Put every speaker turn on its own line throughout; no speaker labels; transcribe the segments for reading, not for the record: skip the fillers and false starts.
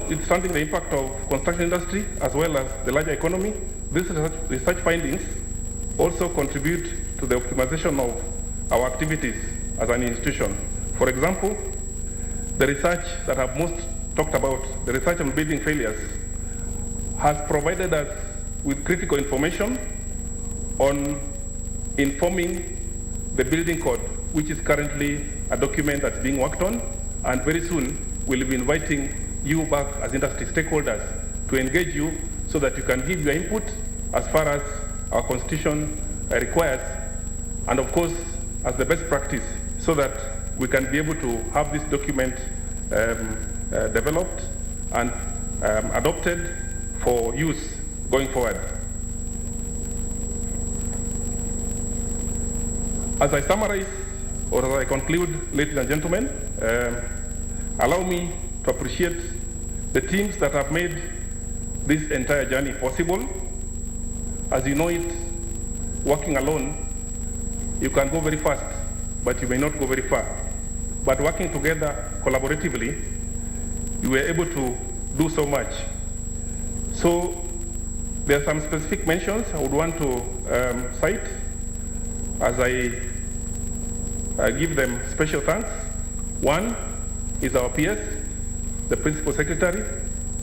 notwithstanding the impact of construction industry as well as the larger economy, these research findings also contribute to the optimization of our activities as an institution. For example, the research that I've most talked about, the research on building failures, has provided us with critical information on informing the building code, which is currently a document that's being worked on, and very soon we'll be inviting you back as industry stakeholders to engage you so that you can give your input as far as our constitution requires, and of course as the best practice, so that we can be able to have this document developed and adopted for use going forward. As I summarize, or as I conclude, ladies and gentlemen, allow me to appreciate the teams that have made this entire journey possible. As you know it, working alone, you can go very fast, but you may not go very far. But working together collaboratively, you were able to do so much. So there are some specific mentions I would want to cite as I give them special thanks. One is our PS, the Principal Secretary,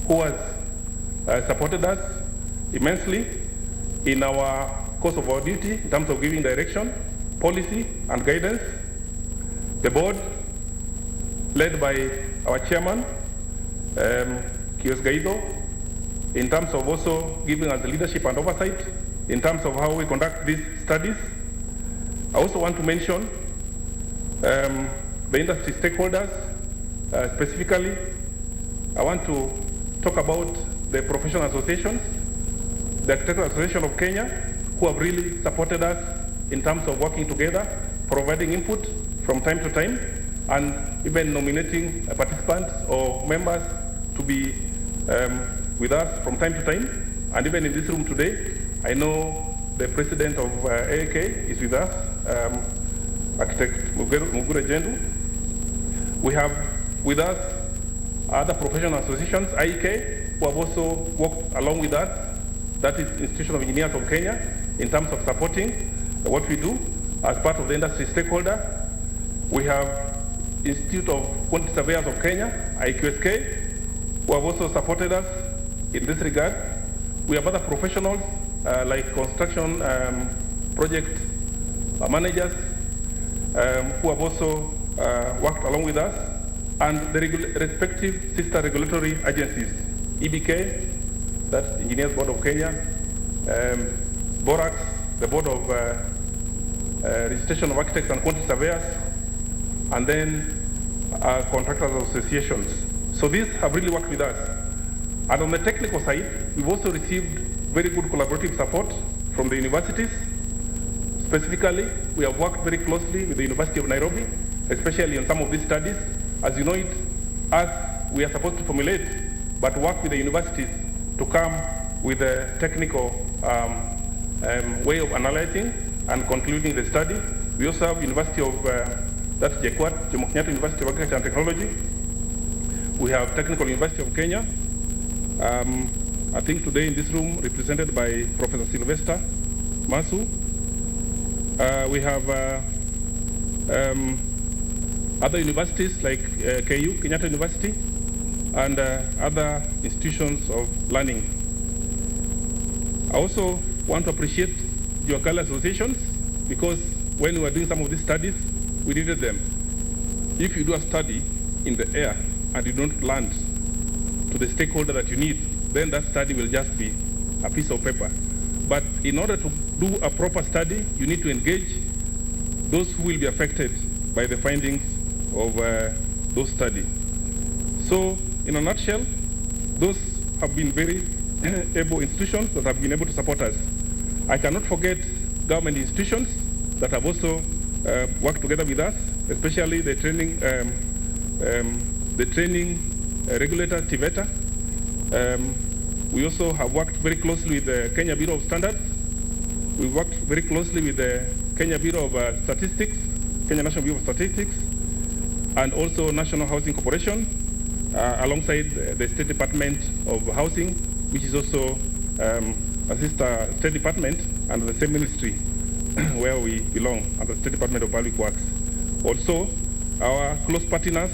who has supported us immensely in our course of our duty in terms of giving direction, policy, and guidance. The board, led by our chairman, Kios Gaido, in terms of also giving us the leadership and oversight in terms of how we conduct these studies. I also want to mention the industry stakeholders. Specifically, I want to talk about the professional associations, the Architectural Association of Kenya, who have really supported us in terms of working together, providing input from time to time, and even nominating participants or members to be with us from time to time. And even in this room today, I know the president of AAK is with us, Architect Mugure Jendu. We have with us other professional associations, IEK, who have also worked along with us. That is Institution of Engineers of Kenya, in terms of supporting what we do as part of the industry stakeholder. We have Institute of Quantity Surveyors of Kenya, IQSK, who have also supported us in this regard. We have other professionals like construction project managers who have also worked along with us, and the respective sister regulatory agencies, EBK, that's Engineers Board of Kenya, BORAX, the Board of Registration of Architects and Quantity Surveyors, and then contractors associations. So these have really worked with us. And on the technical side, we've also received very good collaborative support from the universities. Specifically, we have worked very closely with the University of Nairobi, especially on some of these studies. As you know it, us, we are supposed to formulate, but work with the universities to come with a technical way of analyzing and concluding the study. We also have University of, that's JKUAT, Jomo Kenyatta University of Agriculture and Technology. We have Technical University of Kenya. I think today in this room, represented by Professor Sylvester Masu. We have other universities like KU, Kenyatta University, and other institutions of learning. I also want to appreciate geological associations, because when we were doing some of these studies, we needed them. If you do a study in the air and you don't land to the stakeholder that you need, then that study will just be a piece of paper. But in order to do a proper study, you need to engage those who will be affected by the findings of those studies. So, in a nutshell, those have been very able institutions that have been able to support us. I cannot forget government institutions that have also worked together with us, especially the training regulator, TVETA. We also have worked very closely with the Kenya Bureau of Standards. We worked very closely with the Kenya Bureau of Statistics, Kenya National Bureau of Statistics, and also National Housing Corporation. alongside the State Department of Housing, which is also a sister State Department under the same ministry where we belong, under the State Department of Public Works. Also, our close partners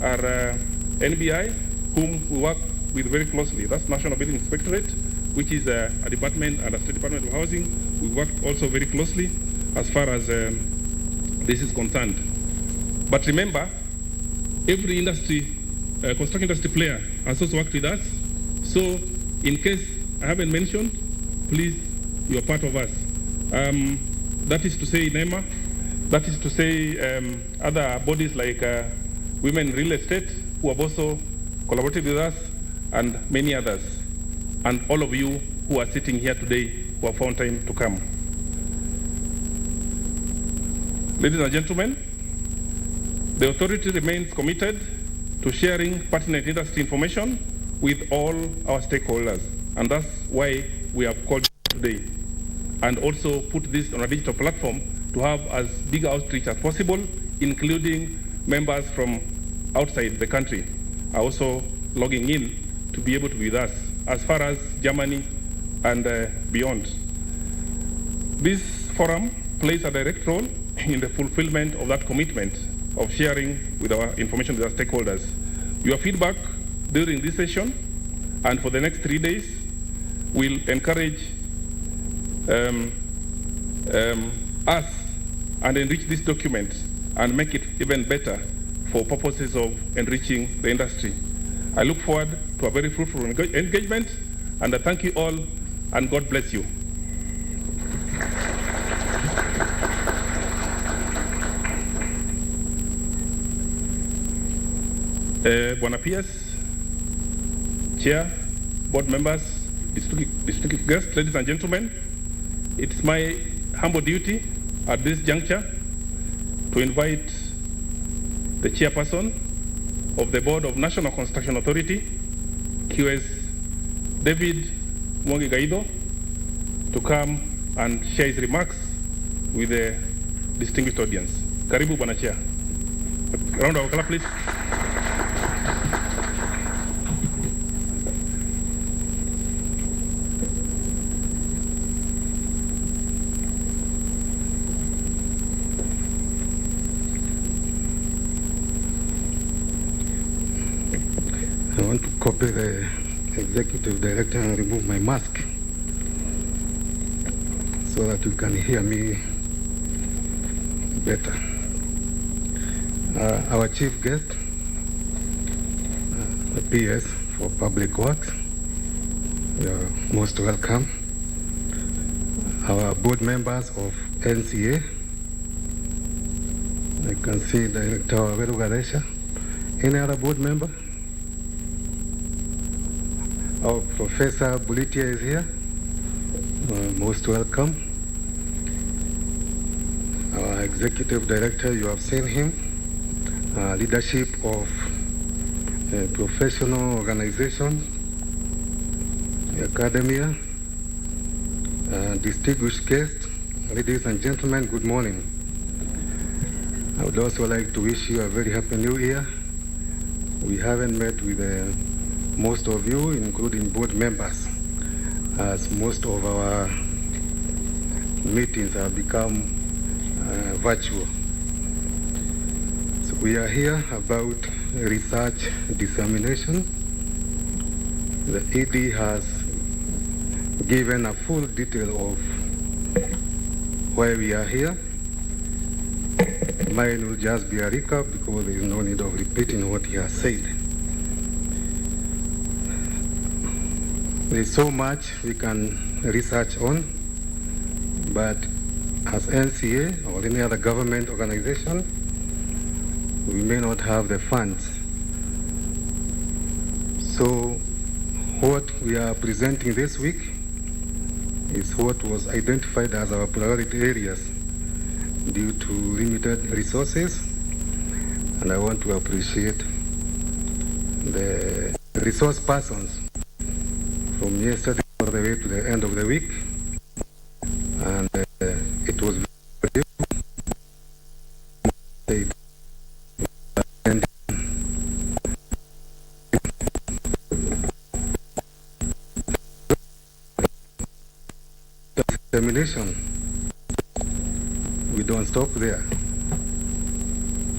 are NBI, whom we work with very closely. That's National Building Inspectorate, which is a department under State Department of Housing. We work also very closely as far as this is concerned. But remember, every industry, construction industry player has also worked with us. So in case I haven't mentioned, please, you are part of us. That is to say NEMA, that is to say other bodies like Women in Real Estate, who have also collaborated with us, and many others. And all of you who are sitting here today who have found time to come. Ladies and gentlemen, the authority remains committed to sharing pertinent industry information with all our stakeholders. And that's why we have called today. And also put this on a digital platform to have as big outreach as possible, including members from outside the country are also logging in to be able to be with us as far as Germany and beyond. This forum plays a direct role in the fulfillment of that commitment of sharing with our information with our stakeholders. Your feedback during this session and for the next 3 days will encourage us and enrich this document and make it even better for purposes of enriching the industry. I look forward to a very fruitful engagement, and I thank you all, and God bless you. Bwana PS, Chair, board members, distinguished guests, ladies and gentlemen, it's my humble duty at this juncture to invite the chairperson of the Board of National Construction Authority, QS David Mwangi Gaido, to come and share his remarks with the distinguished audience. Karibu Bwana Chair. Round of applause, please.
I want to copy the executive director and remove my mask so that you can hear me better. Our chief guest, the PS for Public Works, you are most welcome. Our board members of NCA, I can see Director Veru Gadesha. Any other board member? Our Professor Bulitia is here. Most welcome. Our Executive Director, you have seen him. Leadership of professional organizations, academia, distinguished guests, ladies and gentlemen, good morning. I would also like to wish you a very happy new year. We haven't met with most of you, including board members, as most of our meetings have become virtual. So we are here about research dissemination. The ED has given a full detail of why we are here. Mine will just be a recap because there is no need of repeating what he has said. There is so much we can research on, but as NCA or any other government organization, we may not have the funds. So what we are presenting this week is what was identified as our priority areas due to limited resources, and I want to appreciate the resource persons from yesterday all the way to the end of the week, and it was very dissemination, we don't stop there.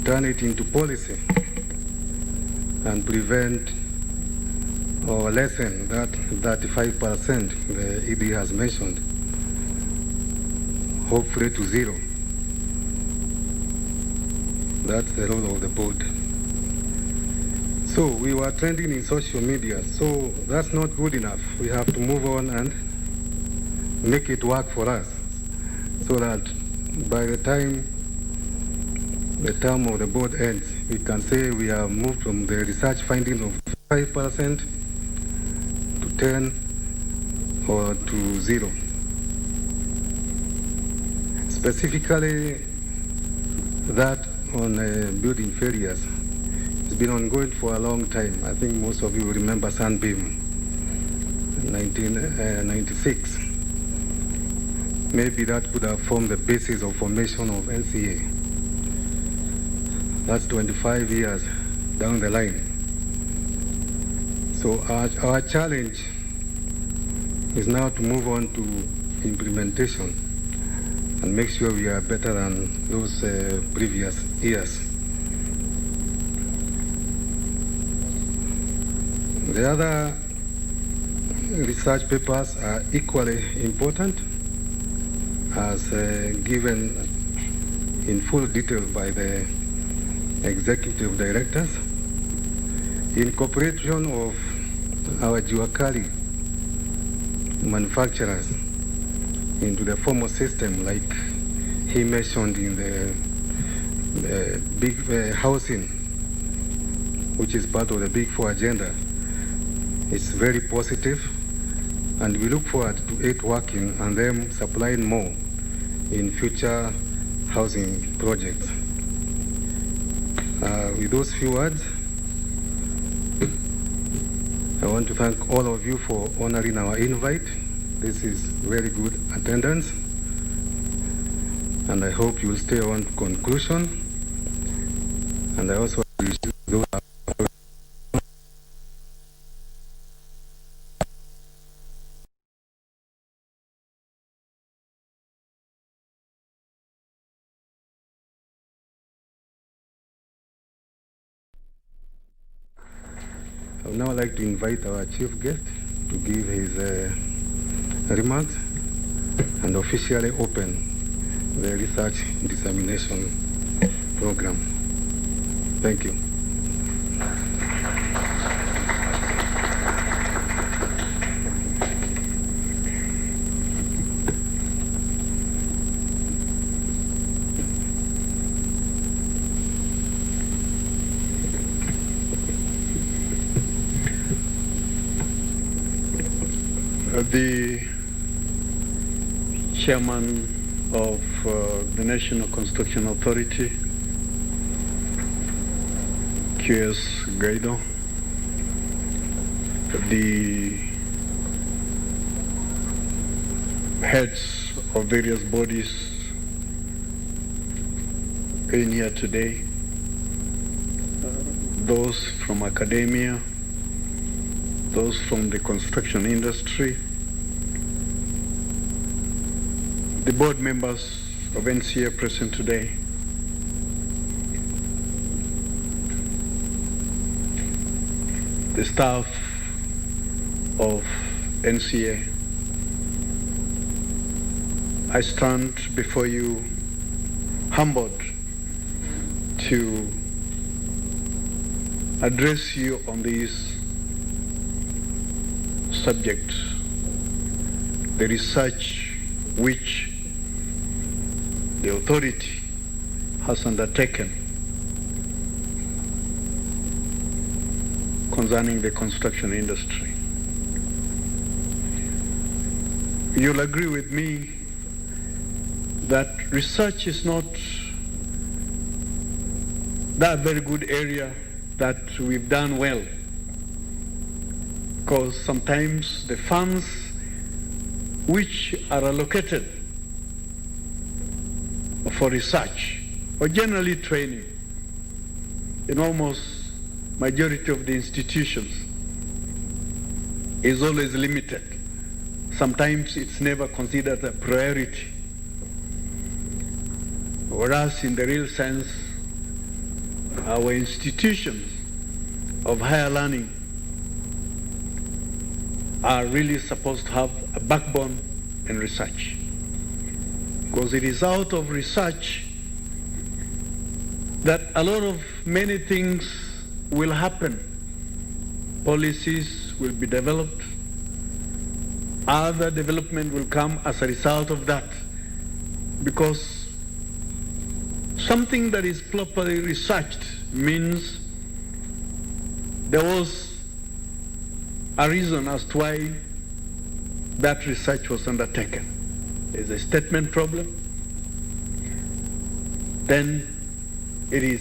Turn it into policy and prevent or lessen that 35% the ED has mentioned, hopefully to zero. That's the role of the board. So we were trending in social media, so that's not good enough. We have to move on and make it work for us, so that by the time the term of the board ends, we can say we have moved from the research findings of 5% to 10 or to 0. Specifically, that on building failures, it's been ongoing for a long time. I think most of you remember Sunbeam, 1996. Maybe that could have formed the basis of formation of NCA. That's 25 years down the line. So our challenge is now to move on to implementation and make sure we are better than those previous years. The other research papers are equally important, as given in full detail by the executive directors. Incorporation of our Juakali manufacturers into the formal system, like he mentioned in the big housing, which is part of the Big Four agenda, is very positive, and we look forward to it working and them supplying more in future housing projects. With those few words, I want to thank all of you for honoring our invite. This is very good attendance, and I hope you will stay on to conclusion. And I also wish those I would now like to invite our chief guest to give his remarks and officially open the research dissemination program. Thank you.
The chairman of the National Construction Authority, QS Guaido, the heads of various bodies in here today, those from academia, those from the construction industry, the board members of NCA present today, the staff of NCA, I stand before you humbled to address you on this subject, the research which the authority has undertaken concerning the construction industry. You'll agree with me that research is not that very good area that we've done well, because sometimes the funds which are allocated for research or generally training in almost majority of the institutions is always limited. sometimes it's never considered a priority. Whereas in the real sense, our institutions of higher learning are really supposed to have a backbone in research. Because it is out of research that a lot of many things will happen. Policies will be developed. Other development will come as a result of that. Because something that is properly researched means there was a reason as to why that research was undertaken. There's a statement problem. Then it is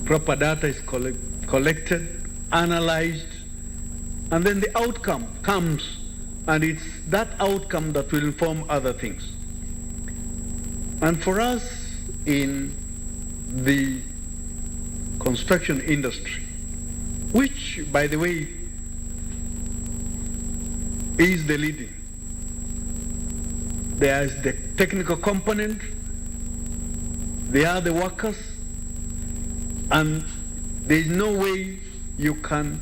proper data is collected, analyzed, and then the outcome comes, and it's that outcome that will inform other things. And for us in the construction industry, which, by the way, is the leading. There is the technical component, there are the workers, and there is no way you can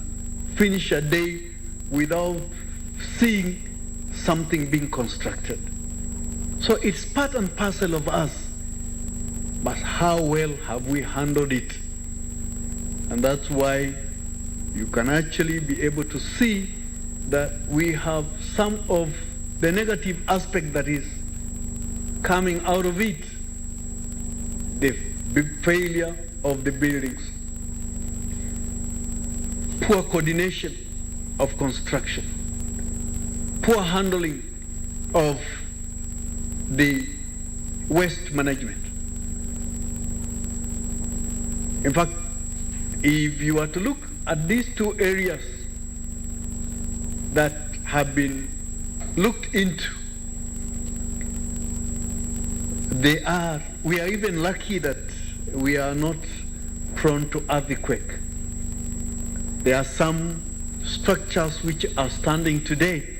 finish a day without seeing something being constructed. So it's part and parcel of us, but how well have we handled it? And that's why you can actually be able to see that we have some of the negative aspect that is coming out of it. The failure of the buildings, poor coordination of construction, poor handling of the waste management. In fact, if you are to look at these two areas that have been looked into, we are even lucky that we are not prone to earthquake. There are some structures which are standing today.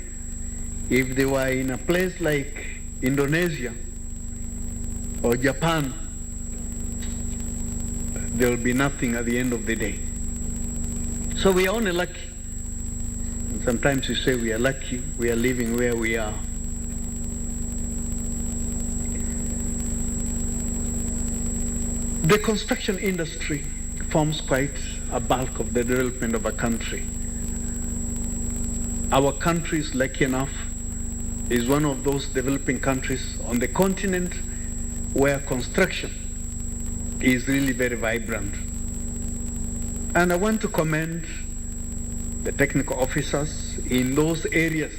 If they were in a place like Indonesia or Japan, there will be nothing at the end of the day. So we are only lucky. And sometimes we say we are lucky, we are living where we are. The construction industry forms quite a bulk of the development of a country. Our country is lucky enough, is one of those developing countries on the continent where construction is really very vibrant. And I want to commend the technical officers in those areas,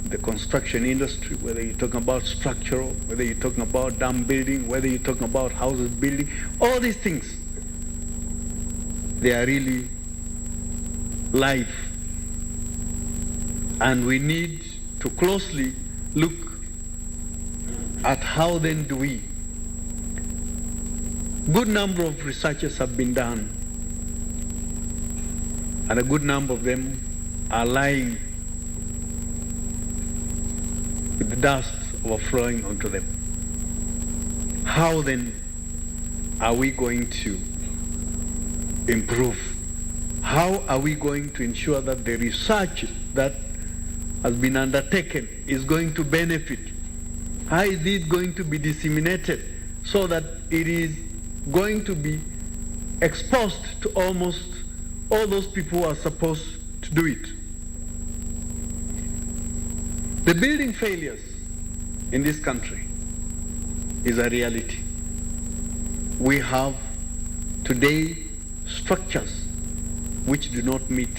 the construction industry, whether you're talking about structural, whether you're talking about dam building, whether you're talking about houses building, all these things, they are really live. And we need to closely look at how then do we. Good number of researches have been done, and a good number of them are lying with the dust overflowing onto them. How then are we going to improve? How are we going to ensure that the research that has been undertaken is going to benefit? How is it going to be disseminated so that it is going to be exposed to almost all those people who are supposed to do it? The building failures in this country is a reality. We have today structures which do not meet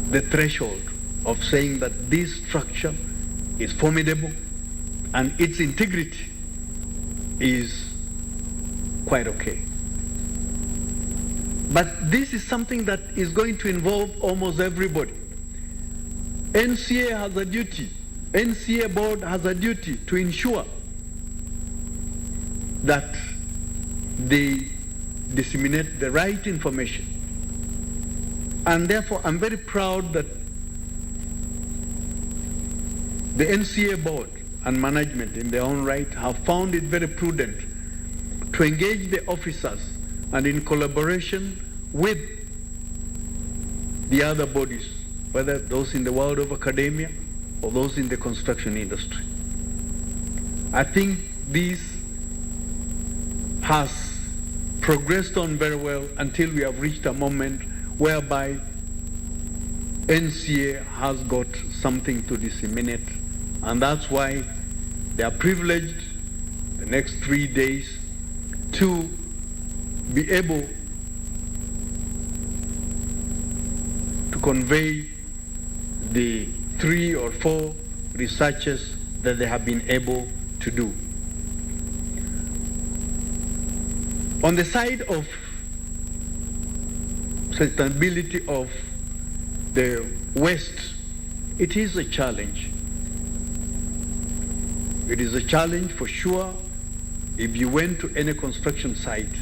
the threshold of saying that this structure is formidable and its integrity is quite okay. But this is something that is going to involve almost everybody. NCA has a duty, NCA board has a duty to ensure that they disseminate the right information And therefore, I'm very proud that the NCA board and management in their own right have found it very prudent to engage the officers and in collaboration with the other bodies, whether those in the world of academia or those in the construction industry. I think this has progressed on very well until we have reached a moment whereby NCA has got something to disseminate, and that's why they are privileged the next 3 days to be able to convey the 3 or 4 researches that they have been able to do. On the side of sustainability of the West, it is a challenge. It is a challenge for sure. If you went to any construction site,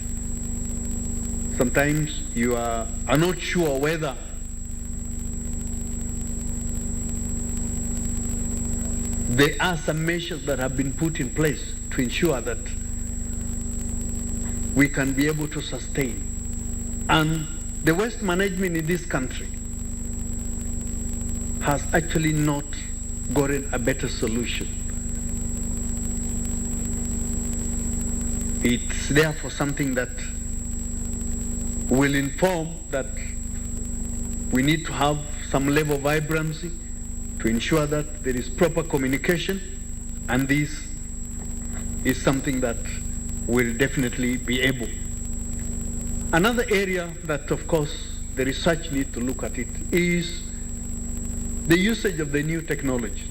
sometimes you are not sure whether there are some measures that have been put in place to ensure that we can be able to sustain. And the waste management in this country has actually not gotten a better solution. It's therefore something that will inform that we need to have some level of vibrancy to ensure that there is proper communication, and this is something that will definitely be able. Another area that, of course, the research need to look at it is the usage of the new technology.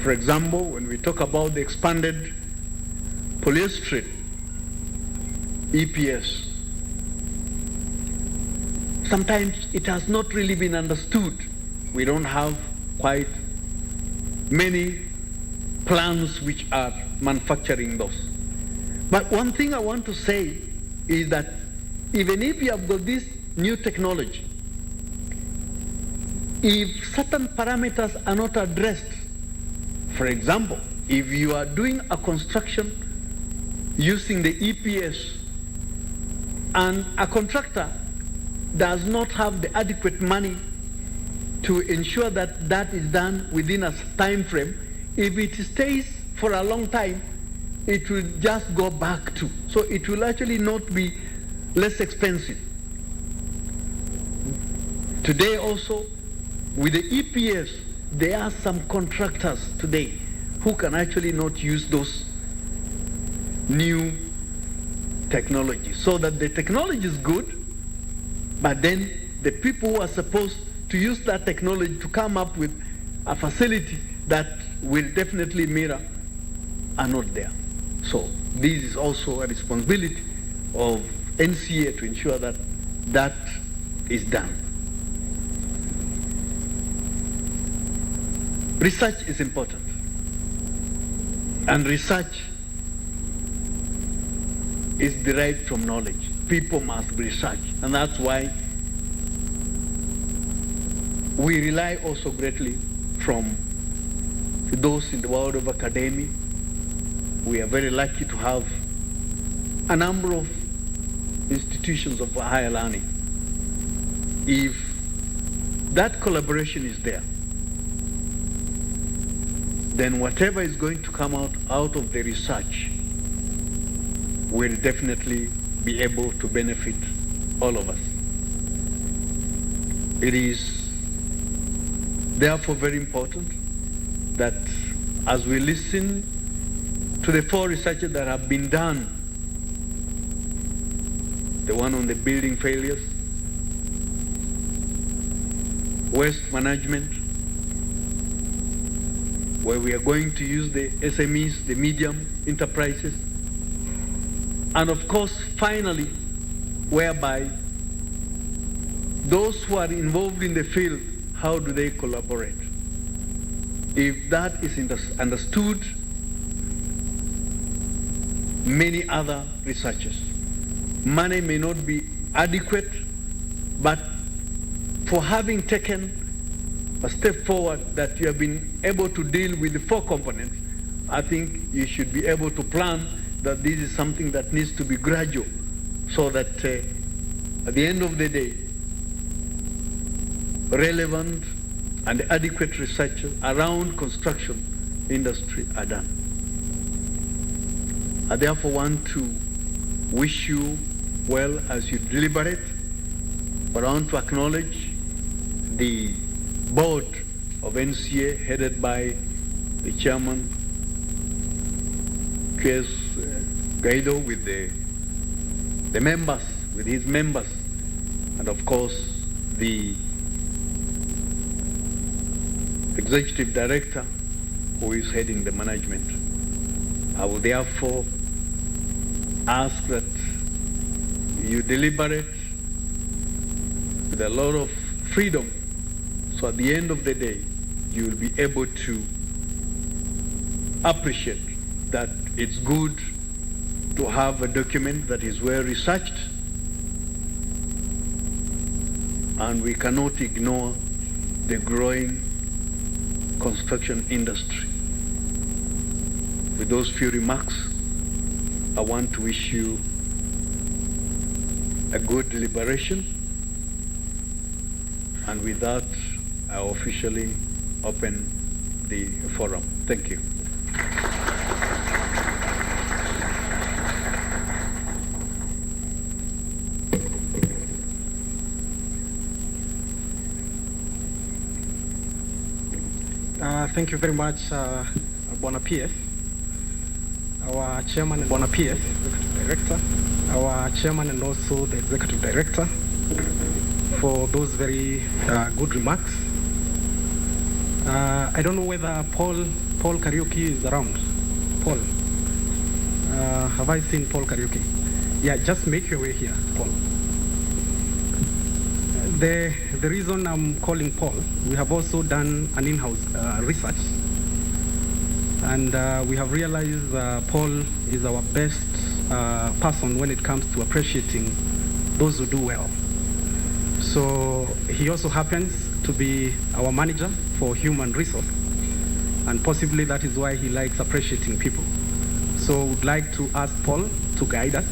For example, when we talk about the expanded polyester EPS, sometimes it has not really been understood. We don't have quite many plants which are manufacturing those. But one thing I want to say is that even if you have got this new technology, if certain parameters are not addressed, for example, if you are doing a construction using the EPS and a contractor does not have the adequate money to ensure that that is done within a time frame, if it stays for a long time, it will just go back to. So it will actually not be less expensive. Today also, with the EPS, there are some contractors today who can actually not use those new technologies. So that the technology is good, but then the people who are supposed to use that technology to come up with a facility that will definitely mirror are not there. So this is also a responsibility of NCA to ensure that that is done. Research is important, and research is derived from knowledge. People must research, and that's why we rely also greatly from those in the world of academia. We are very lucky to have a number of institutions of higher learning. If that collaboration is there, then whatever is going to come out of the research will definitely be able to benefit all of us. It is therefore very important that as we listen to the 4 researches that have been done, the one on the building failures, waste management, where we are going to use the SMEs, the medium enterprises, and of course, finally, whereby those who are involved in the field, how do they collaborate? If that is understood, many other researchers, money may not be adequate, but for having taken a step forward that you have been able to deal with the 4 components, I think you should be able to plan that this is something that needs to be gradual, so that at the end of the day, relevant and adequate research around construction industry are done. I therefore want to wish you well as you deliberate, but I want to acknowledge the board of NCA headed by the chairman, Q.S. Guaido, with the members, with his members, and of course the executive director who is heading the management. I will therefore ask that you deliberate with a lot of freedom, so at the end of the day you will be able to appreciate that it's good to have a document that is well researched, and we cannot ignore the growing construction industry. With those few remarks, I want to wish you a good deliberation, and with that, I officially open the forum. Thank you.
Thank you very much, Bwana PS, our chairman and Bwana PS, executive director, our chairman and also the executive director, for those very good remarks. I don't know whether Paul Kariuki is around. Paul, have I seen Paul Kariuki? Yeah, just make your way here, Paul. The reason I'm calling Paul, we have also done an in-house research, and we have realized Paul is our best person when it comes to appreciating those who do well. So he also happens to be our manager for human resource, and possibly that is why he likes appreciating people. So we'd like to ask Paul to guide us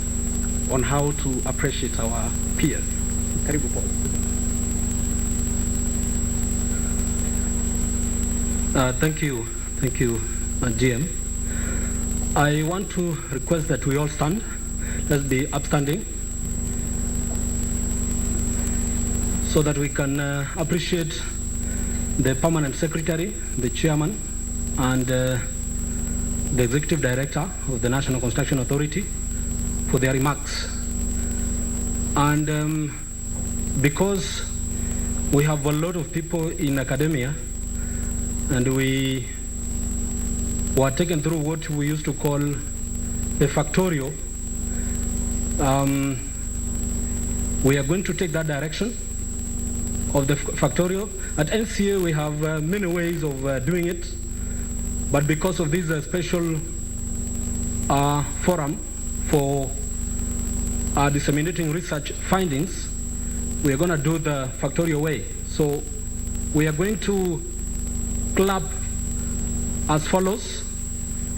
on how to appreciate our peers. Karibu, Paul.
Thank you, GM. I want to request that we all stand. Let's be upstanding, so that we can appreciate the permanent secretary, the chairman, and the executive director of the National Construction Authority for their remarks. And because we have a lot of people in academia, and we were taken through what we used to call the factorial, we are going to take that direction of the factorial. At NCA we have many ways of doing it, but because of this special forum for disseminating research findings, we are going to do the factorial way. So we are going to club as follows,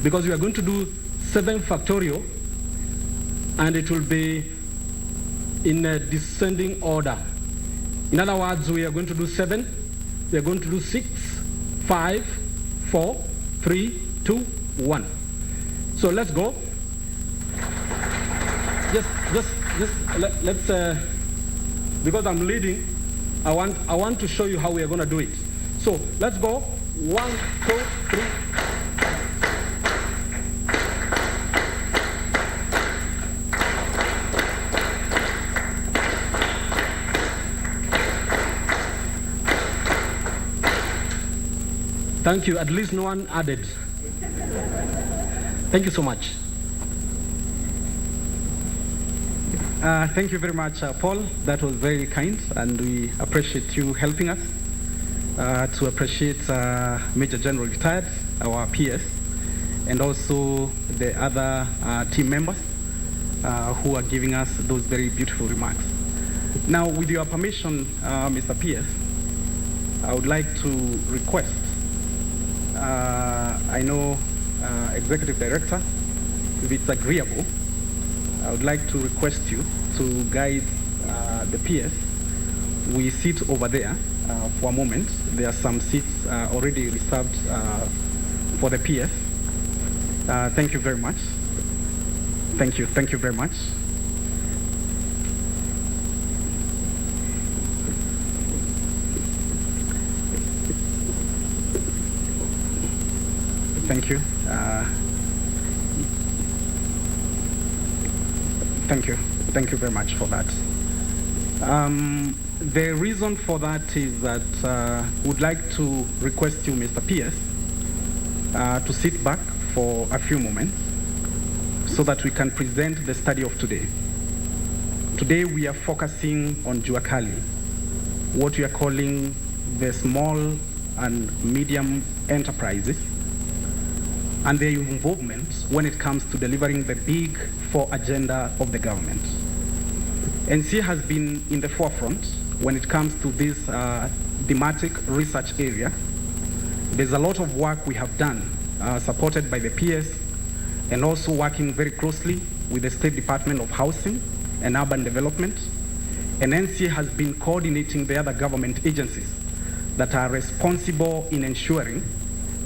because we are going to do 7 factorial, and it will be in a descending order. In other words, we are going to do 7, we are going to do 6, 5, 4, 3, 2, 1. So let's go. Let's because I'm leading, I want to show you how we are going to do it. So let's go. 1, 2, 3. Thank you. At least no one added. Thank you so much.
Thank you very much, Paul. That was very kind, and we appreciate you helping us to appreciate Major General Retired, our PS, and also the other team members who are giving us those very beautiful remarks. Now, with your permission, Mr. P.S., I would like to request, I know Executive Director, if it's agreeable, I would like to request you to guide the PS. We sit over there for a moment. There are some seats already reserved for the PS. Thank you very much. Thank you very much. Thank you. Thank you very much for that. The reason for that is that would like to request you, Mr. P.S., to sit back for a few moments so that we can present the study of today. Today we are focusing on Jua Kali, what we are calling the small and medium enterprises and their involvement when it comes to delivering the big four agenda of the government. NCA has been in the forefront when it comes to this thematic research area. There's a lot of work we have done supported by the PS and also working very closely with the State Department of Housing and Urban Development. And NCA has been coordinating the other government agencies that are responsible in ensuring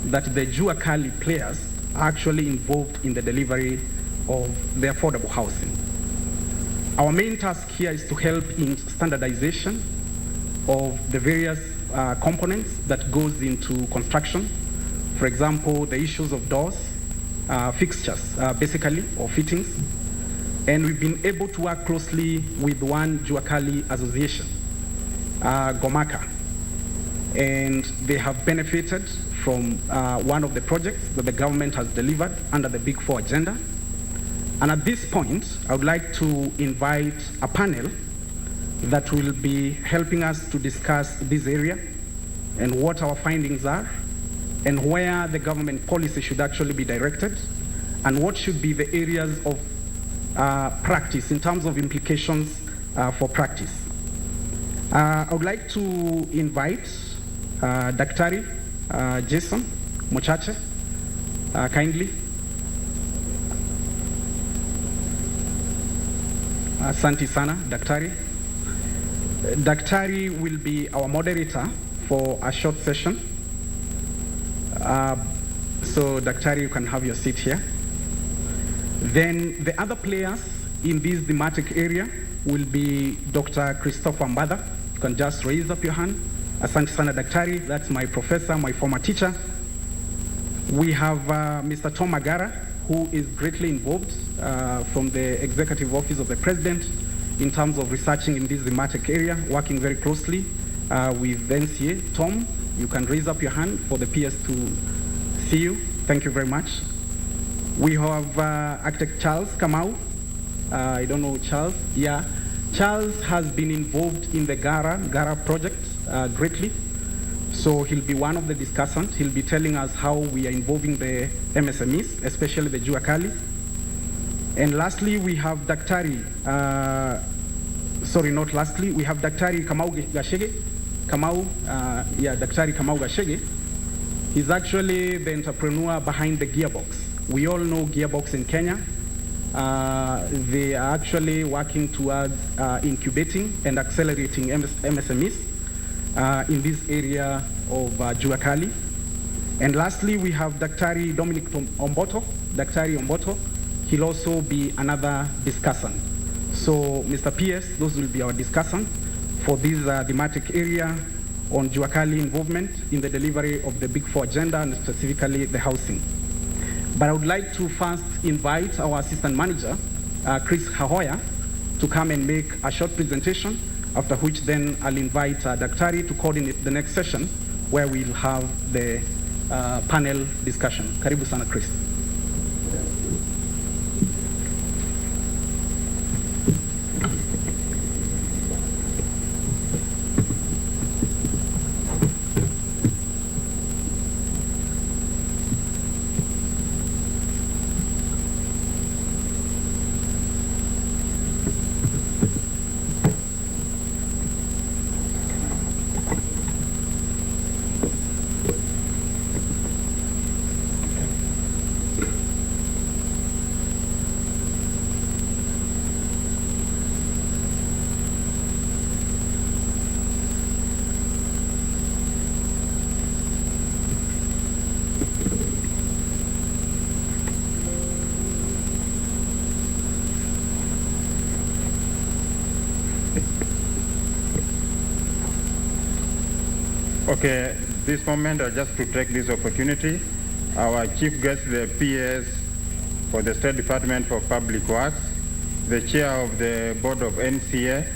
that the Jua Kali players are actually involved in the delivery of the affordable housing. Our main task here is to help in standardization of the various components that goes into construction. For example, the issues of doors, fixtures, basically, or fittings. And we've been able to work closely with one Jua Kali association, Gomaka. And they have benefited from one of the projects that the government has delivered under the Big Four agenda. And at this point, I would like to invite a panel that will be helping us to discuss this area and what our findings are and where the government policy should actually be directed and what should be the areas of practice in terms of implications for practice. I would like to invite Daktari Jason Mochache, kindly. Asante sana, Daktari. Daktari will be our moderator for a short session. So, Daktari, you can have your seat here. Then the other players in this thematic area will be Dr. Christopher Mbada. You can just raise up your hand. Asante sana, Daktari. That's my professor, my former teacher. We have Mr. Tom Magara, who is greatly involved from the Executive Office of the President in terms of researching in this thematic area, working very closely with NCA. Tom, you can raise up your hand for the PS to see you. Thank you very much. We have Architect Charles Kamau. I don't know Charles. Yeah, Charles has been involved in the Gara project greatly. So he'll be one of the discussants. He'll be telling us how we are involving the MSMEs, especially the Jua Kali. And lastly, we have Daktari, we have Daktari Kamau Gashege. Daktari Kamau Gashege. He's actually the entrepreneur behind the Gearbox. We all know Gearbox in Kenya. They are actually working towards incubating and accelerating MSMEs. In this area of Jua Kali. And lastly, we have Daktari Dominic Omboto. Daktari Omboto, he'll also be another discussant. So, Mr. PS, those will be our discussants for this thematic area on Jua Kali involvement in the delivery of the Big Four agenda and specifically the housing. But I would like to first invite our Assistant Manager, Chris Hahoya, to come and make a short presentation, after which then I'll invite Daktari to coordinate the next session where we'll have the panel discussion. Karibu sana, Chris.
Okay, this moment, just to take this opportunity, our chief guest, the PS for the State Department for Public Works, the chair of the board of NCA,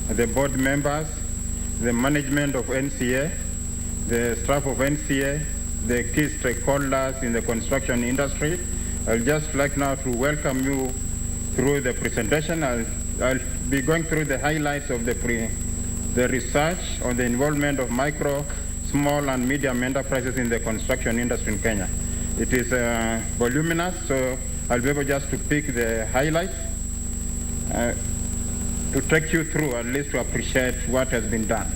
the board members, the management of NCA, the staff of NCA, the key stakeholders in the construction industry. I'd just like now to welcome you through the presentation. I'll be going through the highlights of the research on the involvement of micro, small and medium enterprises in the construction industry in Kenya. It is voluminous, so I'll be able just to pick the highlights to take you through, at least to appreciate what has been done.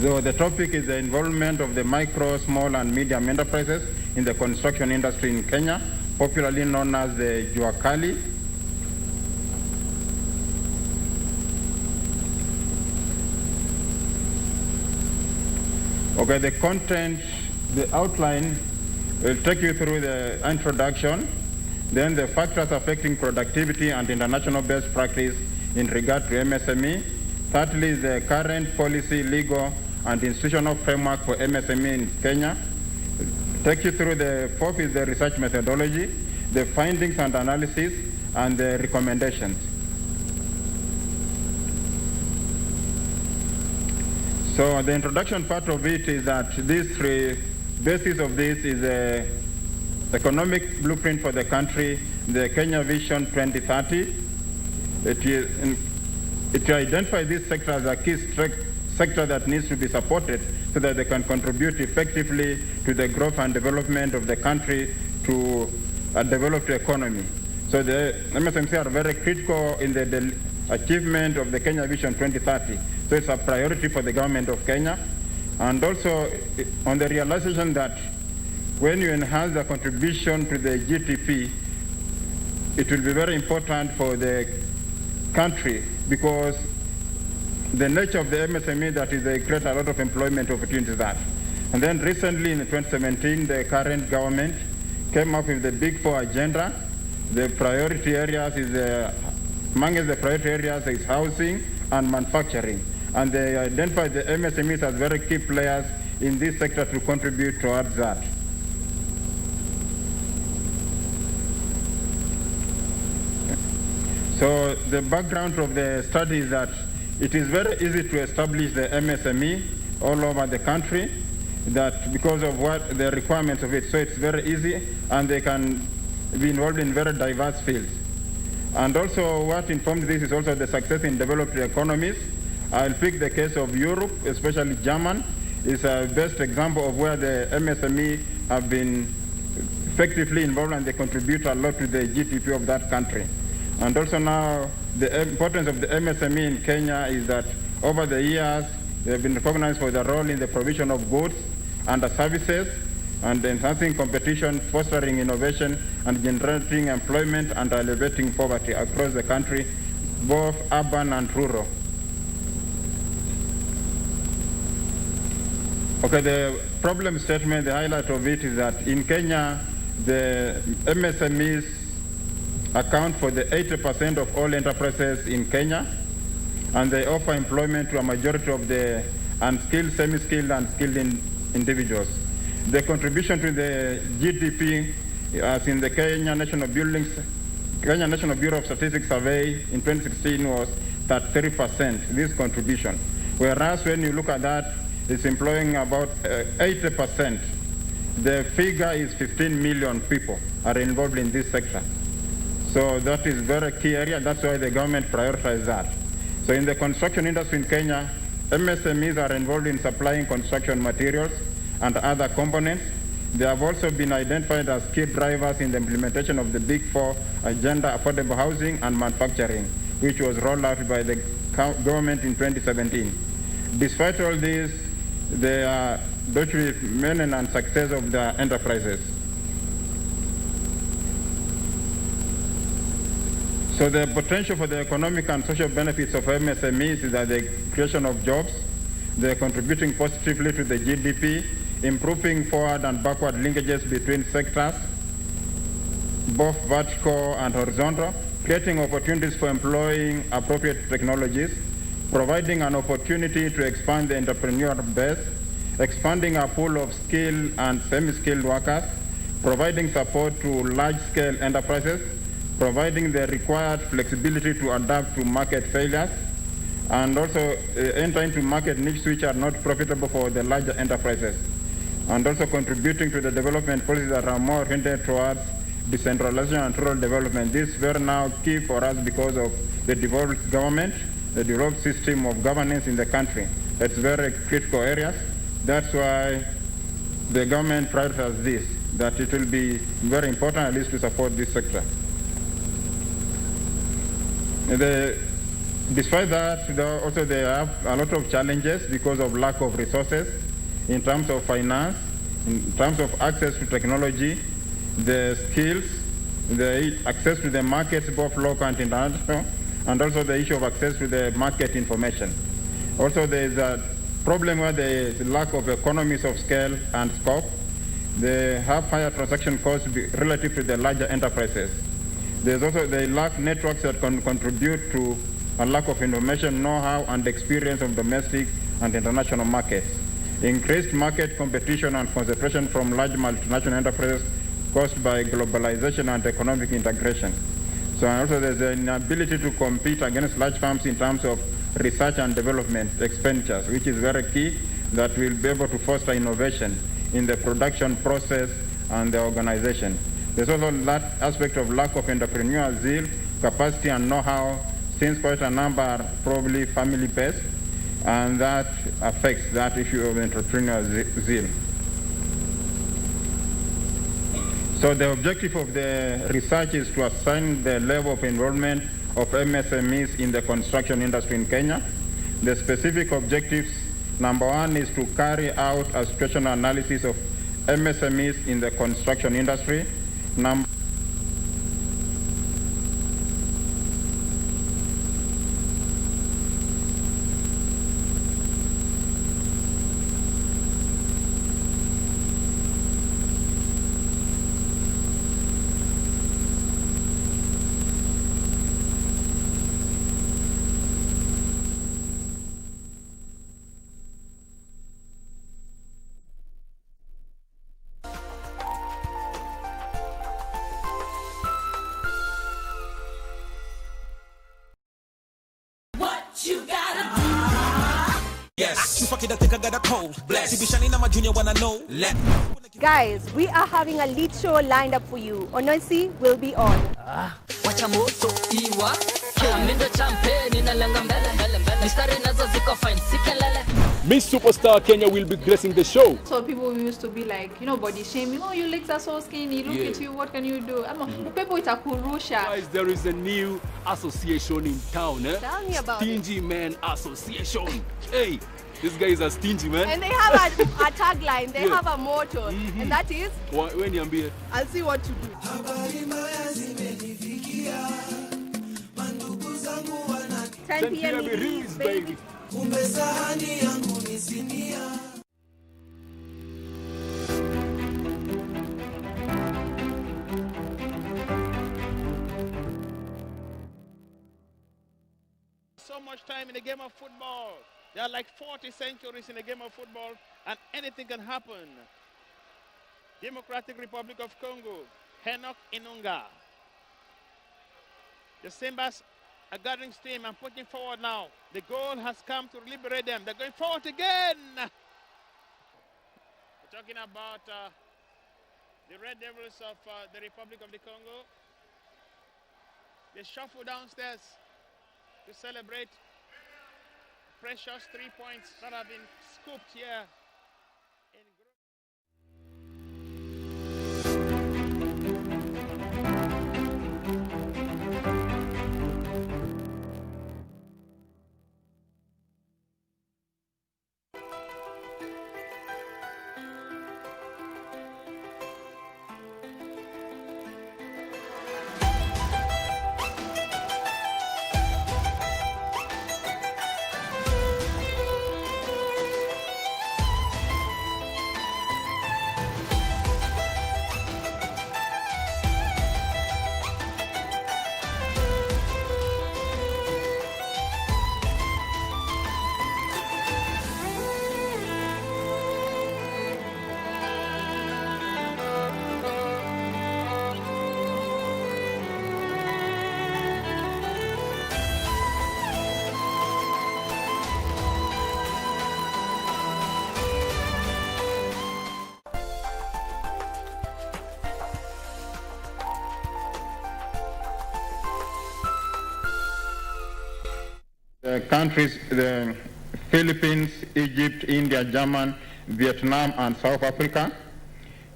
So the topic is the involvement of the micro, small and medium enterprises in the construction industry in Kenya, popularly known as the Jua Kali. Okay, the content, the outline will take you through the introduction, then the factors affecting productivity and international best practice in regard to MSME. Thirdly, the current policy, legal and institutional framework for MSME in Kenya. Take you through the fourth is the research methodology, the findings and analysis, and the recommendations. So the introduction part of it is that this basis of this is a economic blueprint for the country, the Kenya Vision 2030. It identifies this sector as a key sector that needs to be supported so that they can contribute effectively to the growth and development of the country, to a developed economy. So the MSMC are very critical in the achievement of the Kenya Vision 2030. So it's a priority for the government of Kenya. And also on the realization that when you enhance the contribution to the GDP, it will be very important for the country because the nature of the MSME that is they create a lot of employment opportunities that. And then recently in 2017, the current government came up with the Big Four agenda. The priority areas is, among the priority areas is housing and manufacturing. And they identified the MSMEs as very key players in this sector to contribute towards that. So the background of the study is that it is very easy to establish the MSME all over the country, that because of what the requirements of it. So it's very easy and they can be involved in very diverse fields. And also what informs this is also the success in developed economies. I'll pick the case of Europe, especially German, is a best example of where the MSME have been effectively involved and they contribute a lot to the GDP of that country. And also now the importance of the MSME in Kenya is that over the years they have been recognized for their role in the provision of goods and services and enhancing competition, fostering innovation and generating employment and alleviating poverty across the country, both urban and rural. Okay, the problem statement, the highlight of it is that in Kenya, the MSMEs account for the 80% of all enterprises in Kenya, and they offer employment to a majority of the unskilled, semi-skilled, and skilled individuals. The contribution to the GDP, as in the Kenya National Bureau of Statistics survey in 2016 was 33%, this contribution. Whereas when you look at that, it's employing about 80%. The figure is 15 million people are involved in this sector. So that is very key area. That's why the government prioritizes that. So in the construction industry in Kenya, MSMEs are involved in supplying construction materials and other components. They have also been identified as key drivers in the implementation of the Big Four agenda, affordable housing and manufacturing, which was rolled out by the government in 2017. Despite all this, they are documented meaning and success of the enterprises. So the potential for the economic and social benefits of MSMEs is that the creation of jobs, they're contributing positively to the GDP, improving forward and backward linkages between sectors, both vertical and horizontal, creating opportunities for employing appropriate technologies, providing an opportunity to expand the entrepreneur base, expanding a pool of skilled and semi-skilled workers, providing support to large-scale enterprises, providing the required flexibility to adapt to market failures, and also enter into market niches which are not profitable for the larger enterprises, and also contributing to the development policies that are more oriented towards decentralization and rural development. This is very now key for us because of the devolved government, the devolved system of governance in the country. It's very critical areas. That's why the government prioritizes this, that it will be very important at least to support this sector. Despite that, they have a lot of challenges because of lack of resources in terms of finance, in terms of access to technology, the skills, the access to the markets, both local and international, and also the issue of access to the market information. Also, there is a problem where there is lack of economies of scale and scope. They have higher transaction costs relative to the larger enterprises. They lack networks that can contribute to a lack of information, know-how, and experience of domestic and international markets. Increased market competition and concentration from large multinational enterprises caused by globalization and economic integration. So also there's an inability to compete against large firms in terms of research and development expenditures, which is very key, that will be able to foster innovation in the production process and the organization. There's also that aspect of lack of entrepreneurial zeal, capacity, and know-how, since quite a number are probably family-based, and that affects that issue of entrepreneurial zeal. So the objective of the research is to assign the level of involvement of MSMEs in the construction industry in Kenya. The specific objectives, number one, is to carry out a situational analysis of MSMEs in the construction industry.
Guys, we are having a lead show lined up for you. Onoisi will be on.
Miss Superstar Kenya will be gracing the show.
So people used to be like, body shaming. Oh, your legs are so skinny. Look at you. What can you do? People
Guys, there is a new association in town.
Tell me about
Stingy Man Association. Hey, these guys are stingy, man.
And they have a tagline. They have a motto. And that is?
When you ambie,
I'll see what to do. 10 p.m. release, baby.
So much time in the game of football. There are like 40 centuries in the game of football, and anything can happen. Democratic Republic of Congo, Henok Inunga. The Simbas are gathering steam and pushing forward now. The goal has come to liberate them. They're going forward again. We're talking about the Red Devils of the Republic of the Congo. They shuffle downstairs to celebrate precious 3 points that have been scooped here.
Countries, the Philippines, Egypt, India, Germany, Vietnam, and South Africa.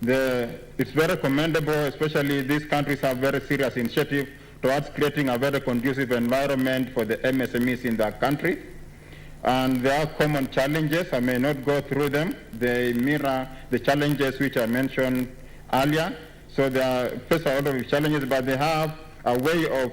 It's very commendable, especially these countries have very serious initiative towards creating a very conducive environment for the MSMEs in their country. And there are common challenges. I may not go through them. They mirror the challenges which I mentioned earlier. So they are faced a lot of challenges, but they have a way of,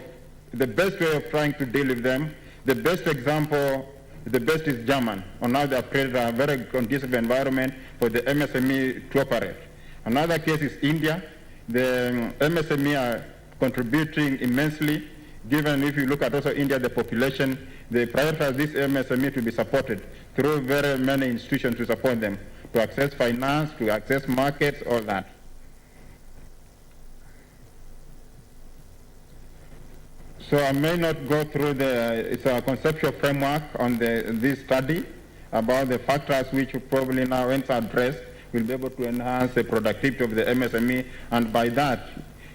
the best way of trying to deal with them. The best example, the best is Germany. And now they have created a very conducive environment for the MSME to operate. Another case is India. The MSME are contributing immensely, given if you look at also India, the population, they prioritize this MSME to be supported through very many institutions to support them, to access finance, to access markets, all that. So I may not go through it's a conceptual framework on this study about the factors which probably now, once addressed, will be able to enhance the productivity of the MSME, and by that,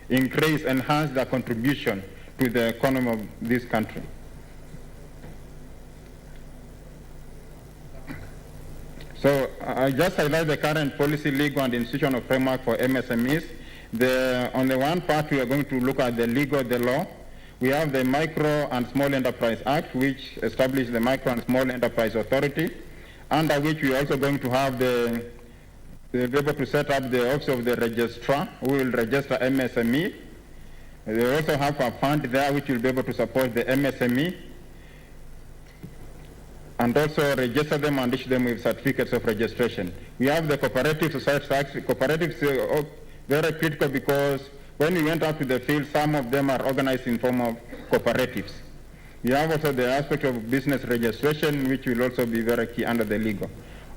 enhance their contribution to the economy of this country. So I just highlight the current policy, legal, and institutional framework for MSMEs. On the one part, we are going to look at the law. We have the Micro and Small Enterprise Act, which establishes the Micro and Small Enterprise Authority, under which we are also going to have we'll be able to set up the Office of the Registrar, who will register MSME. They also have a fund there which will be able to support the MSME, and also register them and issue them with certificates of registration. We have the Cooperative Society Act. Cooperatives are very critical because when we went out to the field, some of them are organized in form of cooperatives. We have also the aspect of business registration, which will also be very key under the legal.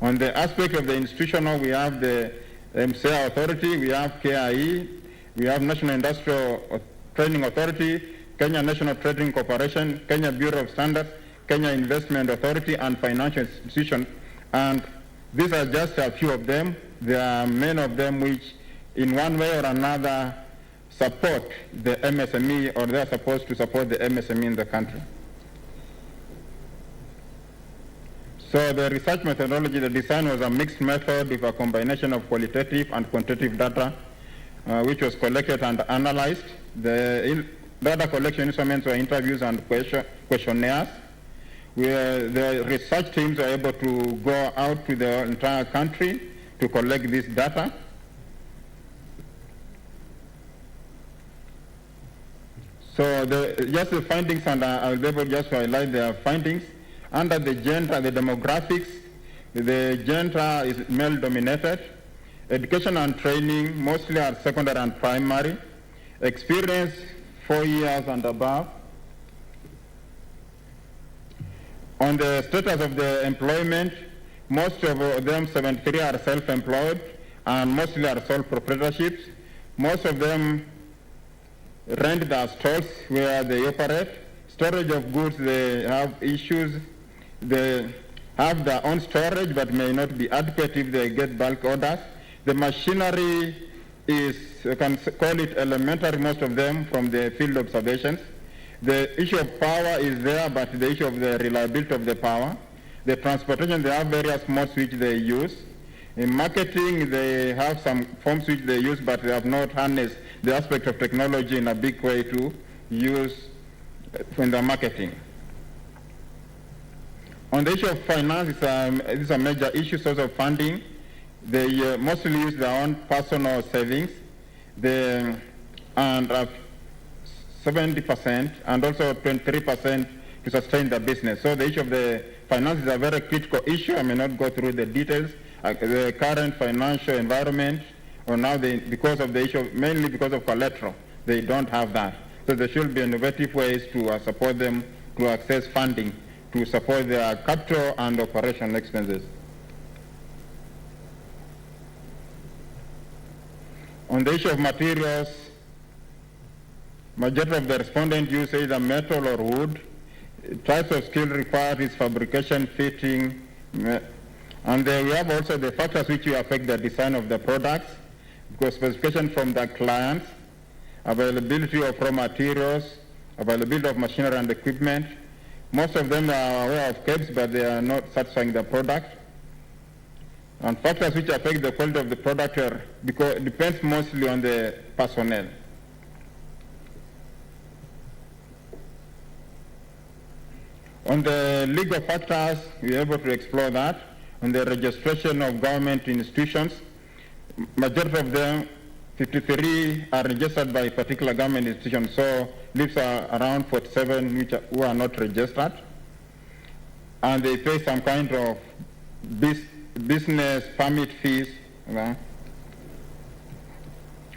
On the aspect of the institutional, we have the MCA Authority, we have KIE, we have National Industrial Training Authority, Kenya National Trading Corporation, Kenya Bureau of Standards, Kenya Investment Authority, and financial institutions. And these are just a few of them. There are many of them which, in one way or another, support the MSME, or they are supposed to support the MSME in the country. So the research methodology, the design was a mixed method with a combination of qualitative and quantitative data, which was collected and analyzed. The data collection instruments were interviews and questionnaires, where the research teams are able to go out to the entire country to collect this data. So just the findings, and I'll be able just to highlight the findings. Under the gender, the demographics, the gender is male-dominated. Education and training mostly are secondary and primary. Experience, 4 years and above. On the status of the employment, most of them, 73, are self-employed, and mostly are sole proprietorships. Most of them rent their stores where they operate. Storage of goods, they have issues. They have their own storage but may not be adequate if they get bulk orders. The machinery is, you can call it elementary, most of them, from the field observations. The issue of power is there, but the issue of the reliability of the power. The transportation, they have various modes which they use. In marketing, they have some forms which they use, but they have not harnessed the aspect of technology in a big way to use in the marketing. On the issue of finance, it's a major issue, source of funding. They mostly use their own personal savings, and 70% and also 23% to sustain the business. So the issue of the finance is a very critical issue. I may not go through the details. The current financial environment, or now because of the issue, mainly because of collateral, they don't have that. So there should be innovative ways to support them to access funding to support their capital and operational expenses. On the issue of materials, majority of the respondents use either metal or wood. Types of skill required is fabrication, fitting, and we have also the factors which will affect the design of the products, because specification from the clients, availability of raw materials, availability of machinery and equipment. Most of them are aware of KEBS, but they are not satisfying the product. And factors which affect the quality of the product depends mostly on the personnel. On the legal factors, we are able to explore that. On the registration of government institutions, majority of them, 53, are registered by a particular government institution, so leaves are around 47 who are not registered. And they pay some kind of business permit fees.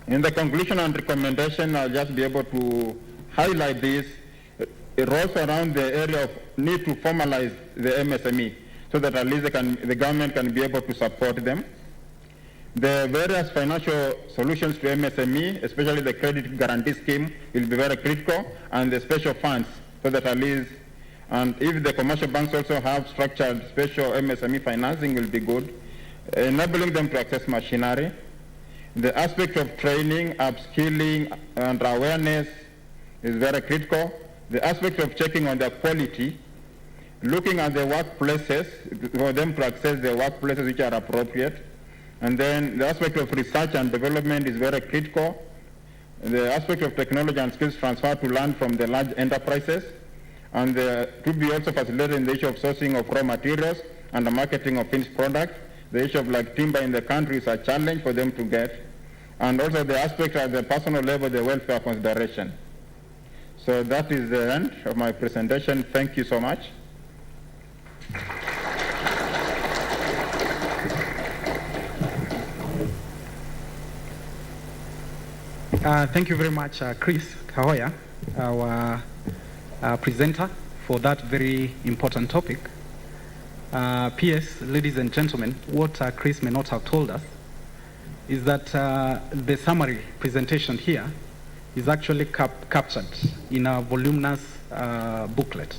In the conclusion and recommendation, I'll just be able to highlight this. It rolls around the area of need to formalize the MSME so that at least the government can be able to support them. The various financial solutions to MSME, especially the credit guarantee scheme, will be very critical, and the special funds so that at least, and if the commercial banks also have structured special MSME financing will be good, enabling them to access machinery. The aspect of training, upskilling, and awareness is very critical. The aspect of checking on their quality, looking at the workplaces, for them to access the workplaces which are appropriate. And then the aspect of research and development is very critical. The aspect of technology and skills transfer to learn from the large enterprises. And to be also facilitating the issue of sourcing of raw materials and the marketing of finished products. The issue of like timber in the country is a challenge for them to get. And also the aspect at the personal level, the welfare consideration. So that is the end of my presentation. Thank you so much.
Thank you very much, Chris Kahoya, our presenter, for that very important topic. P.S., ladies and gentlemen, what Chris may not have told us is that the summary presentation here is actually captured in a voluminous booklet.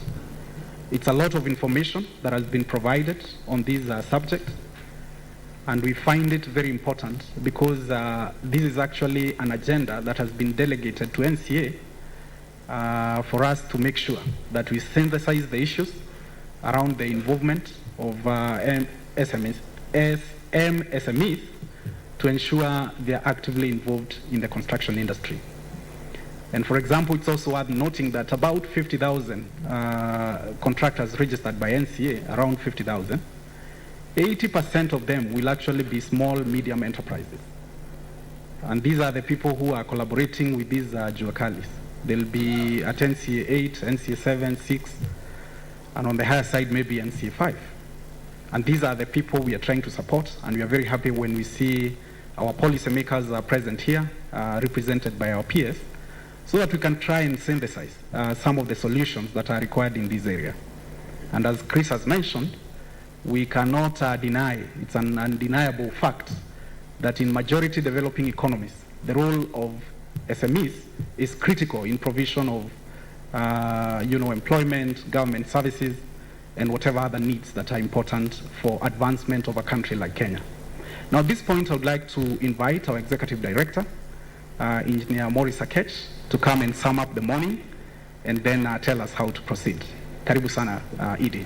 It's a lot of information that has been provided on this subject, and we find it very important because this is actually an agenda that has been delegated to NCA for us to make sure that we synthesize the issues around the involvement of MSMEs to ensure they are actively involved in the construction industry. And for example, it's also worth noting that about 50,000 contractors registered by NCA, around 50,000, 80% of them will actually be small, medium enterprises. And these are the people who are collaborating with these Juakalis. They'll be at NCA 8, NCA 7, 6, and on the higher side, maybe NCA 5. And these are the people we are trying to support, and we are very happy when we see our policymakers are present here, represented by our peers, so that we can try and synthesize some of the solutions that are required in this area. And as Chris has mentioned, we cannot deny, it's an undeniable fact, that in majority developing economies, the role of SMEs is critical in provision of employment, government services, and whatever other needs that are important for advancement of a country like Kenya. Now at this point, I would like to invite our Executive Director, Engineer Maurice Akech, to come and sum up the morning and then tell us how to proceed. Karibu sana, Edie.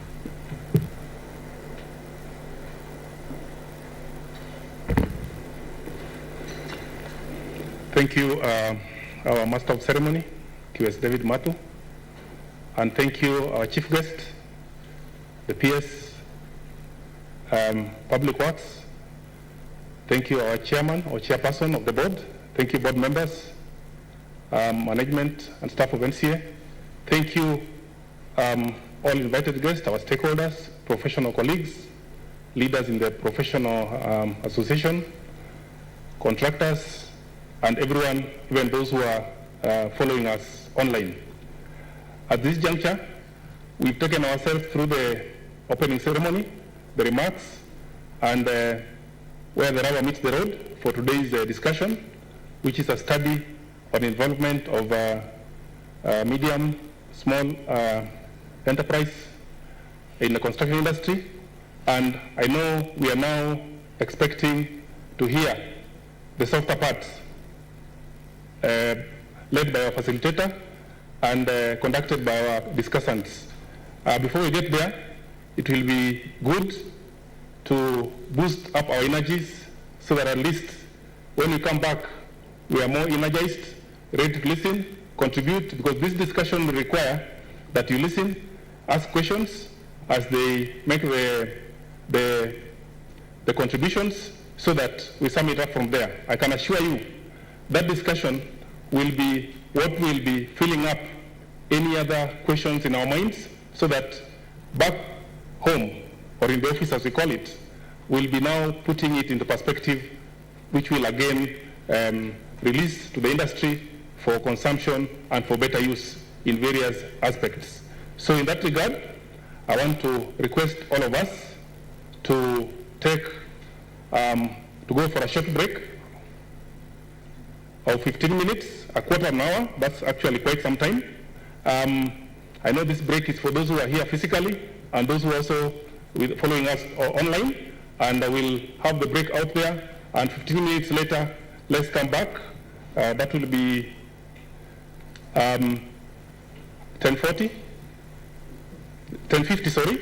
Thank you, our Master of Ceremony, QS David Matu, and thank you, our Chief Guest, the PS, Public Works. Thank you, our Chairman or Chairperson of the Board. Thank you, Board members, management and staff of NCA. Thank you, all invited guests, our stakeholders, professional colleagues, leaders in the professional association, contractors, and everyone, even those who are following us online. At this juncture, we've taken ourselves through the opening ceremony, the remarks, and where the rubber meets the road for today's discussion, which is a study on involvement of medium, small enterprise in the construction industry. And I know we are now expecting to hear the softer parts led by our facilitator and conducted by our discussants Before we get there, it will be good to boost up our energies so that at least when we come back, we are more energized, ready to listen, contribute, because this discussion will require that you listen, ask questions as they make the contributions so that we sum it up from there. I can assure you that discussion will be what will be filling up any other questions in our minds, so that back home, or in the office as we call it, we'll be now putting it into perspective, which will again release to the industry for consumption and for better use in various aspects. So in that regard, I want to request all of us to go for a short break of 15 minutes, a quarter of an hour. That's actually quite some time. I know this break is for those who are here physically and those who are also following us online, and we'll have the break out there, and 15 minutes later, let's come back. That will be 10:50, sorry,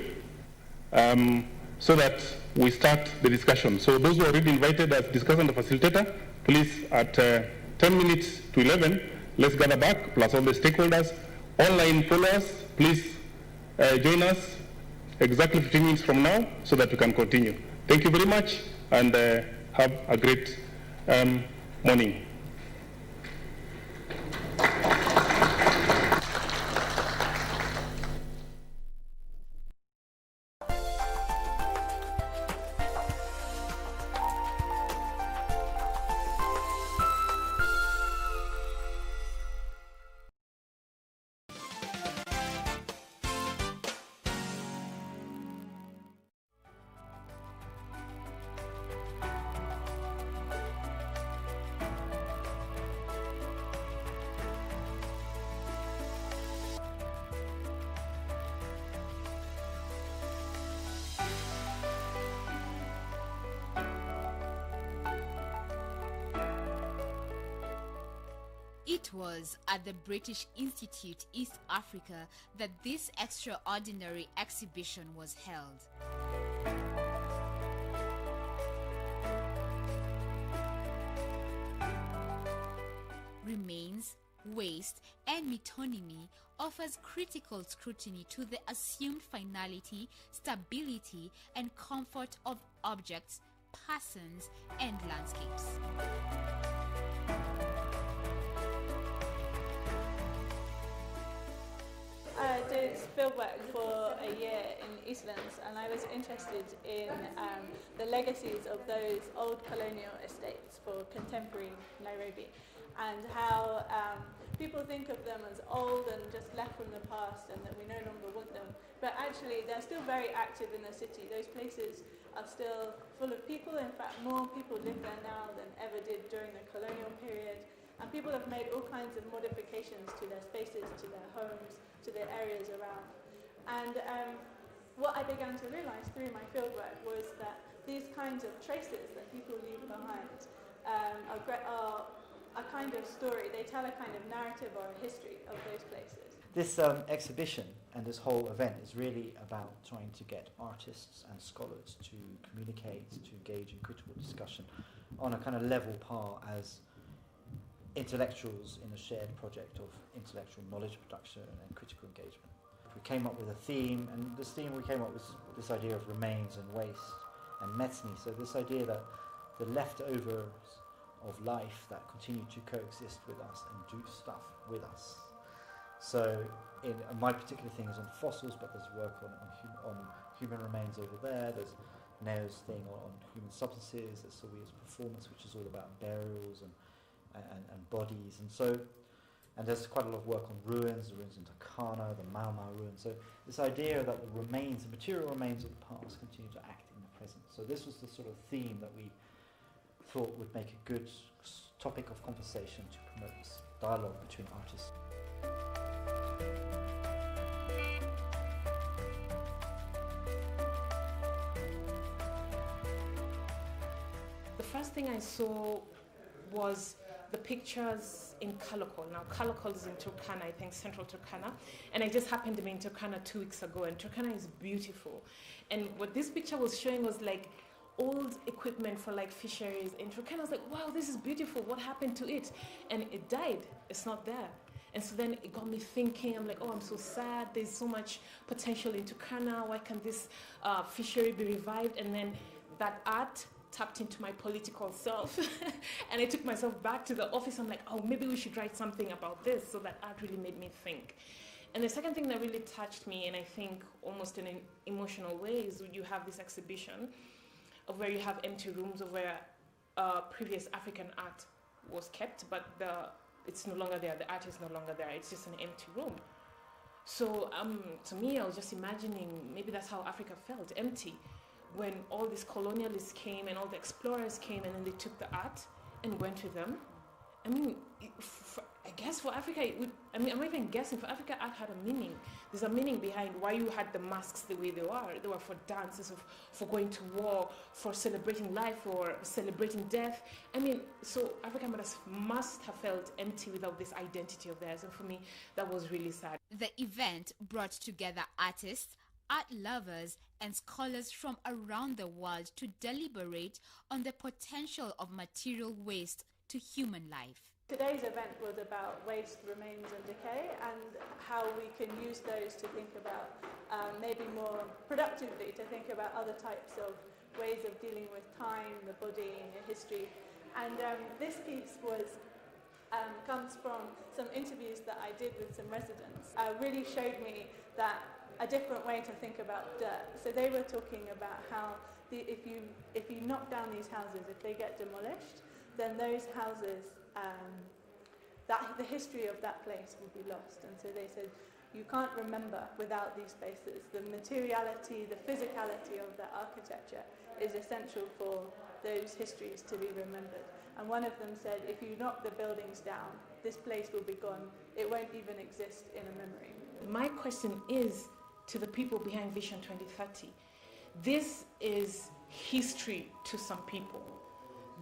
so that we start the discussion. So those who are already invited as discussant and facilitator, please at 10 minutes to 11, let's gather back, plus all the stakeholders. Online followers, please join us exactly 15 minutes from now so that we can continue. Thank you very much, and have a great morning.
It was at the British Institute, East Africa, that this extraordinary exhibition was held. Remains, Waste, and Metonymy offers critical scrutiny to the assumed finality, stability, and comfort of objects, persons, and landscapes.
I did fieldwork for a year in Eastlands, and I was interested in the legacies of those old colonial estates for contemporary Nairobi, and how people think of them as old and just left from the past, and that we no longer want them. But actually, they're still very active in the city. Those places are still full of people. In fact, more people live there now than ever did during the colonial period. And people have made all kinds of modifications to their spaces, to their homes, to their areas around. And what I began to realize through my fieldwork was that these kinds of traces that people leave behind are a kind of story. They tell a kind of narrative or a history of those places.
This exhibition and this whole event is really about trying to get artists and scholars to communicate, to engage in critical discussion on a kind of level par as intellectuals in a shared project of intellectual knowledge production and critical engagement. We came up with a theme, and this theme we came up with this idea of remains and waste and metony. So this idea that the leftovers of life that continue to coexist with us and do stuff with us. So my particular thing is on fossils, but there's work on human remains over there. There's Neo's thing on human substances. There's Sawia's performance, which is all about burials and bodies, and there's quite a lot of work on ruins, the ruins in Turkana, the Mau Mau ruins. So this idea that the remains, the material remains of the past continue to act in the present. So this was the sort of theme that we thought would make a good topic of conversation to promote this dialogue between artists.
The first thing I saw was the pictures in Kalokol. Now, Kalokol is in Turkana, I think central Turkana, and I just happened to be in Turkana 2 weeks ago, and Turkana is beautiful. And what this picture was showing was like old equipment for like fisheries in Turkana. I was like, wow, this is beautiful. What happened to it? And it died. It's not there. And so then it got me thinking. I'm like, oh, I'm so sad. There's so much potential in Turkana. Why can't this fishery be revived? And then that art tapped into my political self. And I took myself back to the office. I'm like, oh, maybe we should write something about this. So that art really made me think. And the second thing that really touched me, and I think almost in an emotional way, is you have this exhibition of where you have empty rooms of where previous African art was kept, but it's no longer there. The art is no longer there. It's just an empty room. So to me, I was just imagining maybe that's how Africa felt, empty, when all these colonialists came and all the explorers came and then they took the art and went with them. I mean, I guess for Africa, I'm not even guessing, for Africa, art had a meaning. There's a meaning behind why you had the masks the way they were. They were for dances, for going to war, for celebrating life, or celebrating death. I mean, so Africa must have felt empty without this identity of theirs. And for me, that was really sad.
The event brought together artists, art lovers, and scholars from around the world to deliberate on the potential of material waste to human life.
Today's event was about waste, remains and decay, and how we can use those to think about maybe more productively, to think about other types of ways of dealing with time, the body, and history. And this piece comes from some interviews that I did with some residents. Really showed me that a different way to think about dirt. So they were talking about how if you knock down these houses, if they get demolished, then those houses, the history of that place will be lost. And so they said, you can't remember without these spaces. The materiality, the physicality of the architecture is essential for those histories to be remembered. And one of them said, if you knock the buildings down, this place will be gone. It won't even exist in a memory.
My question is to the people behind Vision 2030. This is history to some people.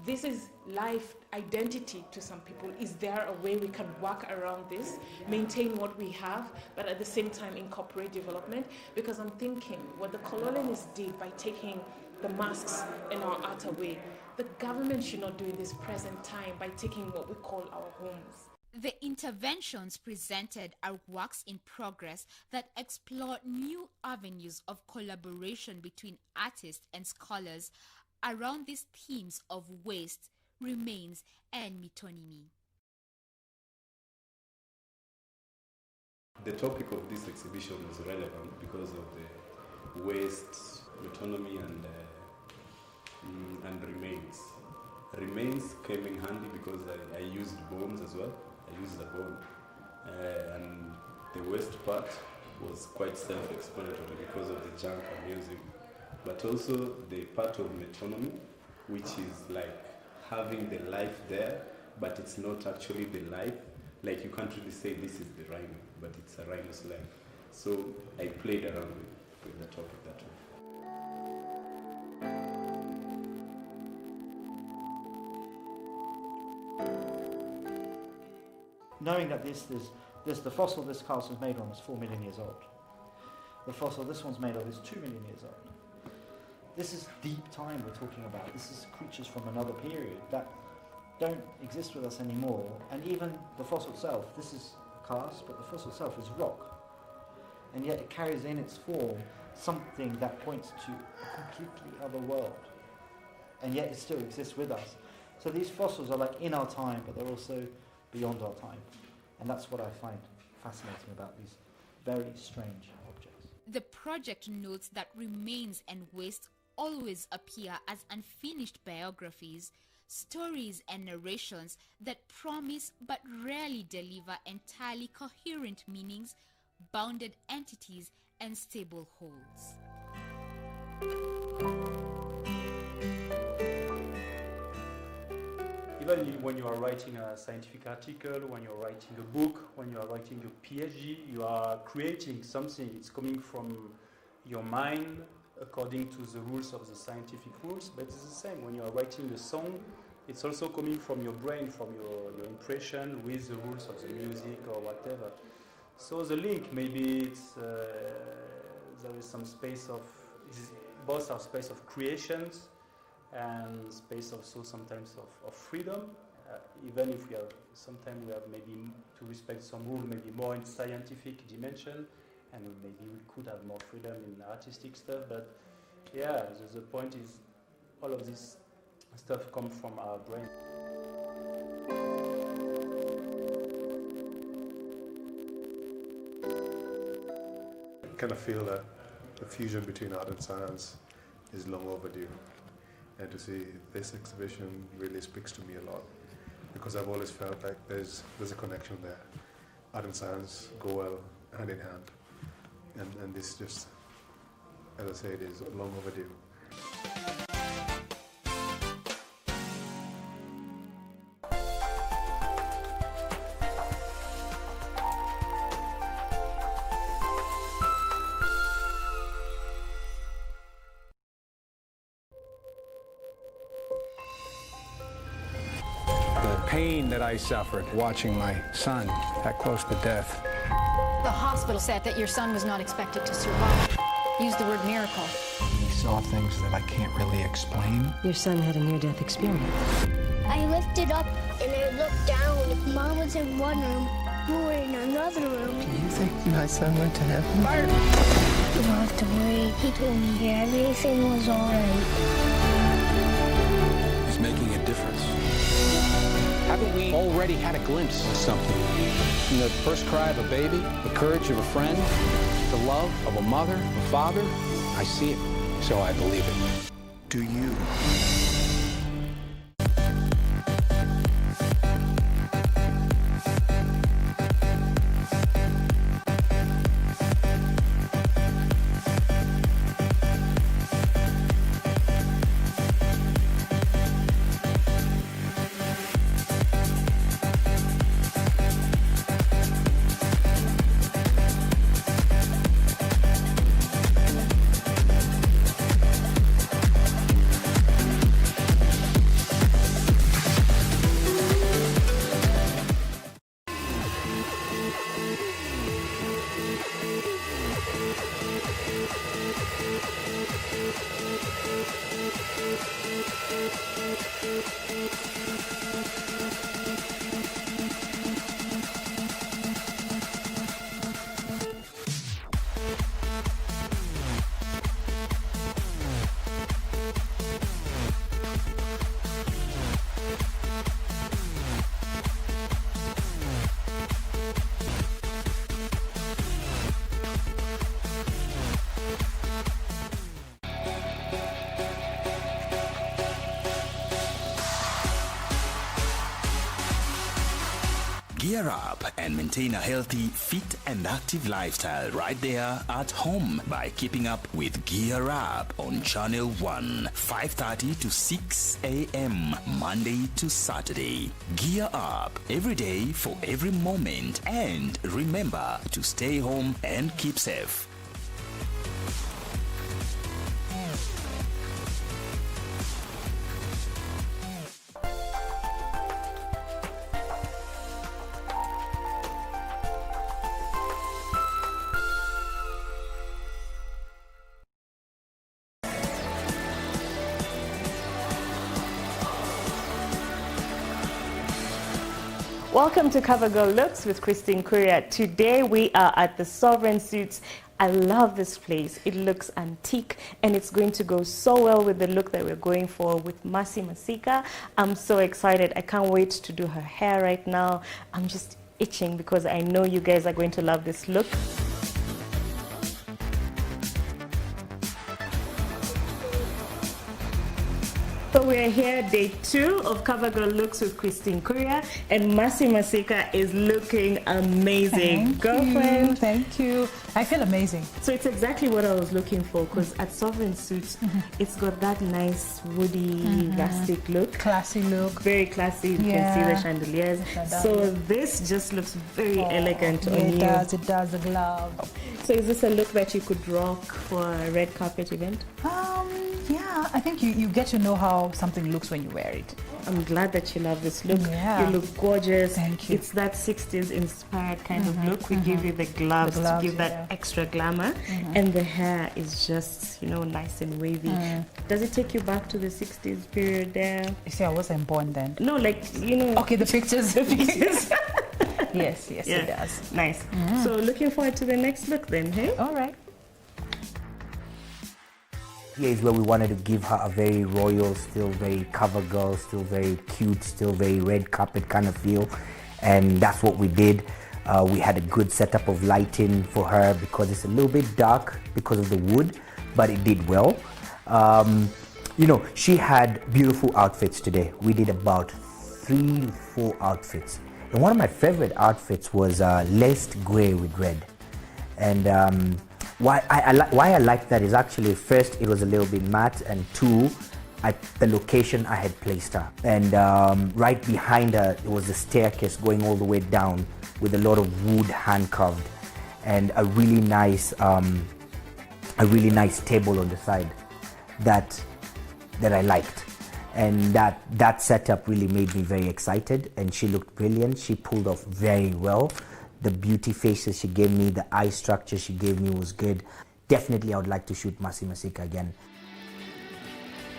This is life identity to some people. Is there a way we can work around this, maintain what we have, but at the same time incorporate development? Because I'm thinking what the colonialists did by taking the masks and our art away, the government should not do in this present time by taking what we call our homes.
The interventions presented are works in progress that explore new avenues of collaboration between artists and scholars around these themes of waste, remains, and metonymy.
The topic of this exhibition was relevant because of the waste, metonymy, and remains. Remains came in handy because I used bones as well. I used a bone. And the waste part was quite self-explanatory because of the junk I'm using. But also the part of metonymy, which is like having the life there, but it's not actually the life. Like you can't really say this is the rhino, but it's a rhino's life. So I played around with the topic that way.
Knowing that the fossil this castle is made on is 4 million years old. The fossil this one's made of is 2 million years old. This is deep time we're talking about. This is creatures from another period that don't exist with us anymore. And even the fossil itself, this is cast, but the fossil itself is rock. And yet it carries in its form something that points to a completely other world. And yet it still exists with us. So these fossils are like in our time, but they're also beyond our time. And that's what I find fascinating about these very strange objects.
The project notes that remains and waste always appear as unfinished biographies, stories and narrations that promise but rarely deliver entirely coherent meanings, bounded entities, and stable wholes.
Even when you are writing a scientific article, when you're writing a book, when you are writing a PhD, you are creating something. It's coming from your mind according to the rules of the scientific rules, but it's the same. When you are writing a song, it's also coming from your brain, from your impression with the rules of the music or whatever. So the link, maybe it's there is some space of, both are space of creations and space also sometimes of freedom, even if sometimes we have maybe to respect some rule, maybe more in scientific dimension, and maybe we could have more freedom in artistic stuff, but yeah, the point is all of this stuff comes from our brain.
I kind of feel that the fusion between art and science is long overdue, and to see this exhibition really speaks to me a lot, because I've always felt like there's a connection there. Art and science go well hand in hand, and this just, as I say, it is long overdue.
Pain that I suffered watching my son that close to death.
The hospital said that your son was not expected to survive. Used the word miracle.
He saw things that I can't really explain.
Your son had a near-death experience.
I lifted up and I looked down. Mom was in one room, you were in another room.
Do you think my son went to heaven?
Fire! You don't have to worry. He told me everything was all right.
He's making a difference. Haven't we already had a glimpse of something? From the first cry of a baby, the courage of a friend, the love of a mother, a father, I see it, so I believe it. Do you?
Gear up and maintain a healthy, fit and active lifestyle right there at home by keeping up with Gear Up on Channel 1, 5:30 to 6 a.m. Monday to Saturday. Gear Up every day for every moment, and remember to stay home and keep safe.
Welcome to CoverGirl Looks with Christine Kuria. Today we are at the Sovereign Suits. I love this place. It looks antique and it's going to go so well with the look that we're going for with Mercy Masika. I'm so excited. I can't wait to do her hair right now. I'm just itching because I know you guys are going to love this look. So we're here, day 2 of CoverGirl Looks with Christine Kuria, and Mercy Masika is looking amazing.
Thank you.
I feel amazing.
So it's exactly what I was looking for, because at Sovereign Suits, it's got that nice woody, rustic look.
Classy look.
Very classy. You can see the chandeliers. So this just looks very elegant on you.
It does, the glove.
So is this a look that you could rock for a red carpet event?
Yeah, I think you get to know how something looks when you wear it.
I'm glad that you love this look.
Yeah.
You look gorgeous.
Thank you.
It's that 60s inspired kind of look. We give you the gloves to give that extra glamour. And the hair is just, nice and wavy. Does it take you back to the 60s period there?
You see, I wasn't born then.
No,
Okay, the pictures. Yes, it does.
Nice. So looking forward to the next look then, hey?
All right.
Here is where we wanted to give her a very royal, still very cover girl, still very cute, still very red carpet kind of feel. And that's what we did. We had a good setup of lighting for her because it's a little bit dark because of the wood, but it did well. She had beautiful outfits today. We did about 3-4 outfits. And one of my favorite outfits was laced gray with red. And why I like that is actually, first, it was a little bit matte, and two, the location I had placed her. And right behind her, it was a staircase going all the way down with a lot of wood hand carved, and a really nice table on the side that I liked. And that setup really made me very excited, and she looked brilliant. She pulled off very well. The beauty faces she gave me, the eye structure she gave me was good. Definitely I would like to shoot Mercy Masika again.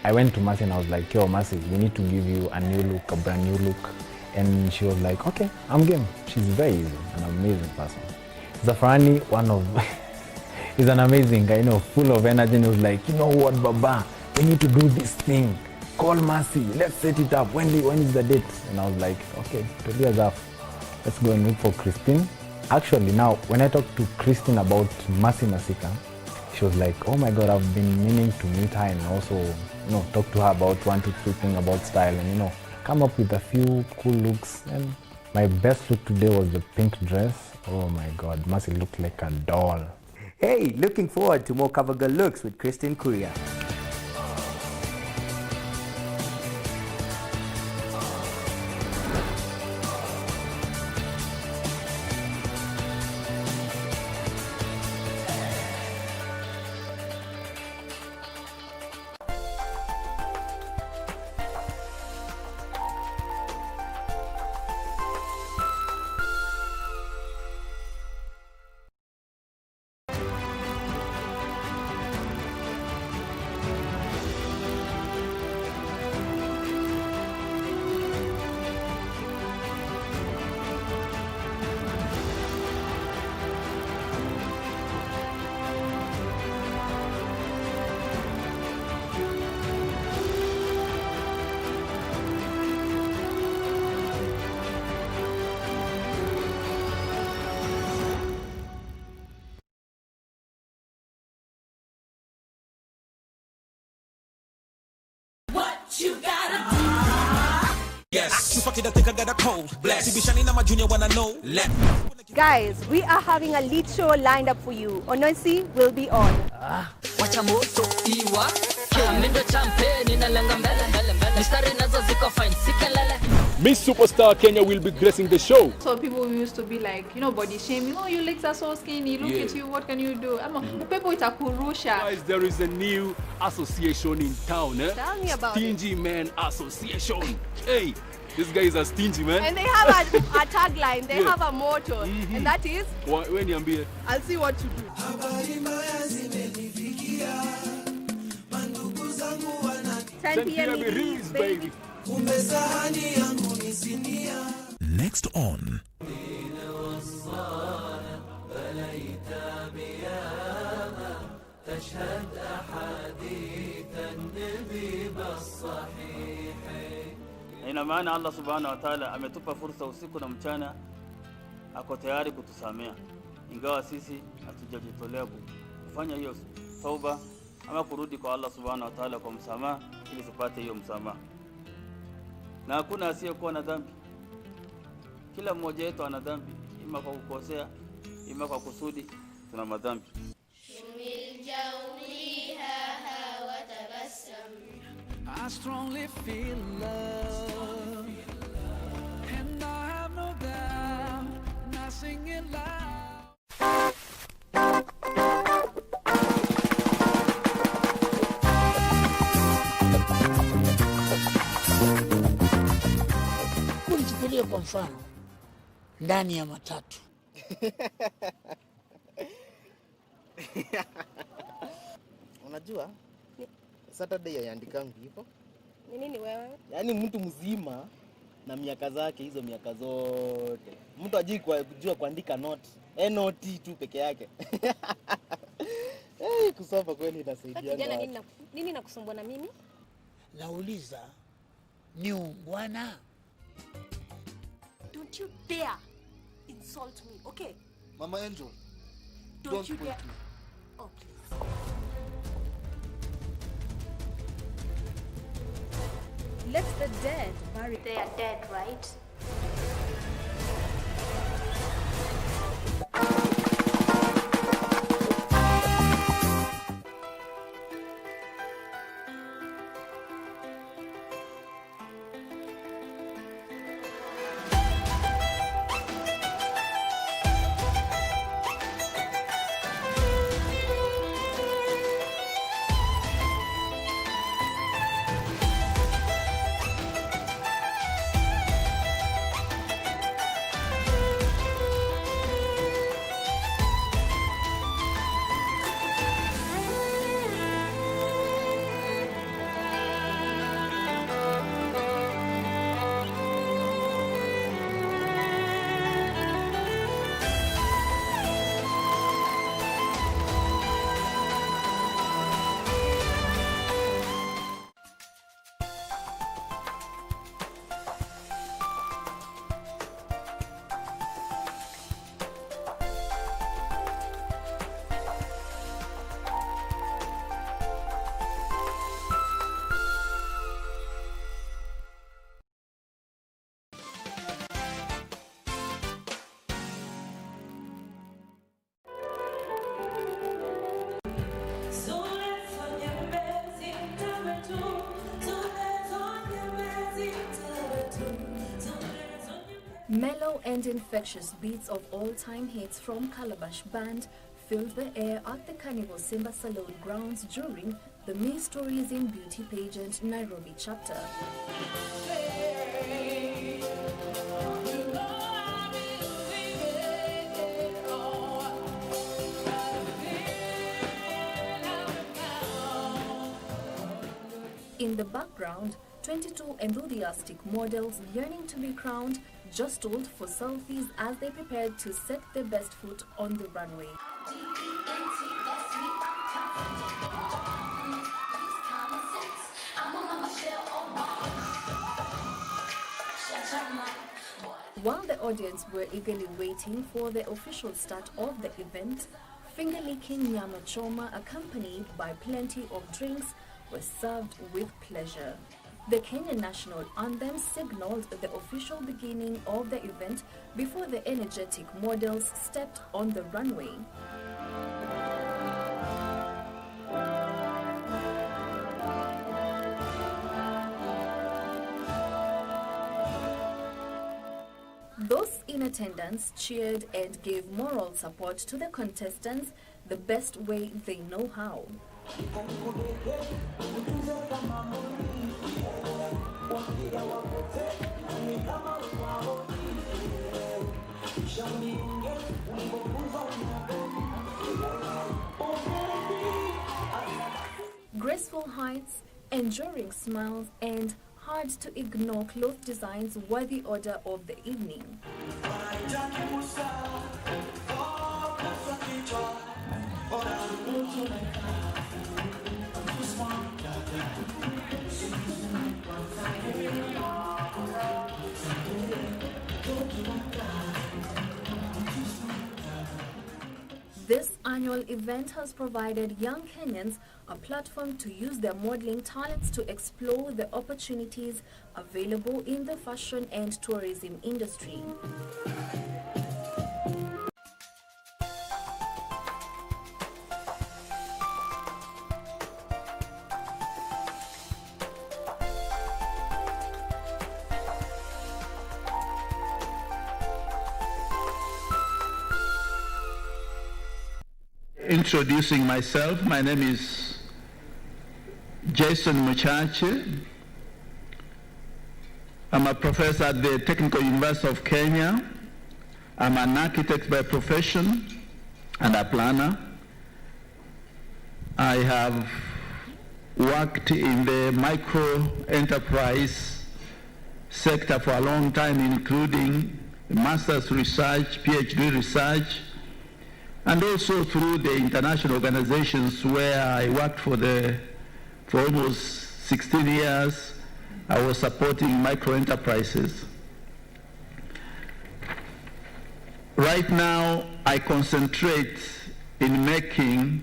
I went to Mercy and I was like, yo, Mercy, we need to give you a new look, a brand new look. And she was like, okay, I'm game. She's very easy, an amazing person. Zafarani, he's an amazing guy, full of energy, and he was like, you know what, Baba, we need to do this thing. Call Mercy, let's set it up. When is the date? And I was like, okay, 2 years after. Let's go and look for Christine. Actually, now, when I talked to Christine about Mercy Masika, she was like, oh my God, I've been meaning to meet her and also, talk to her about 1, 2, 3 things about style and, come up with a few cool looks. And my best look today was the pink dress. Oh my God, Mercy looked like a doll.
Hey, looking forward to more cover girl looks with Christine Kuria.
You gotta do. Yes. You fucking think I got a cold. Bless. You be shining on my junior when I know.
Guys, we are having a lead show lined up for you. Onoisi will be on.
Wacha moto iwa. Mindo champagne inalenga mbele. Mistari nazo ziko fine sikelele.
Miss Superstar Kenya will be gracing the show.
So people used to be like, body shaming. Oh, your legs are so skinny. Look at you. What can you do? People itakurusha.
Guys, there is a new association in town.
Tell me about
Stingy Man Association. Hey, these guys are stingy, man.
And they have a tagline. They have a motto. And that is?
When you ambie.
I'll see what to do. 10 p.m. baby.
Next on.
Ina maana Allah subhanahu wa ta'ala ametupa fursa usiku na mchana, ako tayari kutusamea, ingawa sisi hatujajitolea kufanya hiyo tauba ama kurudi kwa Allah subhanahu wa ta'ala kwa msamaha ili tupate hiyo msamaha. Na hakuna asiyekuwa na dhambi. Kila mmoja wetu ana dhambi, ima kwa kukosea, ima kwa kusudi, tuna madhambi.
I strongly feel love, and I have no doubt, and I sing it loud.
Nichukulie kwa mfano ndani ya matatu.
Unajua Saturday yaandikangu hivyo.
Ni nini wewe?
Yaani mtu mzima na miaka zake hizo miaka zote. Mtu ajui kujua kuandika note. Note tu peke yake. Kusoma kweli inasaidia.
Kijana, nini nakusumbua na mimi?
Nauliza ni ungwana?
Don't you dare insult me, okay?
Mama Angel,
Don't you
point
dare.
me.
Oh, please. Let the dead bury.
They are dead, right?
Mellow and infectious beats of all-time hits from Calabash Band filled the air at the Carnival Simba Salon grounds during the Miss Stories in Beauty pageant Nairobi chapter. In the background, 22 enthusiastic models yearning to be crowned jostled for selfies as they prepared to set their best foot on the runway. While the audience were eagerly waiting for the official start of the event, finger-licking nyama choma accompanied by plenty of drinks was served with pleasure. The Kenyan national anthem signaled the official beginning of the event before the energetic models stepped on the runway. Those in attendance cheered and gave moral support to the contestants the best way they know how. Graceful heights, enduring smiles, and hard-to-ignore cloth designs were the order of the evening. This annual event has provided young Kenyans a platform to use their modeling talents to explore the opportunities available in the fashion and tourism industry.
introducing myself. My name is Jason Muchache. I'm a professor at the Technical University of Kenya. I'm an architect by profession and a planner. I have worked in the micro enterprise sector for a long time, including master's research, PhD research, and also through the international organizations where I worked for almost 16 years. I was supporting micro enterprises. Right now, I concentrate in making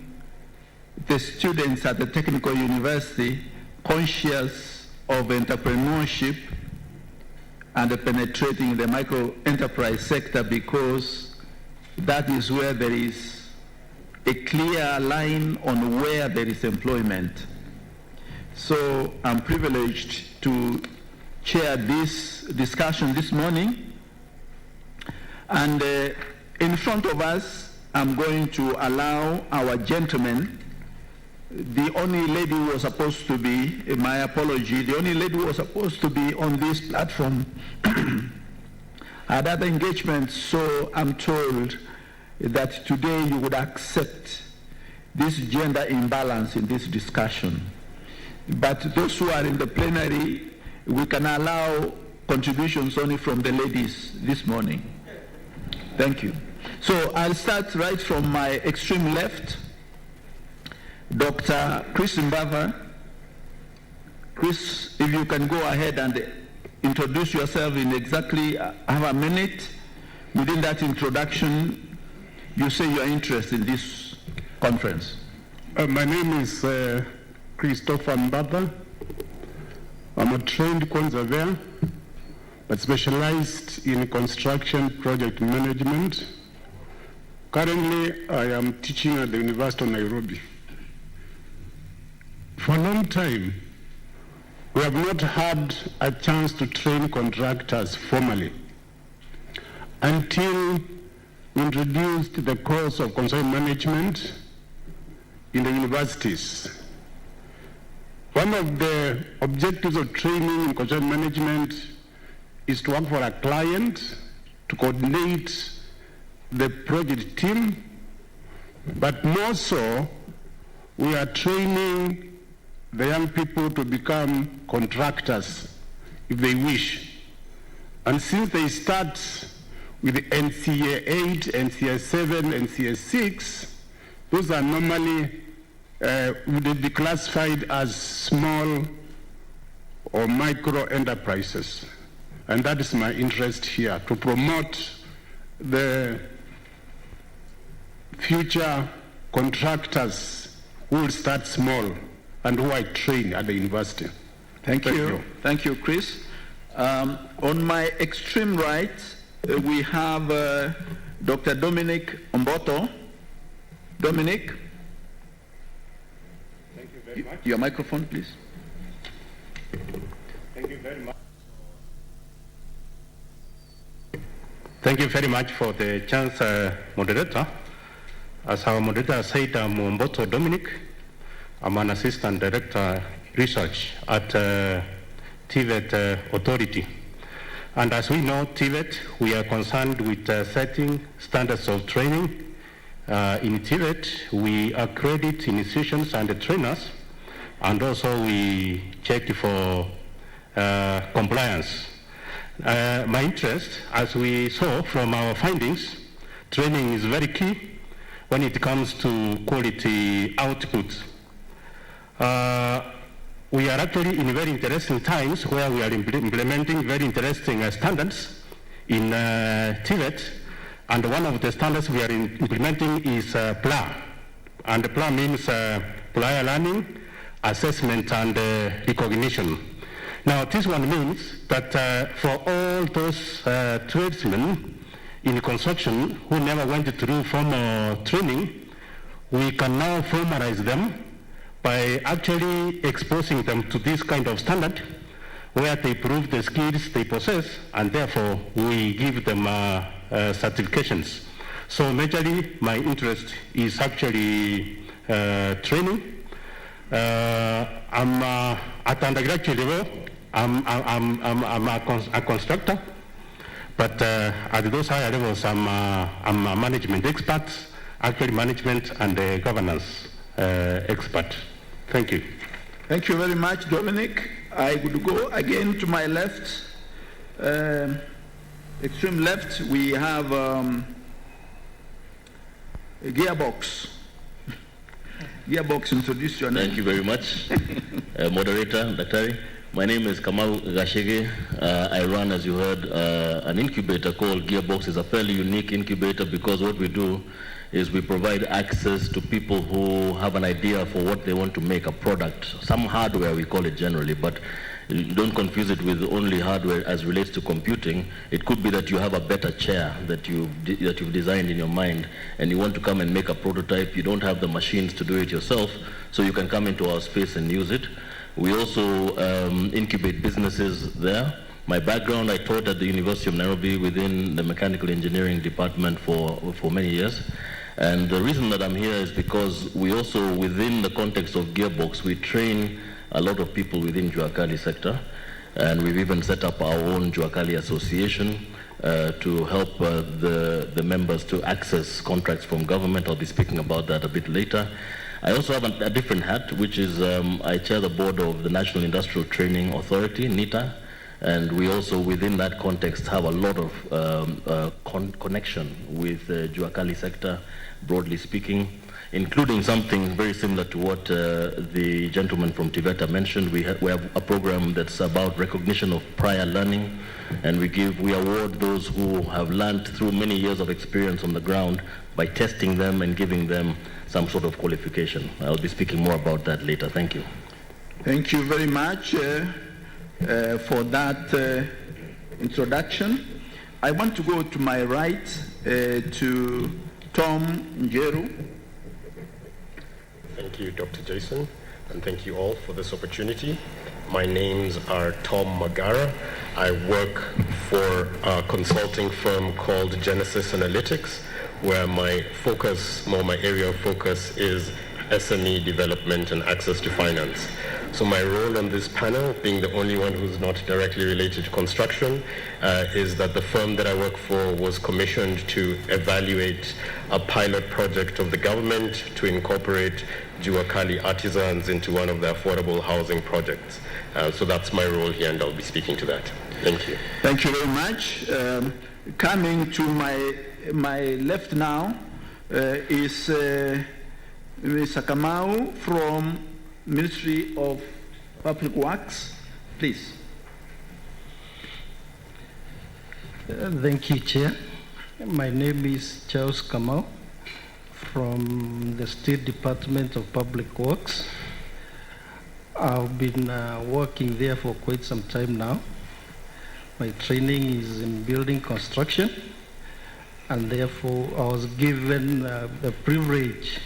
the students at the Technical University conscious of entrepreneurship and penetrating the micro enterprise sector, because that is where there is a clear line on where there is employment. So I'm privileged to chair this discussion this morning. And in front of us, I'm going to allow our gentlemen, the only lady who was supposed to be, my apology, the only lady who was supposed to be on this platform had other engagements, so I'm told that today you would accept this gender imbalance in this discussion. But those who are in the plenary, we can allow contributions only from the ladies this morning. Thank you. So I'll start right from my extreme left. Dr. Chris Mbava. Chris, if you can go ahead and introduce yourself in exactly half a minute. Within that introduction, you say your interest in this conference.
My name is Christopher Mbava. I'm a trained conservator, but specialized in construction project management. Currently, I am teaching at the University of Nairobi. For a long time, we have not had a chance to train contractors formally until we introduced the course of construction management in the universities. One of the objectives of training in construction management is to work for a client, to coordinate the project team, but more so, we are training the young people to become contractors if they wish. And since they start with NCA 8, NCA 7, NCA 6, those are normally would be classified as small or micro enterprises. And that is my interest here, to promote the future contractors who will start small and who I train at the university.
Thank you. Thank you, Chris. On my extreme right, we have Dr. Dominic Omboto. Dominic?
Thank you very much.
Your microphone, please.
Thank you very much. Thank you very much for the chance, moderator. As our moderator said, I'm Omboto Dominic. I'm an assistant director research at TVET Authority. And as we know, TVET, we are concerned with setting standards of training. In TVET, we accredit institutions and trainers, and also we check for compliance. My interest, as we saw from our findings, training is very key when it comes to quality output. We are actually in very interesting times where we are implementing very interesting standards in TVET, and one of the standards we are implementing is PLA. And PLA means prior learning, assessment, and recognition. Now, this one means that for all those tradesmen in construction who never went through formal training, we can now formalize them by actually exposing them to this kind of standard where they prove the skills they possess, and therefore we give them certifications. So majorly, my interest is actually training. I'm at undergraduate level. I'm a constructor, but at those higher levels, I'm a management expert, actually management and governance expert. Thank you.
Thank you very much, Dominic. I would go again to my left, extreme left. We have a Gearbox. Gearbox, introduce your name.
Thank you very much, moderator, Daktari. My name is Kamau Gashege. I run, as you heard, an incubator called Gearbox. It's a fairly unique incubator because what we do is we provide access to people who have an idea for what they want to make, a product, some hardware we call it generally, but don't confuse it with only hardware as relates to computing. It could be that you have a better chair that you've designed in your mind and you want to come and make a prototype. You don't have the machines to do it yourself, so you can come into our space and use it. We also incubate businesses there. My background, I taught at the University of Nairobi within the mechanical engineering department for many years. And the reason that I'm here is because we also, within the context of Gearbox, we train a lot of people within Juakali sector. And we've even set up our own Juakali Association to help the members to access contracts from government. I'll be speaking about that a bit later. I also have a different hat, which is I chair the board of the National Industrial Training Authority, NITA. And we also, within that context, have a lot of connection with the Juakali sector, broadly speaking, including something very similar to what the gentleman from Tibeta mentioned. We have a program that's about recognition of prior learning, and we award those who have learned through many years of experience on the ground by testing them and giving them some sort of qualification. I'll be speaking more about that later. Thank you.
Thank you very much for that introduction. I want to go to my right to Tom Njeru.
Thank you, Dr. Jason, and thank you all for this opportunity. My names are Tom Magara. I work for a consulting firm called Genesis Analytics, where my area of focus is SME development and access to finance. So my role on this panel, being the only one who's not directly related to construction, is that the firm that I work for was commissioned to evaluate a pilot project of the government to incorporate Juakali artisans into one of the affordable housing projects. So that's my role here, and I'll be speaking to that. Thank you.
Thank you very much. Coming to my left now is Mr. Kamau from Ministry of Public Works. Please.
Thank you, Chair. My name is Charles Kamau from the State Department of Public Works. I've been working there for quite some time now. My training is in building construction, and therefore I was given the privilege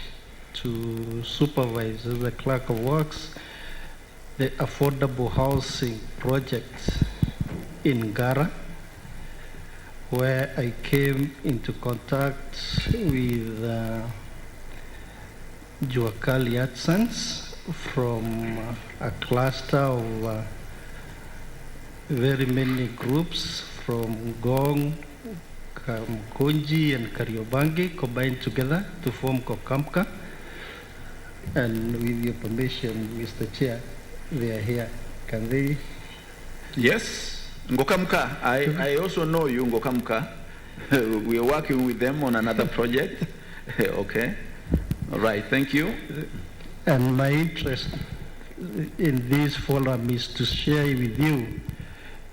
to supervise as the Clerk of Works the affordable housing project in Gara, where I came into contact with Juakali artisans from a cluster of very many groups from Gong, Kamkonji and Kariobangi combined together to form Kokamka. And with your permission, Mr. Chair, they are here. Can they?
Yes, Ngokamka. I also know you, Ngokamka. We are working with them on another project. Okay. All right. Thank you.
And my interest in this forum is to share with you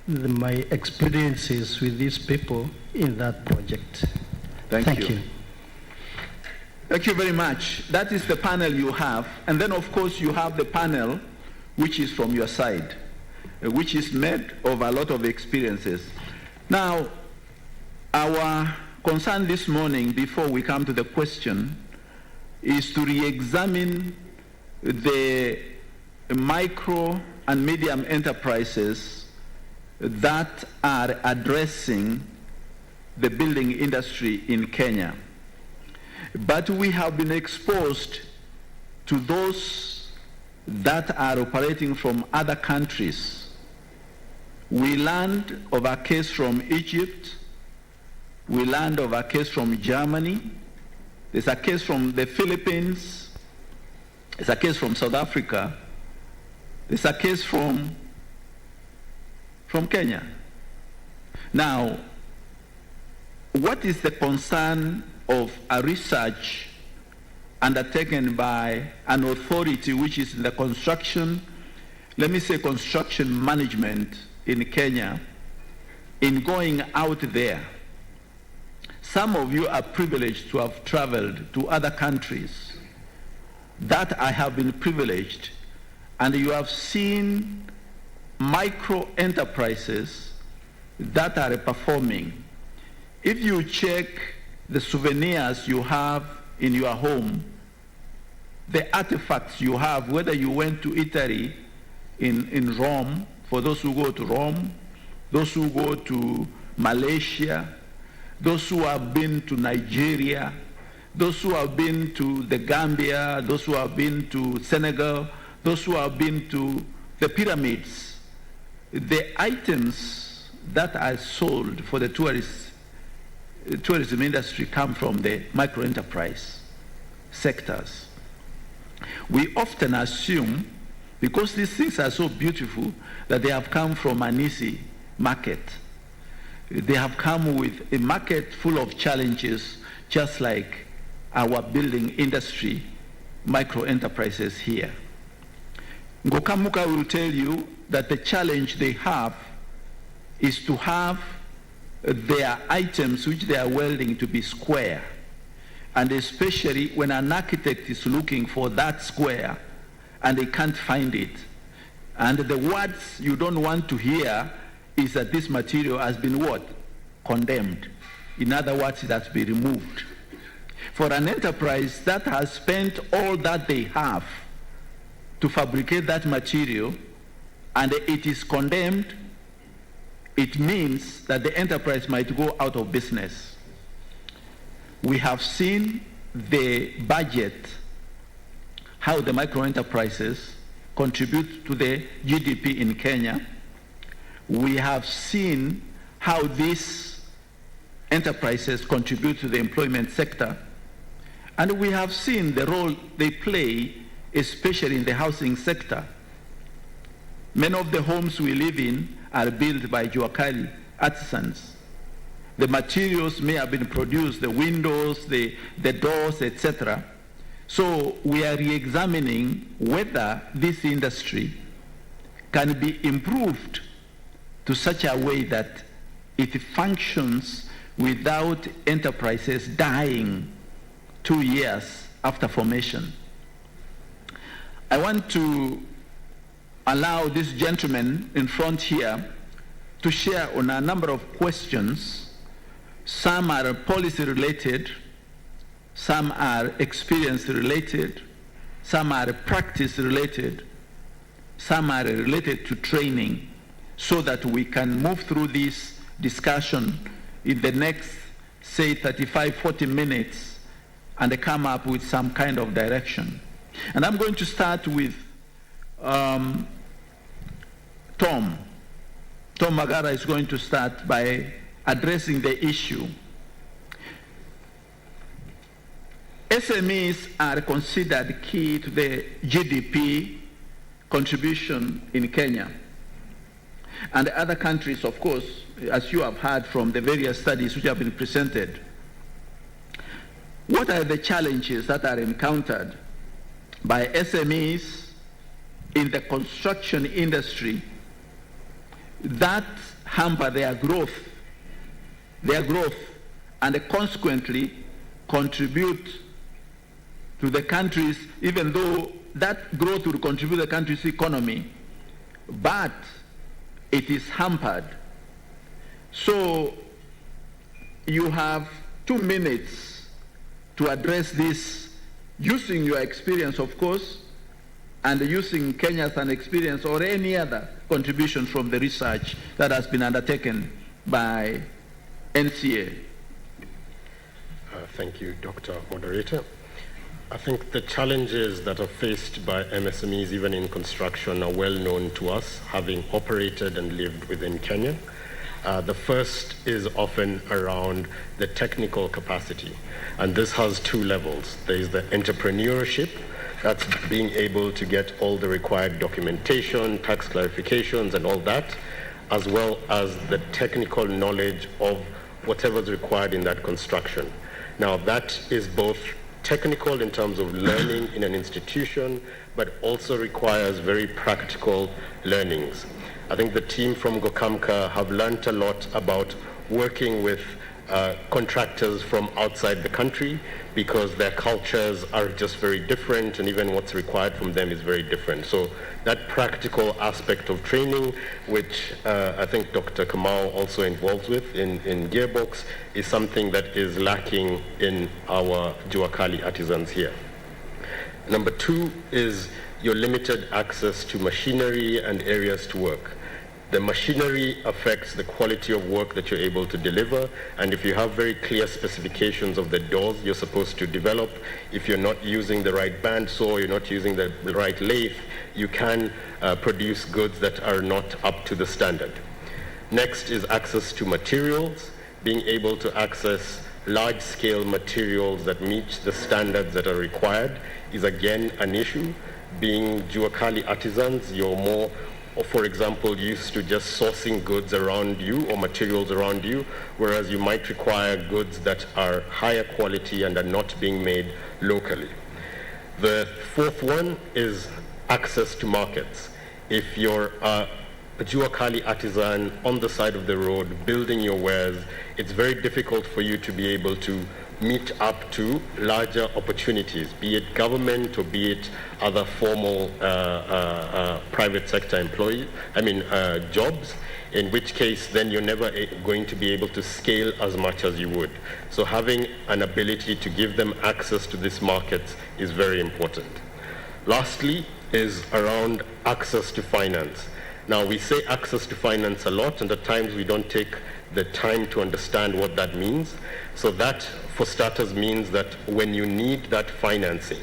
my experiences with these people in that project.
Thank you. Thank you very much. That is the panel you have. And then, of course, you have the panel which is from your side, which is made of a lot of experiences. Now, our concern this morning, before we come to the question, is to re-examine the micro and medium enterprises that are addressing the building industry in Kenya. But we have been exposed to those that are operating from other countries. We learned of a case from Egypt. We learned of a case from Germany. There's a case from the Philippines. There's a case from South Africa. There's a case from Kenya. Now, what is the concern of a research undertaken by an authority which is in the construction, let me say construction management in Kenya, in going out there? Some of you are privileged to have traveled to other countries. That I have been privileged, and you have seen micro enterprises that are performing. If you check the souvenirs you have in your home, the artifacts you have, whether you went to Italy, in Rome, for those who go to Rome, those who go to Malaysia, those who have been to Nigeria, those who have been to the Gambia, those who have been to Senegal, those who have been to the pyramids, the items that are sold for the tourism industry come from the micro-enterprise sectors. We often assume, because these things are so beautiful, that they have come from an easy market. They have come with a market full of challenges, just like our building industry micro-enterprises here. Ngokamuka will tell you that the challenge they have is to have their items which they are welding to be square. And especially when an architect is looking for that square and they can't find it. And the words you don't want to hear is that this material has been what? Condemned. In other words, it has been removed. For an enterprise that has spent all that they have to fabricate that material and it is condemned, it means that the enterprise might go out of business. We have seen the budget, how the micro-enterprises contribute to the GDP in Kenya. We have seen how these enterprises contribute to the employment sector. And we have seen the role they play, especially in the housing sector. Many of the homes we live in are built by Juakali artisans. The materials may have been produced, the windows, the doors, etc. So we are re-examining whether this industry can be improved to such a way that it functions without enterprises dying 2 years after formation. I want to allow this gentleman in front here to share on a number of questions. Some are policy related, some are experience related, some are practice related, some are related to training, so that we can move through this discussion in the next, say, 35, 40 minutes and come up with some kind of direction. And I'm going to start with Tom. Tom Magara is going to start by addressing the issue. SMEs are considered key to the GDP contribution in Kenya. And other countries, of course, as you have heard from the various studies which have been presented. What are the challenges that are encountered by SMEs in the construction industry that hamper their growth, and consequently contribute to the country's, even though that growth will contribute to the country's economy, but it is hampered. So you have 2 minutes to address this, using your experience, of course, and using Kenya as an experience or any other contribution from the research that has been undertaken by NCA.
Thank you, Dr. Moderator. I think the challenges that are faced by MSMEs, even in construction, are well known to us, having operated and lived within Kenya. The first is often around the technical capacity, and this has two levels. There is the entrepreneurship, that's being able to get all the required documentation, tax clarifications, and all that, as well as the technical knowledge of whatever is required in that construction. Now, that is both technical in terms of learning in an institution, but also requires very practical learnings. I think the team from Gokamka have learnt a lot about working with contractors from outside the country, because their cultures are just very different, and even what's required from them is very different. So that practical aspect of training, which I think Dr. Kamau also involves with in Gearbox, is something that is lacking in our Juakali artisans here. Number two is your limited access to machinery and areas to work. The machinery affects the quality of work that you're able to deliver, and if you have very clear specifications of the doors you're supposed to develop, if you're not using the right bandsaw, you're not using the right lathe, you can produce goods that are not up to the standard. Next is access to materials. Being able to access large-scale materials that meet the standards that are required is again an issue. Being Juakali artisans, you're more, for example, used to just sourcing goods around you or materials around you, whereas you might require goods that are higher quality and are not being made locally. The fourth one is access to markets. If you're a Juakali artisan on the side of the road building your wares, it's very difficult for you to be able to meet up to larger opportunities, be it government or be it other formal private sector jobs, in which case then you're never going to be able to scale as much as you would. So having an ability to give them access to these markets is very important. Lastly is around access to finance. Now, we say access to finance a lot, and at times we don't take the time to understand what that means. So that, for starters, means that when you need that financing,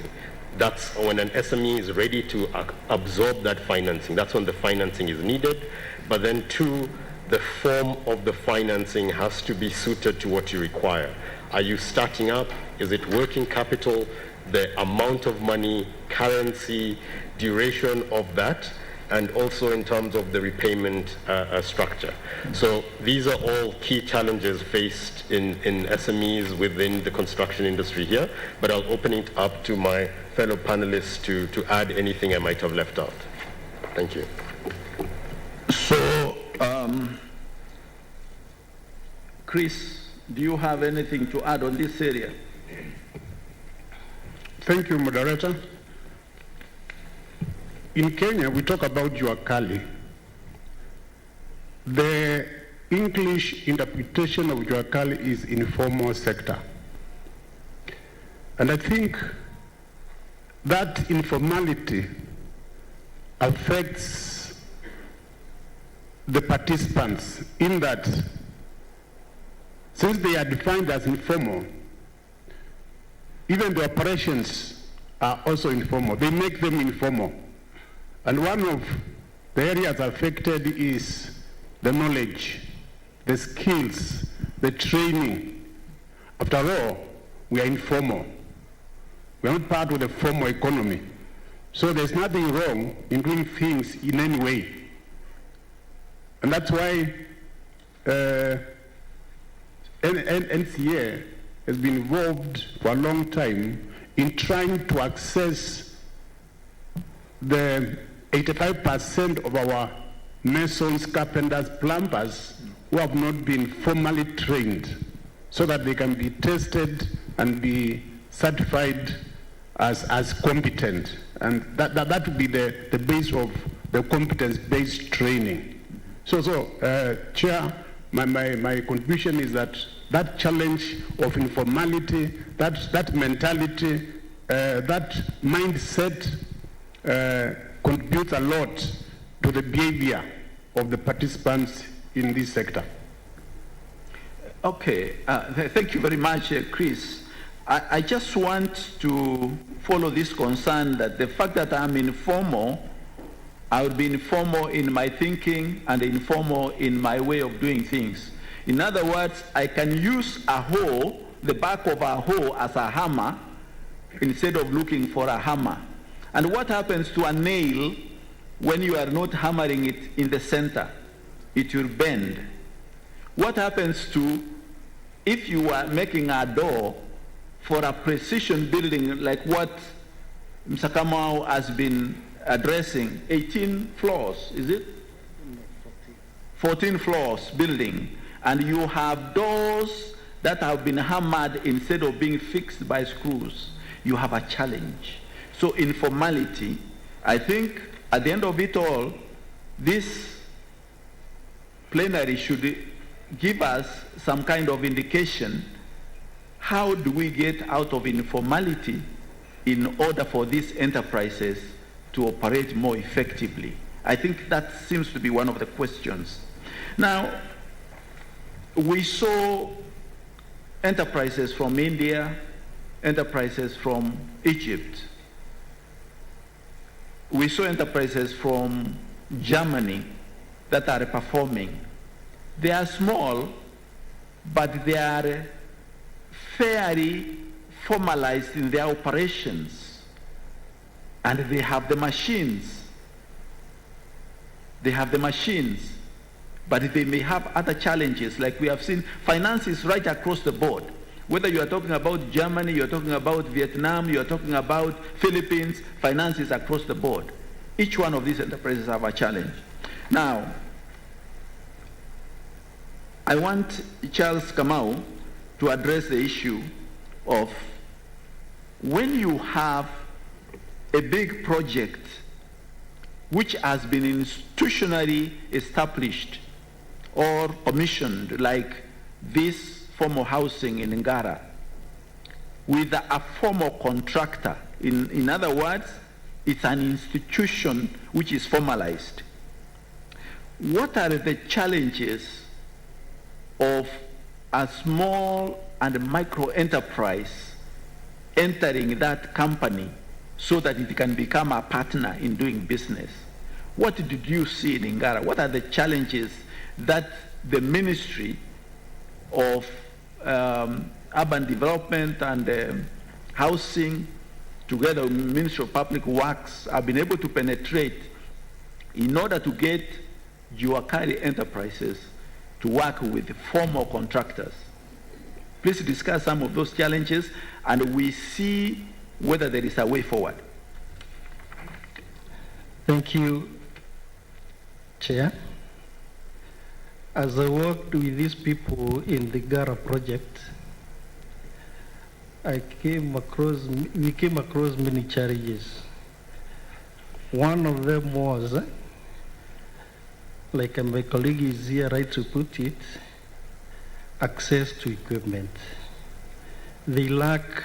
that's when an SME is ready to absorb that financing. That's when the financing is needed. But then two, the form of the financing has to be suited to what you require. Are you starting up? Is it working capital? The amount of money, currency, duration of that, and also in terms of the repayment structure. So these are all key challenges faced in SMEs within the construction industry here, but I'll open it up to my fellow panelists to add anything I might have left out. Thank you.
So, Chris, do you have anything to add on this area?
Thank you, Moderator. In Kenya, we talk about Juakali. The English interpretation of Juakali is informal sector. And I think that informality affects the participants in that since they are defined as informal, even the operations are also informal. They make them informal. And one of the areas affected is the knowledge, the skills, the training. After all, we are informal. We are not part of the formal economy. So there's nothing wrong in doing things in any way. And that's why NCA has been involved for a long time in trying to access the 85% of our masons, carpenters, plumbers who have not been formally trained so that they can be tested and be certified as competent. And that would be the base of the competence-based training. So Chair, my contribution is that challenge of informality, that mentality, that mindset contributes a lot to the behavior of the participants in this sector.
Okay, thank you very much, Chris. I just want to follow this concern that the fact that I'm informal, I would be informal in my thinking and informal in my way of doing things. In other words, I can use a hoe, the back of a hoe, as a hammer instead of looking for a hammer. And what happens to a nail when you are not hammering it in the center? It will bend. What happens to if you are making a door for a precision building like what Mr. Kamau has been addressing, 18 floors, is it? 14 floors building, and you have doors that have been hammered instead of being fixed by screws. You have a challenge. So informality, I think at the end of it all, this plenary should give us some kind of indication. How do we get out of informality in order for these enterprises to operate more effectively? I think that seems to be one of the questions. Now, we saw enterprises from India, enterprises from Egypt. We saw enterprises from Germany that are performing. They are small, but they are fairly formalized in their operations. And they have the machines. They have the machines. But they may have other challenges, like we have seen finances right across the board. Whether you are talking about Germany, you are talking about Vietnam, you are talking about Philippines, finances across the board. Each one of these enterprises have a challenge. Now, I want Charles Kamau to address the issue of when you have a big project which has been institutionally established or commissioned, like this formal housing in Ngara, with a formal contractor. In other words, it's an institution which is formalized. What are the challenges of a small and micro enterprise entering that company so that it can become a partner in doing business? What did you see in Ngara? What are the challenges that the Ministry of Urban Development and Housing, together with the Ministry of Public Works, have been able to penetrate in order to get Juakari enterprises to work with formal contractors? Please discuss some of those challenges, and we see whether there is a way forward.
Thank you, Chair. As I worked with these people in the Gara project, we came across many challenges. One of them was, like my colleague is here right to put it, access to equipment. They lack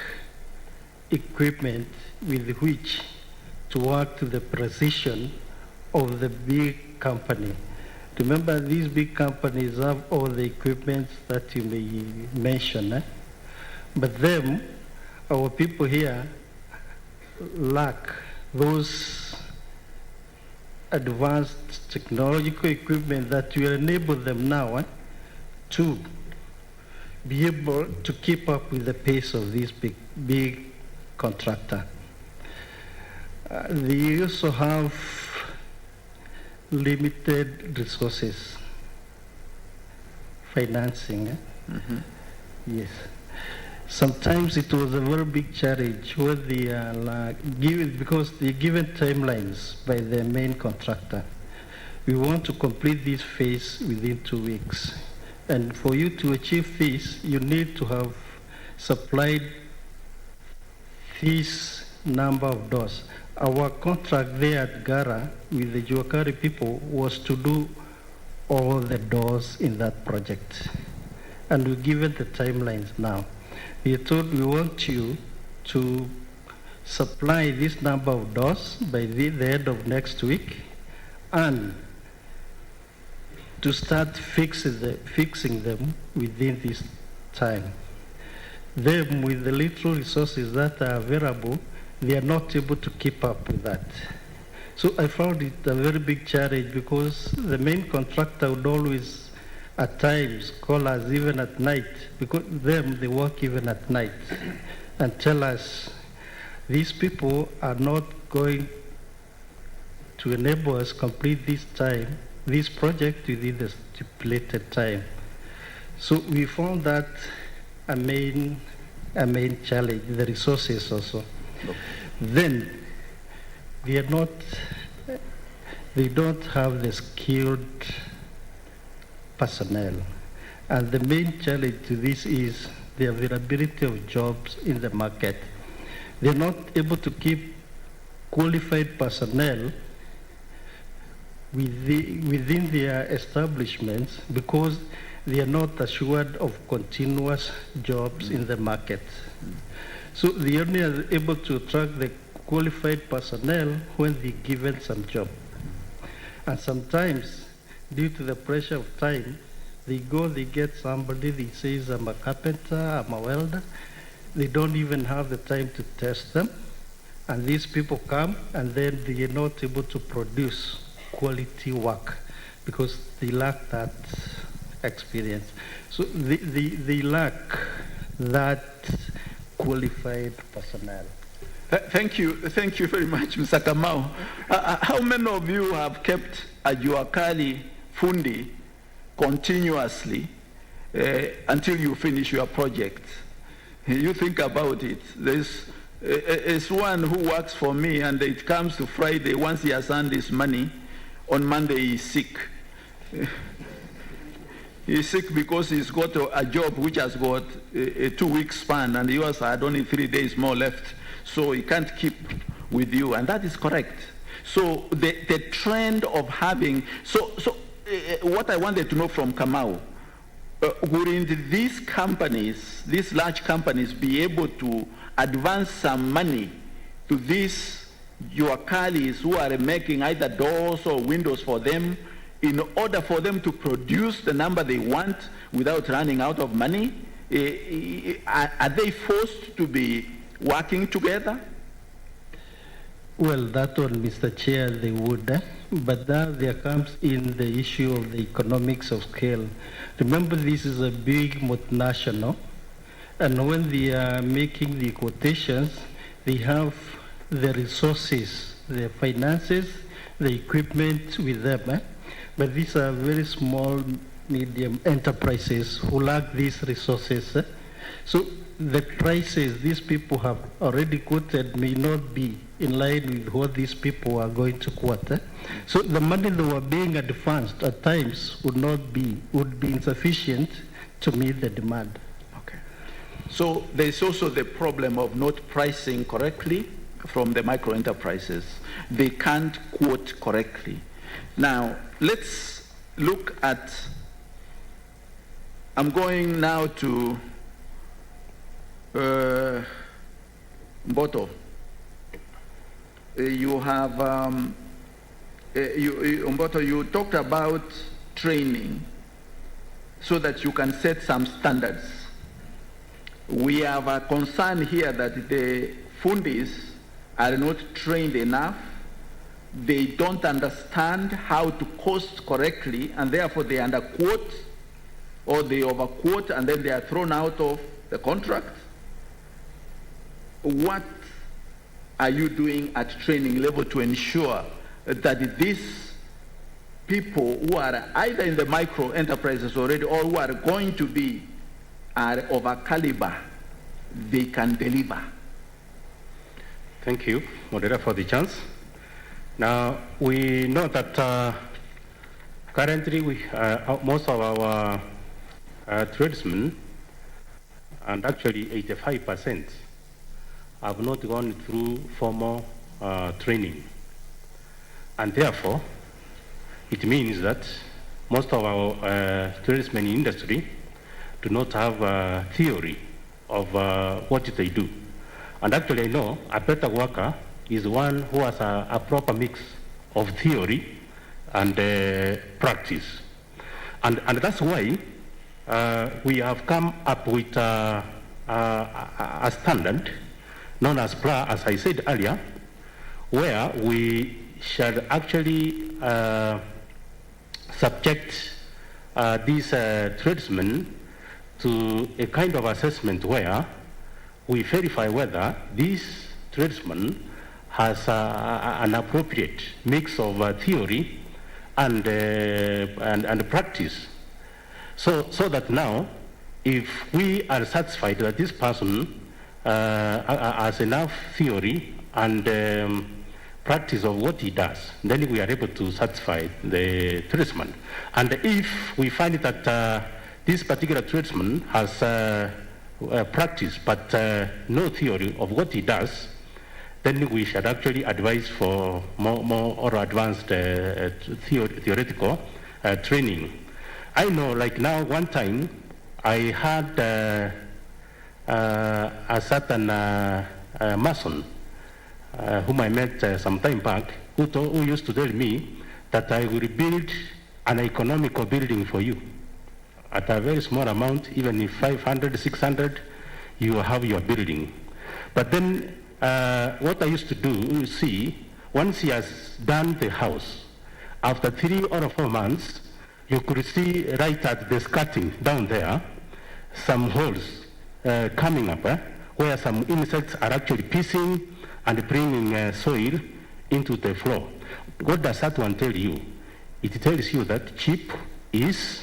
equipment with which to work to the precision of the big company. Remember, these big companies have all the equipment that you may mention, but them, our people here, lack those advanced technological equipment that will enable them now to be able to keep up with the pace of this big contractor. They also have limited resources, financing. Yes. Sometimes it was a very big challenge where they are given, because they're given timelines by the main contractor. We want to complete this phase within 2 weeks. And for you to achieve this, you need to have supplied this number of doors. Our contract there at Gara with the Juakari people was to do all the doors in that project. And we're given the timelines now. We are told we want you to supply this number of doors by the end of next week and to start fixing them within this time. them with the little resources that are available, they are not able to keep up with that. So I found it a very big challenge because the main contractor would always at times call us even at night, because they work even at night, and tell us these people are not going to enable us complete this project within the stipulated time. So we found that a main challenge, the resources also. Then they don't have the skilled personnel. And the main challenge to this is the availability of jobs in the market. They're not able to keep qualified personnel within their establishments because they are not assured of continuous jobs in the market. So they only are able to attract the qualified personnel when they're given some job. And sometimes, due to the pressure of time, they get somebody, they say, I'm a carpenter, I'm a welder. They don't even have the time to test them. And these people come and then they are not able to produce quality work because they lack that experience. So they lack that qualified personnel.
Thank you very much, Mr. Kamau. How many of you have kept a juakali fundi continuously until you finish your project? You think about it. There's one who works for me, and it comes to Friday. Once he has earned his money, on Monday he's sick. He's sick because he's got a job which has got a 2-week span, and he also had only 3 days more left. So he can't keep with you, and that is correct. So the trend of having, what I wanted to know from Kamau, wouldn't these companies, these large companies, be able to advance some money to these juakalis who are making either doors or windows for them in order for them to produce the number they want without running out of money? Are they forced to be working together?
Well, that one, Mr. Chair, they would. But there comes in the issue of the economics of scale. Remember, this is a big multinational, and when they are making the quotations, they have the resources, the finances, the equipment with them. But these are very small, medium enterprises who lack these resources. So the prices these people have already quoted may not be in line with what these people are going to quote. So the money that were being advanced at times would be insufficient to meet the demand.
Okay. So there's also the problem of not pricing correctly from the micro enterprises. They can't quote correctly. Now, let's look at, I'm going now to Mboto. You have, Mboto, you talked about training so that you can set some standards. We have a concern here that the fundis are not trained enough. They don't understand how to cost correctly, and therefore they underquote or they overquote, and then they are thrown out of the contract. What are you doing at training level to ensure that these people who are either in the micro enterprises already or who are going to be are of a caliber they can deliver?
Thank you, Moderator, for the chance. Now, we know that currently most of our tradesmen, and actually 85%, have not gone through formal training. And therefore, it means that most of our tradesmen in industry do not have theory of what they do. And actually, I know a better worker is one who has a proper mix of theory and practice. And that's why we have come up with a standard known as PRA, as I said earlier, where we shall actually subject these tradesmen to a kind of assessment where we verify whether this tradesman has an appropriate mix of theory and practice. So that now, if we are satisfied that this person has enough theory and practice of what he does, then we are able to satisfy the tradesman. And if we find that this particular tradesman has practice but no theory of what he does, then we should actually advise for more or advanced theoretical training. I know, like now, one time I had a certain mason whom I met some time back, who used to tell me that I will build an economical building for you at a very small amount. Even if 500, 600, you have your building. But then what I used to do, you see, once he has done the house, after 3 or 4 months, you could see right at the skirting down there, some holes coming up, where some insects are actually pissing and bringing soil into the floor. What does that one tell you? It tells you that cheap is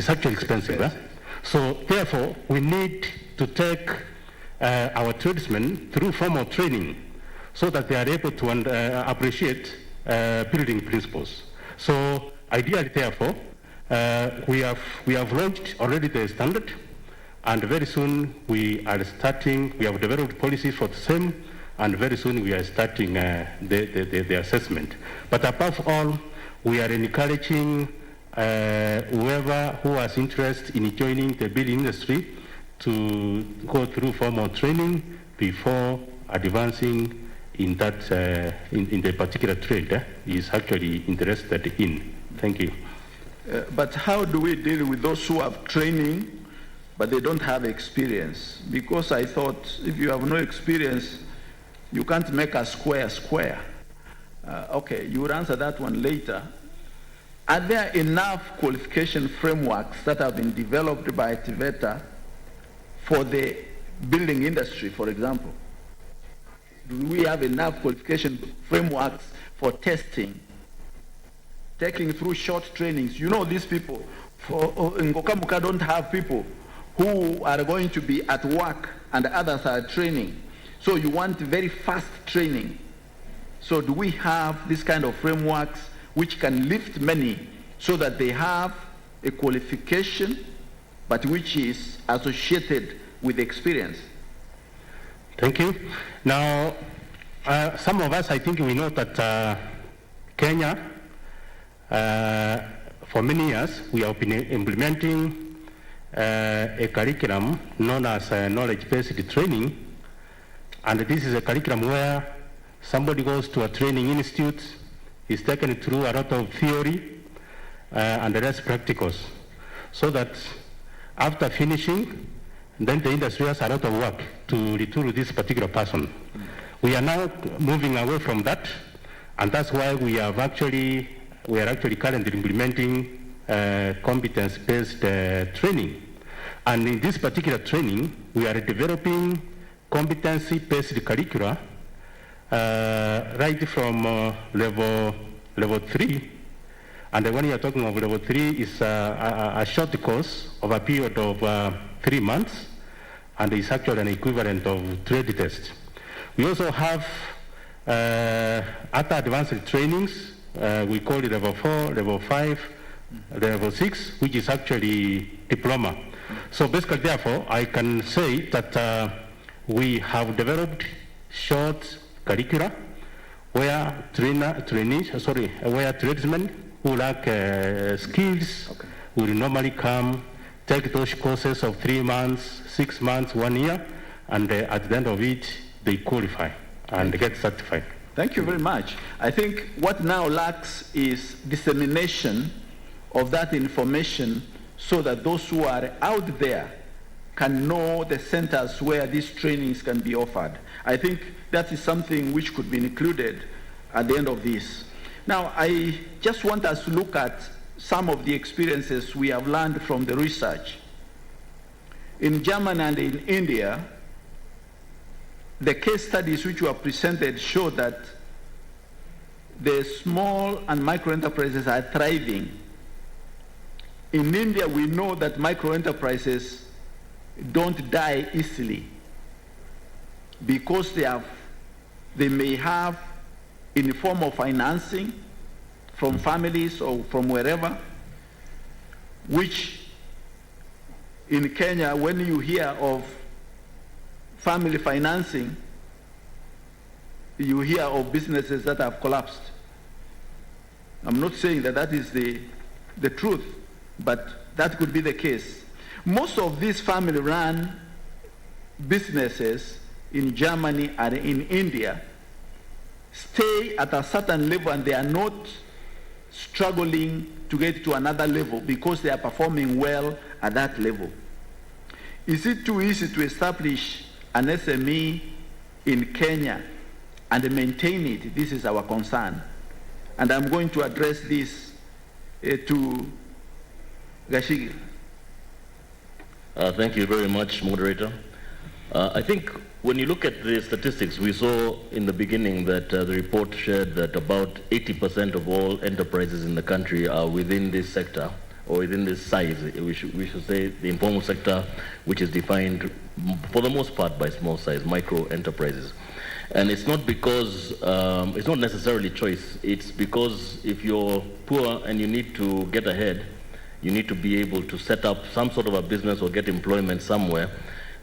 actually expensive. So therefore, we need to take our tradesmen through formal training so that they are able to appreciate building principles. So ideally, therefore, we have launched already the standard, and very soon we are starting. We have developed policies for the same, and very soon we are starting the assessment. But above all, we are encouraging whoever who has interest in joining the building industry to go through formal training before advancing in that in the particular trade is actually interested in. Thank you.
But how do we deal with those who have training but they don't have experience? Because I thought if you have no experience, you can't make a square square. Okay, you will answer that one later. Are there enough qualification frameworks that have been developed by TVETA for the building industry, for example? Do we have enough qualification frameworks for testing, taking through short trainings? You know, these people in Ngokamuka don't have people who are going to be at work and others are training. So you want very fast training. So do we have this kind of frameworks which can lift many so that they have a qualification but which is associated with experience?
Thank you. Now, some of us, I think we know that Kenya, for many years, we have been implementing a curriculum known as knowledge-based training. And this is a curriculum where somebody goes to a training institute, is taken through a lot of theory and the rest practicals, so that after finishing, then the industry has a lot of work to retool this particular person. We are now moving away from that, and that's why we are actually currently implementing competence-based training. And in this particular training, we are developing competency-based curricula right from level 3. And when you are talking of level 3, it's a short course of a period of 3 months, and it's actually an equivalent of trade test. We also have other advanced trainings. We call it level 4, level 5, level 6, which is actually diploma. So basically, therefore, I can say that we have developed short curricula where where tradesmen who lack skills will normally come, take those courses of 3 months, 6 months, 1 year, and at the end of it, they qualify and get certified.
Thank you very much. I think what now lacks is dissemination of that information so that those who are out there can know the centers where these trainings can be offered. I think that is something which could be included at the end of this. Now, I just want us to look at some of the experiences we have learned from the research. In Germany and in India, the case studies which were presented show that the small and micro enterprises are thriving. In India, we know that micro enterprises don't die easily because they may have, in the form of financing from families or from wherever, which in Kenya, when you hear of family financing, you hear of businesses that have collapsed. I'm not saying that that is the truth, but that could be the case. Most of these family-run businesses in Germany and in India stay at a certain level, and they are not struggling to get to another level because they are performing well at that level. Is it too easy to establish an SME in Kenya and maintain it? This is our concern. And I'm going to address this to Gashigi.
Thank you very much, moderator. I think when you look at the statistics, we saw in the beginning that the report shared that about 80% of all enterprises in the country are within this sector, or within this size. We should say the informal sector, which is defined for the most part by small size, micro enterprises. And it's not because, it's not necessarily choice. It's because if you're poor and you need to get ahead, you need to be able to set up some sort of a business or get employment somewhere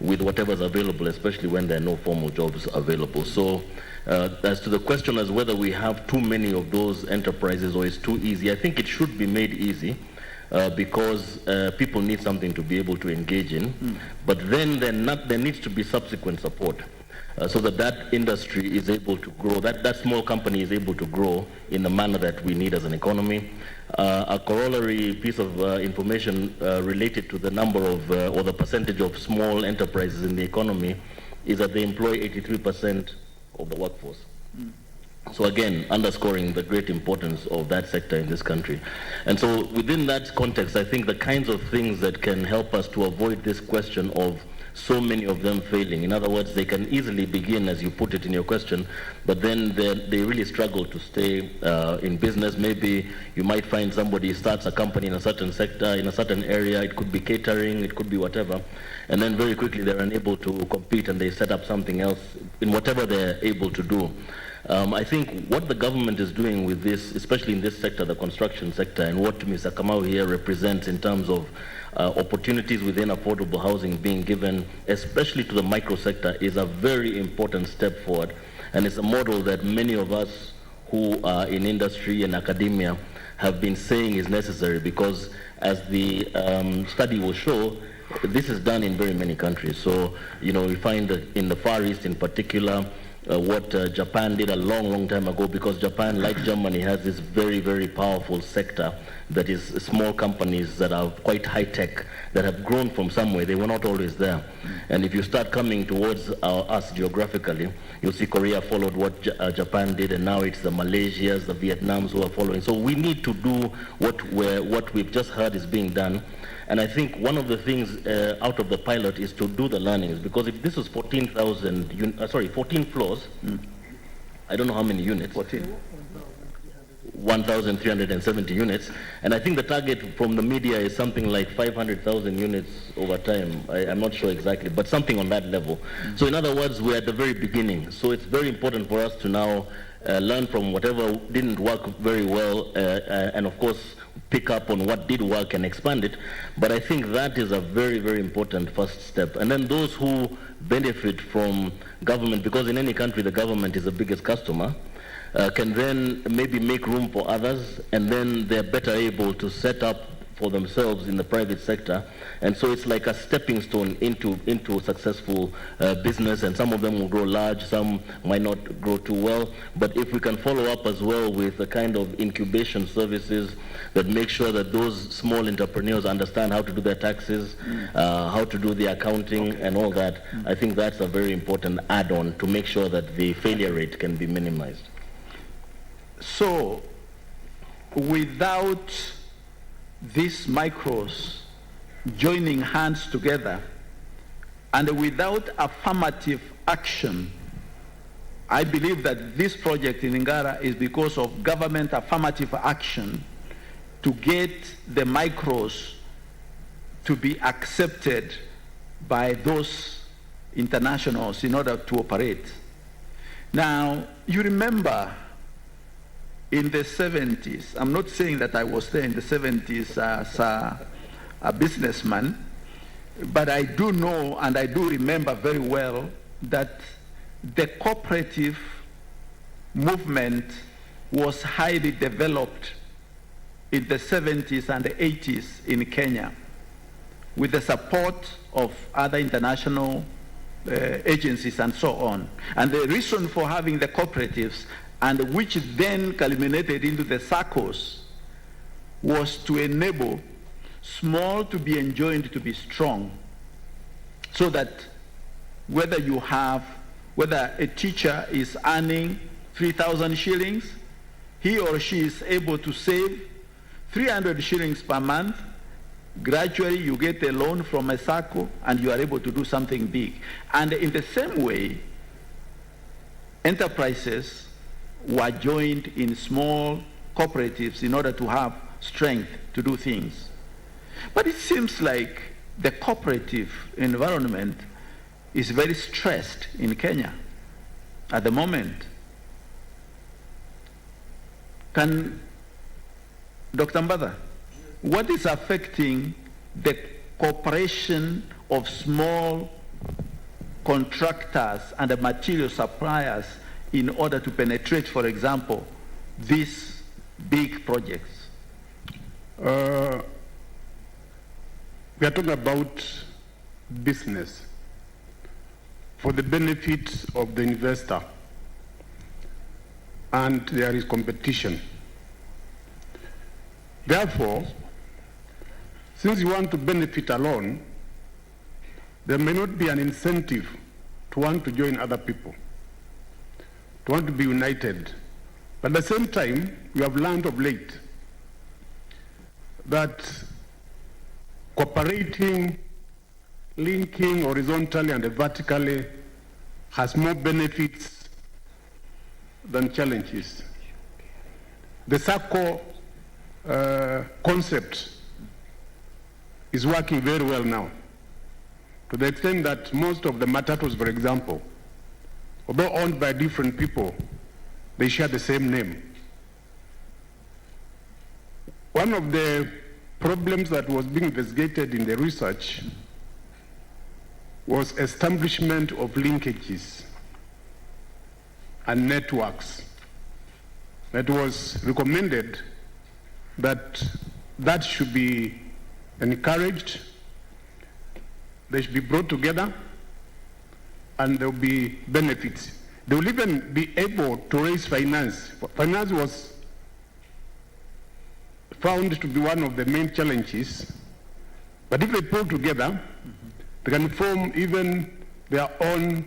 with whatever's available, especially when there are no formal jobs available. So as to the question as whether we have too many of those enterprises or it's too easy, I think it should be made easy because people need something to be able to engage in. But then there needs to be subsequent support so that that industry is able to grow, that small company is able to grow in the manner that we need as an economy. A corollary piece of information related to the number of, or the percentage of small enterprises in the economy is that they employ 83% of the workforce. So again, underscoring the great importance of that sector in this country. And so within that context, I think the kinds of things that can help us to avoid this question of so many of them failing. In other words, they can easily begin, as you put it in your question, but then they really struggle to stay in business. Maybe you might find somebody starts a company in a certain sector, in a certain area. It could be catering, it could be whatever. And then very quickly they're unable to compete and they set up something else in whatever they're able to do. I think what the government is doing with this, especially in this sector, the construction sector, and what Mr. Kamau here represents in terms of opportunities within affordable housing being given, especially to the micro sector, is a very important step forward. And it's a model that many of us who are in industry and academia have been saying is necessary because, as the study will show, this is done in very many countries. So, you know, we find that in the Far East in particular, what Japan did a long time ago, because Japan, like Germany, has this very, very powerful sector that is small companies that are quite high-tech, that have grown from somewhere. They were not always there. And if you start coming towards us geographically, you'll see Korea followed what Japan did, and now it's the Malaysias, the Vietnams who are following. So we need to do what we've just heard is being done. And I think one of the things out of the pilot is to do the learnings, because if this is 14 floors, I don't know how many units. 1,370 units, and I think the target from the media is something like 500,000 units over time. I'm not sure exactly, but something on that level. So in other words, we're at the very beginning. So it's very important for us to now learn from whatever didn't work very well, and of course pick up on what did work and expand it. But I think that is a very, very important first step. And then those who benefit from government, because in any country the government is the biggest customer, can then maybe make room for others, and then they're better able to set up for themselves in the private sector, and so it's like a stepping stone into successful business, and some of them will grow large, some might not grow too well, but if we can follow up as well with a kind of incubation services that make sure that those small entrepreneurs understand how to do their taxes, how to do the accounting and all that, I think that's a very important add-on to make sure that the failure rate can be minimized.
So, without these micros joining hands together and without affirmative action, I believe that this project in Ngara is because of government affirmative action to get the micros to be accepted by those internationals in order to operate. Now, you remember in the 70s, I'm not saying that I was there in the 70s as a businessman, but I do know and I do remember very well that the cooperative movement was highly developed in the 70s and the 80s in Kenya with the support of other international agencies and so on. And the reason for having the cooperatives, and which then culminated into the SACCOs, was to enable small to be enjoined to be strong, so that whether a teacher is earning 3,000 shillings, he or she is able to save 300 shillings per month. Gradually you get a loan from a SACCO and you are able to do something big. And in the same way, enterprises were joined in small cooperatives in order to have strength to do things. But it seems like the cooperative environment is very stressed in Kenya at the moment. Can Dr. Mbada, what is affecting the cooperation of small contractors and the material suppliers in order to penetrate, for example, these big projects?
We are talking about business for the benefit of the investor, and there is competition. Therefore, since you want to benefit alone, there may not be an incentive to want to join other people, to want to be united. But at the same time, we have learned of late that cooperating, linking horizontally and vertically has more benefits than challenges. The SACCO concept is working very well now, to the extent that most of the matatus, for example, although owned by different people, they share the same name. One of the problems that was being investigated in the research was establishment of linkages and networks. It was recommended that that should be encouraged, they should be brought together, and there will be benefits. They will even be able to raise finance. Finance was found to be one of the main challenges, but if they pull together, they can form even their own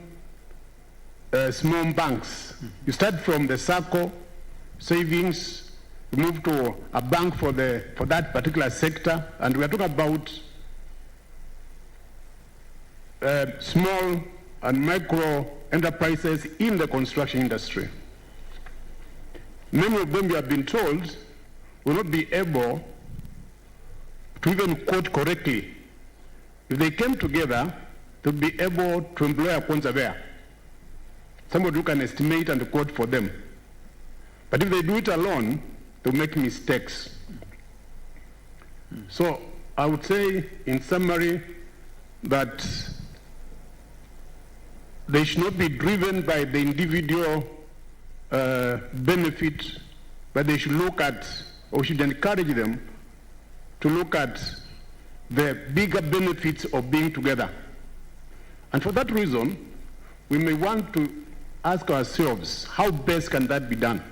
small banks. You start from the SACCO, savings, you move to a bank for that particular sector, and we are talking about small and micro enterprises in the construction industry. Many of them, we have been told, will not be able to even quote correctly. If they came together, they'll be able to employ a conservator, somebody who can estimate and quote for them. But if they do it alone, they'll make mistakes. So I would say, in summary, that they should not be driven by the individual benefit, but they should look at, or should encourage them to look at the bigger benefits of being together. And for that reason, we may want to ask ourselves, how best can that be done?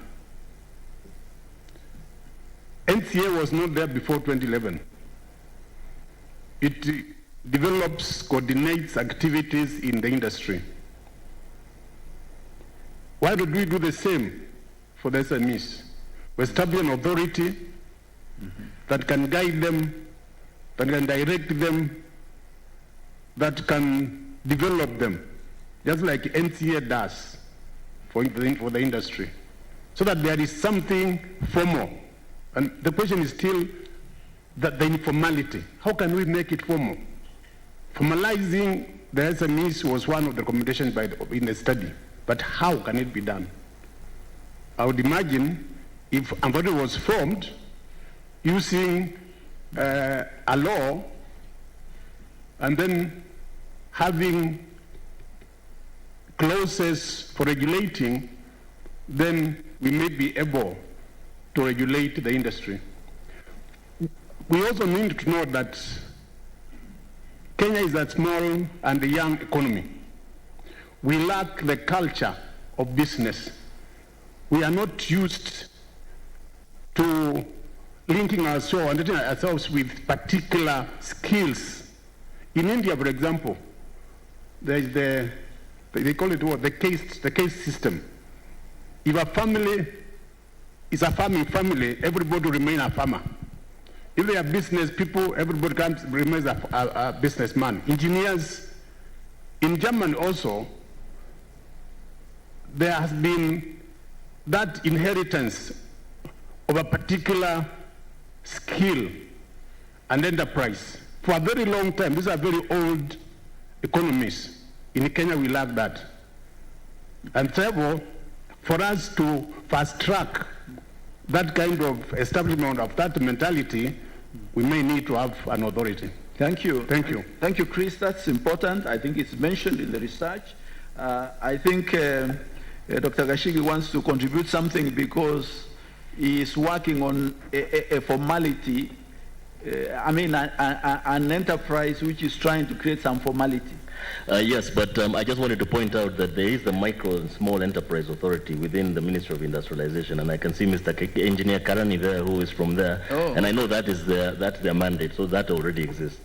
NCA was not there before 2011. It develops, coordinates activities in the industry. Why don't we do the same for the SMEs? We establish an authority that can guide them, that can direct them, that can develop them, just like NCA does for the industry, so that there is something formal. And the question is still that the informality. How can we make it formal? Formalizing the SMEs was one of the recommendations in the study, but how can it be done? I would imagine if a body was formed using a law and then having clauses for regulating, then we may be able to regulate the industry. We also need to know that Kenya is a small and a young economy. We lack the culture of business. We are not used to linking ourselves with particular skills. In India, for example, there is they call it what? The case system. If a family is a farming family, everybody remains a farmer. If they are business people, everybody remains a businessman. Engineers, in Germany also, there has been that inheritance of a particular skill and enterprise. For a very long time, these are very old economies. In Kenya, we lack that. And therefore, for us to fast track that kind of establishment of that mentality, we may need to have an authority.
Thank you.
Thank you.
Thank you, Chris. That's important. I think it's mentioned in the research. I think Dr. Gashigi wants to contribute something because he is working on a formality, an enterprise which is trying to create some formality.
Yes, but I just wanted to point out that there is the Micro and Small Enterprise Authority within the Ministry of Industrialization, and I can see Mr. Engineer Karani there, who is from there, and I know that's their mandate, so that already exists.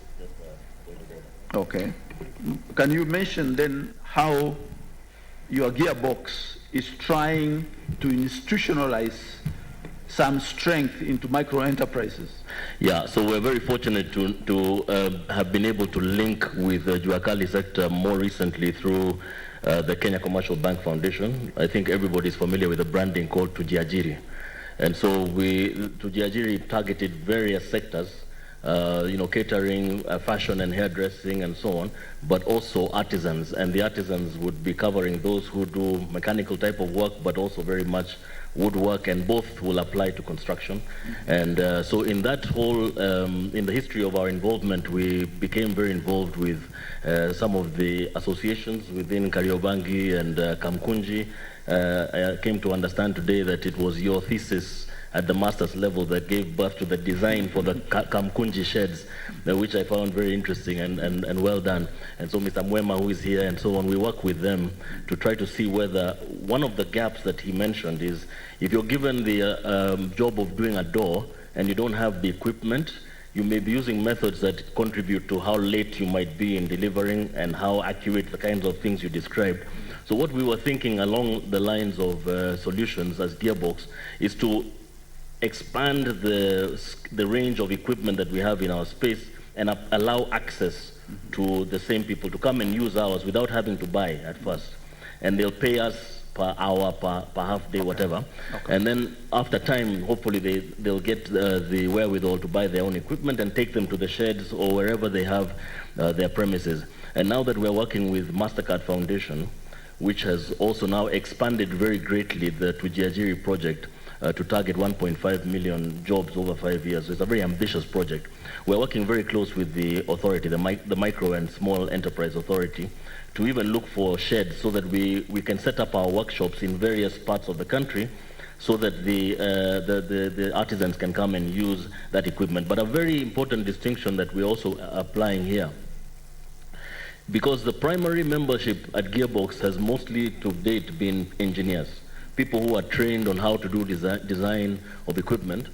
Okay. Can you mention then how your gearbox is trying to institutionalize some strength into micro enterprises?
Yeah, so we're very fortunate to have been able to link with the Juakali sector more recently through the Kenya Commercial Bank Foundation. I think everybody's familiar with the branding called Tujiajiri. And so Tujiajiri targeted various sectors, catering, fashion and hairdressing and so on, but also artisans. And the artisans would be covering those who do mechanical type of work, but also very much woodwork, and both will apply to construction. And so in that whole, in the history of our involvement, we became very involved with some of the associations within Kariobangi and Kamkunji. I came to understand today that it was your thesis at the master's level that gave birth to the design for the Kamkunji sheds, which I found very interesting and well done. And so Mr. Mwema, who is here, and so on, we work with them to try to see whether one of the gaps that he mentioned is if you're given the job of doing a door and you don't have the equipment, you may be using methods that contribute to how late you might be in delivering and how accurate the kinds of things you described. So what we were thinking along the lines of solutions as Gearbox is to expand the range of equipment that we have in our space and allow access to the same people to come and use ours without having to buy at first. And they'll pay us per hour, per half day, whatever. Okay. And then after time, hopefully they'll get the wherewithal to buy their own equipment and take them to the sheds or wherever they have their premises. And now that we're working with MasterCard Foundation, which has also now expanded very greatly the Tujiajiri project, to target 1.5 million jobs over 5 years. So it's a very ambitious project. We're working very close with the authority, the Micro and Small Enterprise Authority, to even look for sheds so that we can set up our workshops in various parts of the country so that the artisans can come and use that equipment. But a very important distinction that we're also applying here, because the primary membership at Gearbox has mostly to date been engineers, people who are trained on how to do design of equipment.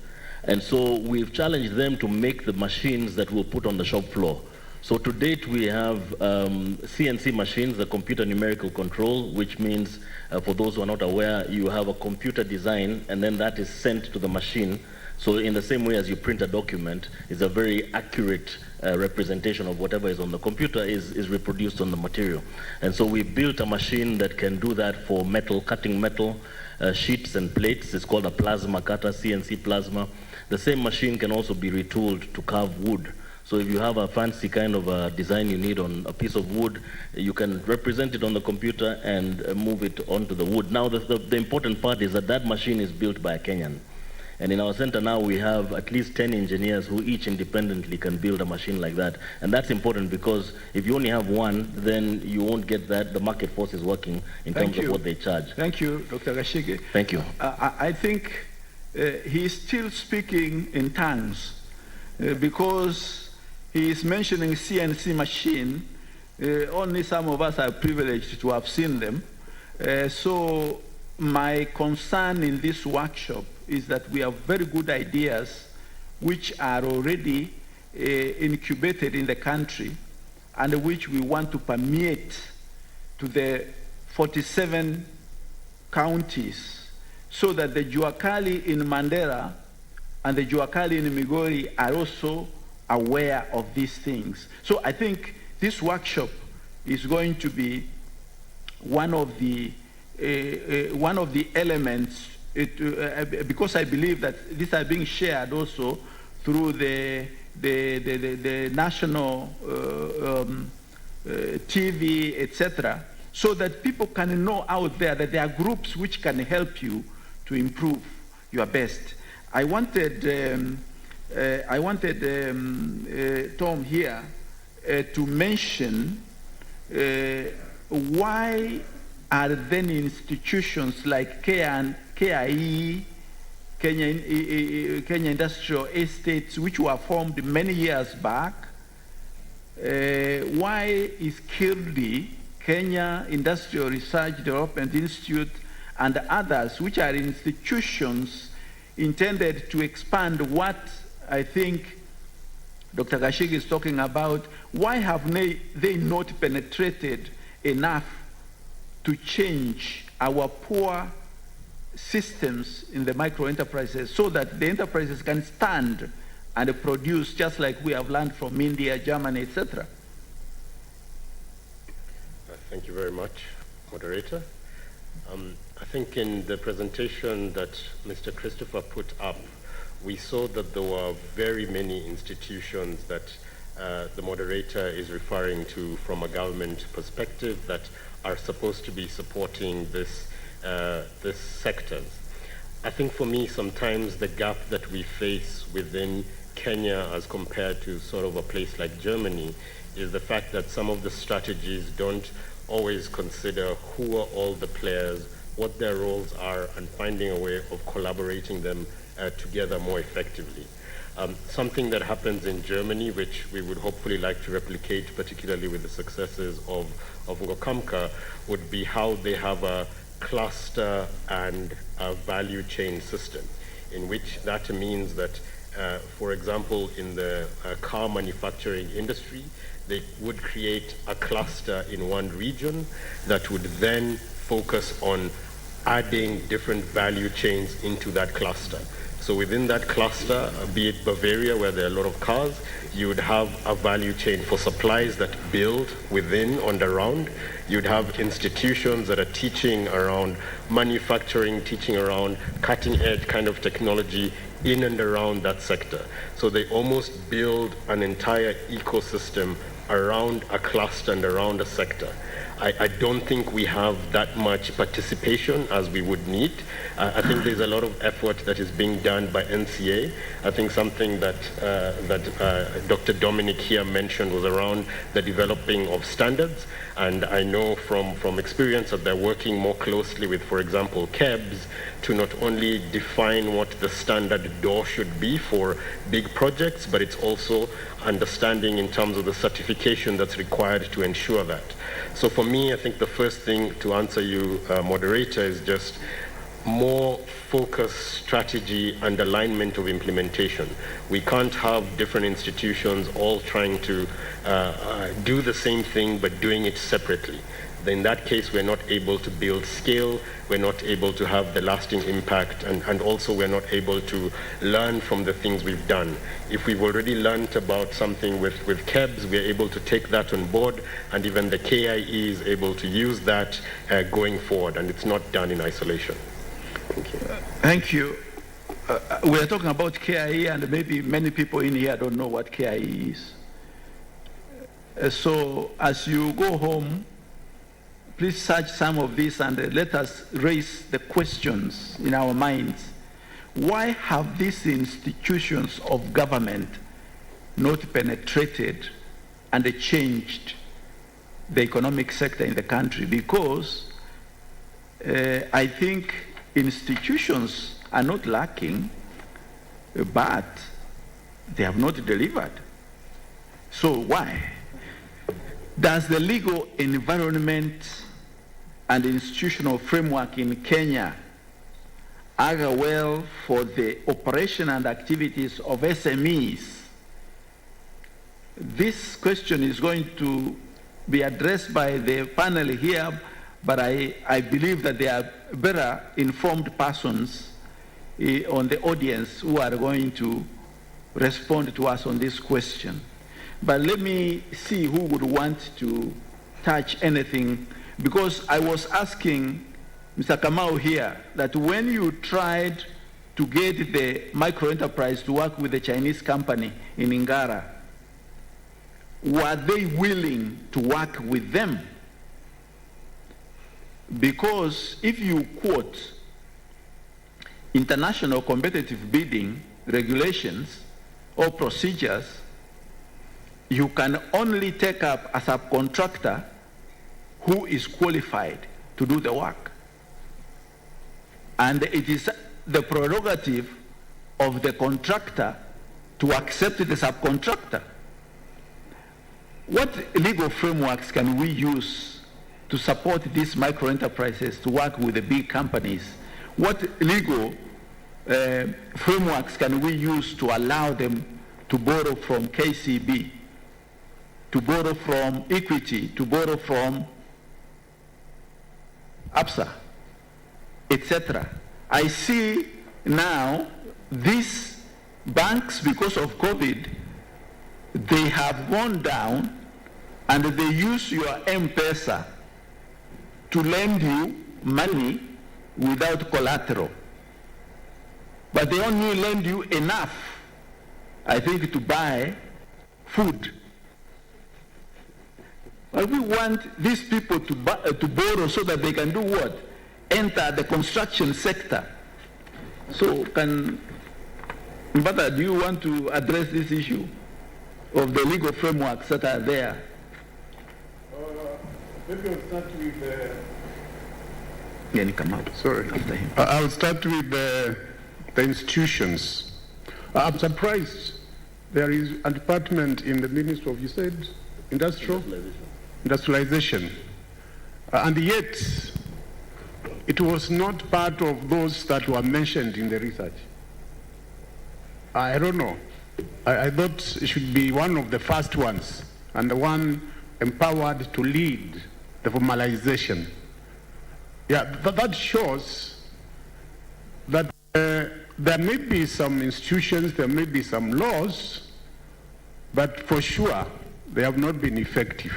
And so we've challenged them to make the machines that we'll put on the shop floor. So to date, we have CNC machines, the computer numerical control, which means, for those who are not aware, you have a computer design, and then that is sent to the machine. So in the same way as you print a document, it's a very accurate representation of whatever is on the computer is reproduced on the material. And so we built a machine that can do that for metal, cutting metal, sheets and plates. It's called a plasma cutter, CNC plasma. The same machine can also be retooled to carve wood. So if you have a fancy kind of a design you need on a piece of wood, you can represent it on the computer and move it onto the wood. Now, the important part is that that machine is built by a Kenyan. And in our center now, we have at least 10 engineers who each independently can build a machine like that. And that's important because if you only have one, then you won't get that. The market force is working in terms of what they charge.
Thank you, Dr. Gashige.
Thank you.
I think he's still speaking in tongues because he is mentioning CNC machine. Only some of us are privileged to have seen them. So my concern in this workshop is that we have very good ideas which are already incubated in the country and which we want to permeate to the 47 counties so that the Juakali in Mandera and the Juakali in Migori are also aware of these things. So I think this workshop is going to be one of the elements, because I believe that these are being shared also through the national TV, etc., so that people can know out there that there are groups which can help you to improve your best. I wanted Tom here to mention why are then institutions like KIE, Kenya Industrial Estates, which were formed many years back, why is KIRDI, Kenya Industrial Research Development Institute, and others, which are institutions intended to expand what I think Dr. Gashige is talking about, why have they not penetrated enough to change our poor systems in the micro enterprises so that the enterprises can stand and produce just like we have learned from India, Germany, etc.?
Thank you very much, moderator. I think in the presentation that Mr. Christopher put up, we saw that there were very many institutions that the moderator is referring to from a government perspective that are supposed to be supporting this sectors. I think for me, sometimes the gap that we face within Kenya as compared to sort of a place like Germany is the fact that some of the strategies don't always consider who are all the players, what their roles are, and finding a way of collaborating them together more effectively. Something that happens in Germany, which we would hopefully like to replicate, particularly with the successes of Ngokamka, would be how they have a cluster and a value chain system, in which that means that, for example, in the car manufacturing industry, they would create a cluster in one region that would then focus on adding different value chains into that cluster. So within that cluster, be it Bavaria, where there are a lot of cars, you would have a value chain for supplies that build within and around. You'd have institutions that are teaching around manufacturing, teaching around cutting edge kind of technology in and around that sector. So they almost build an entire ecosystem around a cluster and around a sector. I don't think we have that much participation as we would need. I think there's a lot of effort that is being done by NCA. I think something that Dr. Dominic here mentioned was around the developing of standards. And I know from experience that they're working more closely with, for example, KEBS, to not only define what the standard door should be for big projects, but it's also understanding in terms of the certification that's required to ensure that. So for me, I think the first thing to answer you, moderator, is just more focus, strategy, and alignment of implementation. We can't have different institutions all trying to do the same thing but doing it separately. In that case, we're not able to build scale, we're not able to have the lasting impact, and also we're not able to learn from the things we've done. If we've already learned about something with KEBS, we're able to take that on board, and even the KIE is able to use that going forward, and it's not done in isolation. Thank you.
Thank you. We are talking about KIE, and maybe many people in here don't know what KIE is. So as you go home, please search some of this and let us raise the questions in our minds. Why have these institutions of government not penetrated and changed the economic sector in the country? Because I think institutions are not lacking, but they have not delivered. So why? Does the legal environment and institutional framework in Kenya augur well for the operation and activities of SMEs? This question is going to be addressed by the panel here, but I believe that there are better informed persons on the audience who are going to respond to us on this question. But let me see who would want to touch anything, because I was asking Mr. Kamau here that when you tried to get the micro-enterprise to work with the Chinese company in Ngara, were they willing to work with them? Because if you quote international competitive bidding regulations or procedures, you can only take up a subcontractor who is qualified to do the work. And it is the prerogative of the contractor to accept the subcontractor. What legal frameworks can we use to support these micro-enterprises to work with the big companies? What legal frameworks can we use to allow them to borrow from KCB, to borrow from Equity, to borrow from APSA, etc.? I see now these banks, because of COVID, they have gone down and they use your M-Pesa to lend you money without collateral. But they only lend you enough, I think, to buy food. But we want these people to borrow so that they can do what? Enter the construction sector. So Mbata, do you want to address this issue of the legal frameworks that are there?
Maybe I'll start with
Sorry, after him.
I'll start with the institutions. I'm surprised there is a department in the Ministry of, you said, Industrialization. And yet, it was not part of those that were mentioned in the research. I don't know. I thought it should be one of the first ones and the one empowered to lead the formalization. Yeah, that shows that there may be some institutions, there may be some laws, but for sure they have not been effective.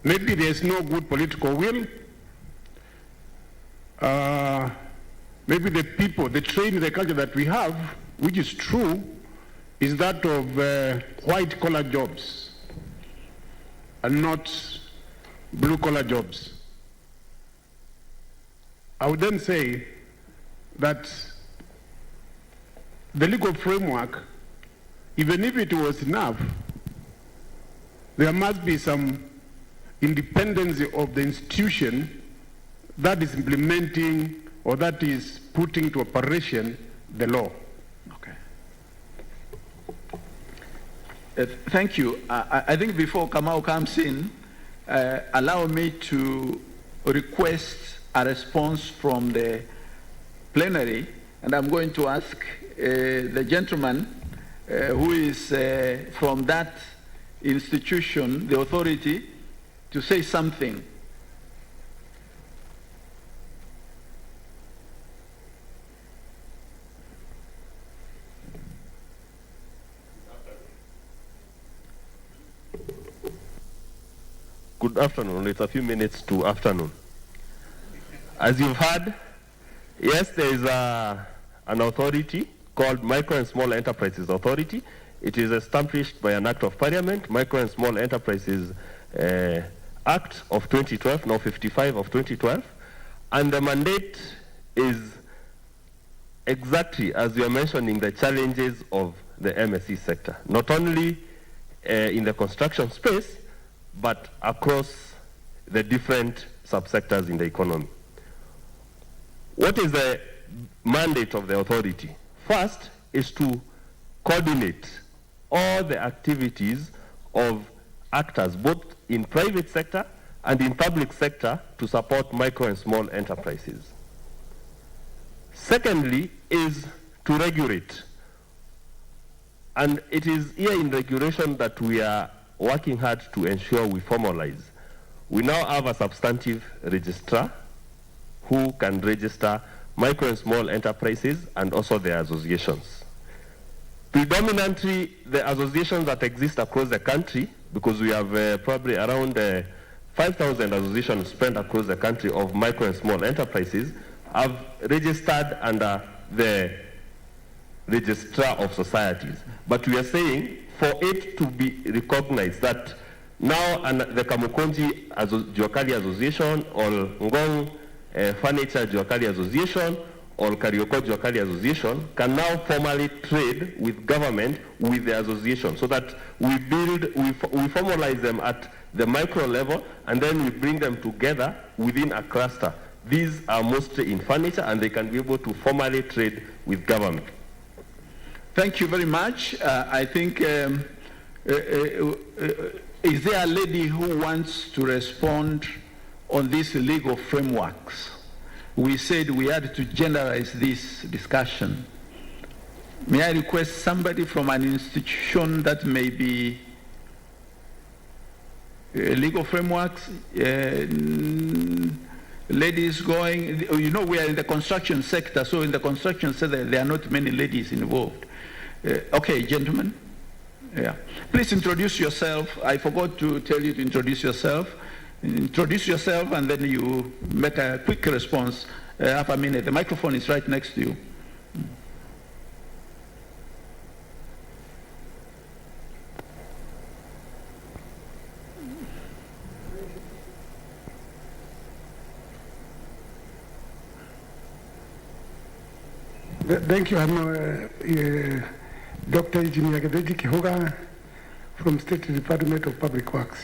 Maybe there's no good political will. Maybe the people, the training, the culture that we have, which is true, is that of white-collar jobs and not blue-collar jobs. I would then say that the legal framework, even if it was enough, there must be some independence of the institution that is implementing or that is putting to operation the law.
Thank you. I think before Kamau comes in, allow me to request a response from the plenary, and I'm going to ask the gentleman who is from that institution, the authority, to say something.
Good afternoon. It's a few minutes to afternoon. As you've heard, yes, there is an authority called Micro and Small Enterprises Authority. It is established by an Act of Parliament, Micro and Small Enterprises Act of 2012, now 55 of 2012. And the mandate is exactly as you are mentioning the challenges of the MSE sector, not only in the construction space, but across the different subsectors in the economy. What is the mandate of the authority? First is to coordinate all the activities of actors, both in private sector and in public sector, to support micro and small enterprises. Secondly is to regulate. And it is here in regulation that we are working hard to ensure we formalize. We now have a substantive registrar who can register micro and small enterprises and also their associations. Predominantly, the associations that exist across the country, because we have probably around 5,000 associations spread across the country of micro and small enterprises, have registered under the registrar of societies. But we are saying for it to be recognized that now the Kamukonji Juakali Association or Ngong Furniture Juakali Association or Karioko Juakali Association can now formally trade with government with the association, so that we formalize them at the micro level and then we bring them together within a cluster. These are mostly in furniture and they can be able to formally trade with government.
Thank you very much. I think, is there a lady who wants to respond on these legal frameworks? We said we had to generalize this discussion. May I request somebody from an institution that may be legal frameworks? Ladies going, you know, we are in the construction sector, so in the construction sector there are not many ladies involved. Okay, gentlemen. Yeah. Please introduce yourself. I forgot to tell you to introduce yourself. Introduce yourself and then you make a quick response. Half a minute. The microphone is right next to you.
Thank you. I'm Dr. Engineer Gadeji Kihoga from State Department of Public Works.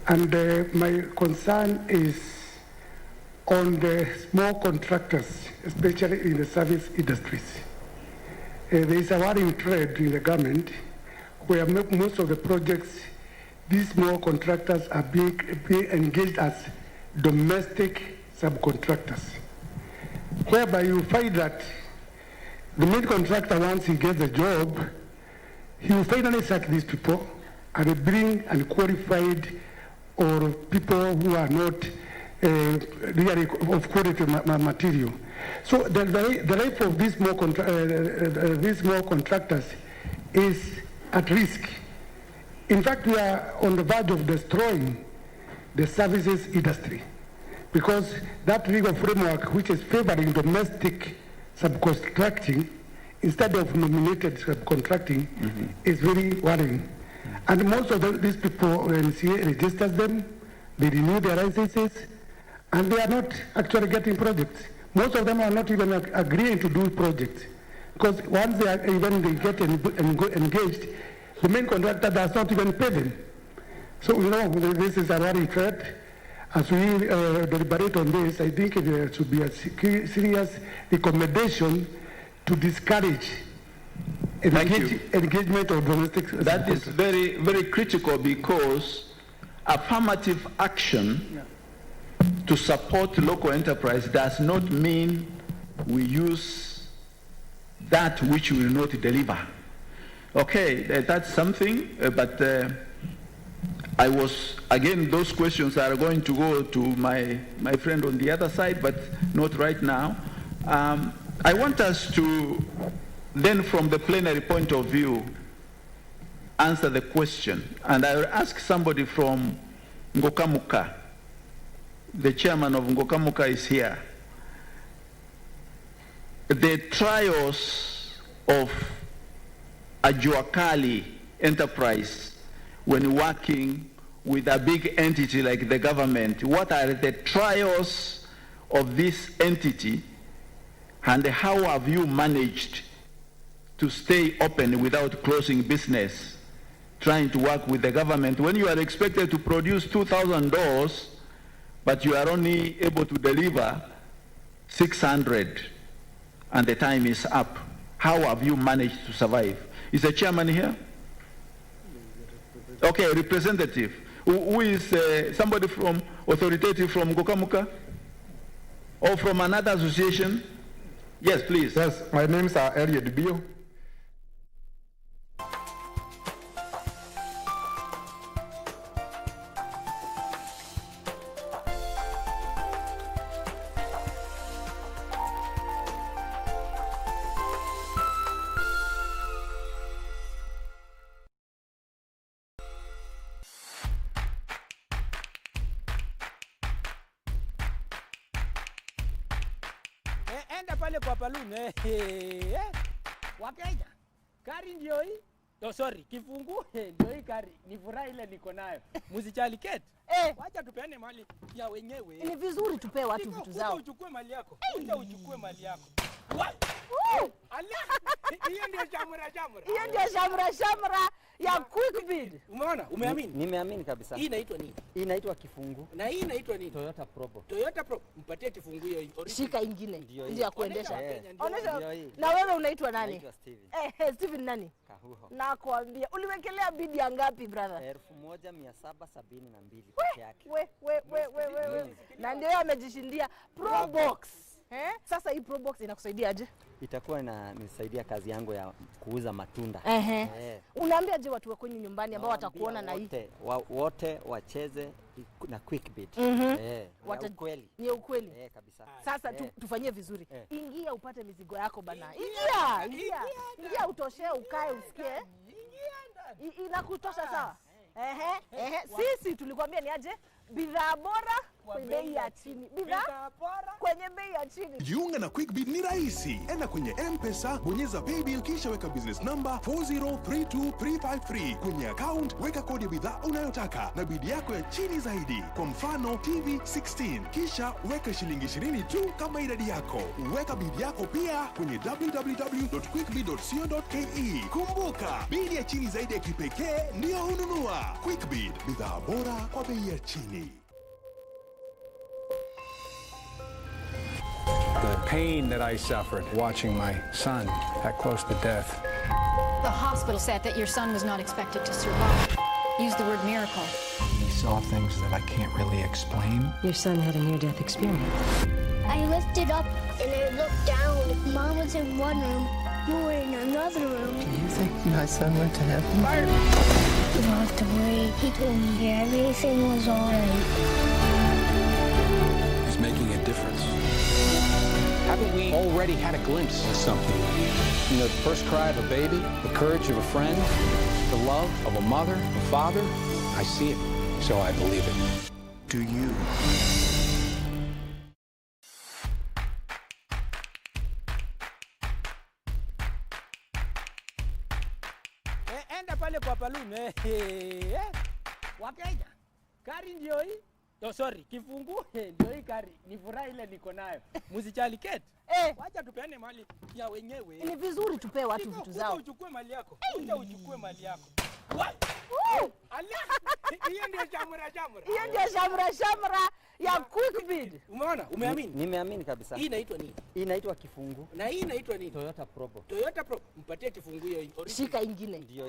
And my concern is on the small contractors, especially in the service industries. There is a worrying trend in the government where most of the projects, these small contractors are being engaged as domestic subcontractors, whereby you find that the main contractor, once he gets a job, he will finally sack these people and bring unqualified or people who are not really of quality material. So the life of these small contractors is at risk. In fact, we are on the verge of destroying the services industry, because that legal framework which is favoring domestic subcontracting instead of nominated subcontracting is very worrying. And most of these people, when CA registers them, they renew their licenses, and they are not actually getting projects. Most of them are not even agreeing to do projects, because once they get engaged, the main contractor does not even pay them. So, you know, this is a worrying threat. As we deliberate on this, I think there should be a serious recommendation to discourage engagement of domestic.
That is very, very critical, because affirmative action to support local enterprise does not mean we use that which will not deliver. Okay, that's something, but I was, again, those questions are going to go to my friend on the other side, but not right now. I want us to then, from the plenary point of view, answer the question. And I will ask somebody from Ngokamuka. The chairman of Ngokamuka is here. The trials of a Juakali enterprise when working with a big entity like the government, what are the trials of this entity, and how have you managed to stay open without closing business, trying to work with the government when you are expected to produce 2,000 doors, but you are only able to deliver 600 and the time is up? How have you managed to survive? Is the chairman here? Okay, representative. Who is somebody from authoritative from Ngokamuka? Or from another association? Yes, please.
Yes, my name is Elliot Bio.
Enda pale kwa balloon Wakenya, kari ndio hii. Oh, sorry, kifungu ndio hii kari. Ni furaha ile niko nayo. Msijali Kate. Wacha tupeane mali ya wenyewe.
Ni vizuri tupe watu vitu zao.
Uchukue mali yako. Uchukue mali yako. Hiyo ndio shamra.
Hiyo ndio shamra ya quick bid.
Umeona? Umeamini?
Nimeamini kabisa.
Hii inaitwa nini?
Hii inaitwa kifungu.
Na hii inaitwa nini?
Toyota Probo.
Toyota Probo. Mpatie kifungu hiyo original.
Shika ingine. Ndio ya kuendesha.
Onesha.
Na wewe unaitwa nani?
Naitwa Steven.
Steven nani?
Kahuho.
Nakwambia. Uliwekelea bid ya ngapi brother?
1772 peke yake.
We. Na ndio amejishindia Pro Box. Sasa hii Pro Box inakusaidia aje?
Itakuwa inanisaidia kazi yangu ya kuuza matunda.
Unaambia je watu wako nyumbani ambao watakuona na hii?
Wote wacheze na quick bid. Ukweli.
Ni ukweli.
Kabisa.
Sasa tufanyie vizuri. Ingia upate mizigo yako bana. Ingia utoshee ukae usikie. Inakutosha sawa? Sisi tulikwambia ni aje? Bidhaa bora kwa bei ya chini. Bidhaa bora kwenye bei ya chini.
Jiunga na Quick Bid ni rahisi. Enda kwenye M-Pesa, bonyeza paybill kisha weka business number 4032353. Kwenye account weka kodi ya bidhaa unayotaka na bid yako ya chini zaidi. Kwa mfano TV 16, kisha weka shilingi 20 tu kama idadi yako. Weka bid yako pia kwenye www.quickbid.co.ke. Kumbuka, bid ya chini zaidi ya kipekee ndio ununua. Quick Bid, bidhaa bora kwa bei ya chini.
The pain that I suffered watching my son that close to death.
The hospital said that your son was not expected to survive. Use the word miracle.
He saw things that I can't really explain.
Your son had a near-death experience.
I lifted up and I looked down. Mom was in one room. You were in another room.
Do you think my son went to heaven?
You don't have to worry. He told me everything was all right.
He's making a difference. Haven't we already had a glimpse of something? You know, the first cry of a baby, the courage of a friend, the love of a mother, a father. I see it, so I believe it.
Do you?
Enda pale kwa balloon. Wakenya. Gari ndio hii. Oh, sorry, kifungu ndio hii gari. Ni furaha ile niko nayo. Msijali Kate. Wacha tupeane mali ya wenyewe.
Ni vizuri tupe watu vitu zao.
Uchukue mali yako. Uchukue mali yako. Hiyo ndio shamra.
Hiyo ndio shamra ya quick bid.
Umeona? Umeamini?
Nimeamini kabisa.
Hii inaitwa nini?
Hii inaitwa kifungu.
Na hii inaitwa nini?
Toyota Probo.
Toyota Probo. Mpatie kifungu hiyo.
Shika ingine.
Ndio.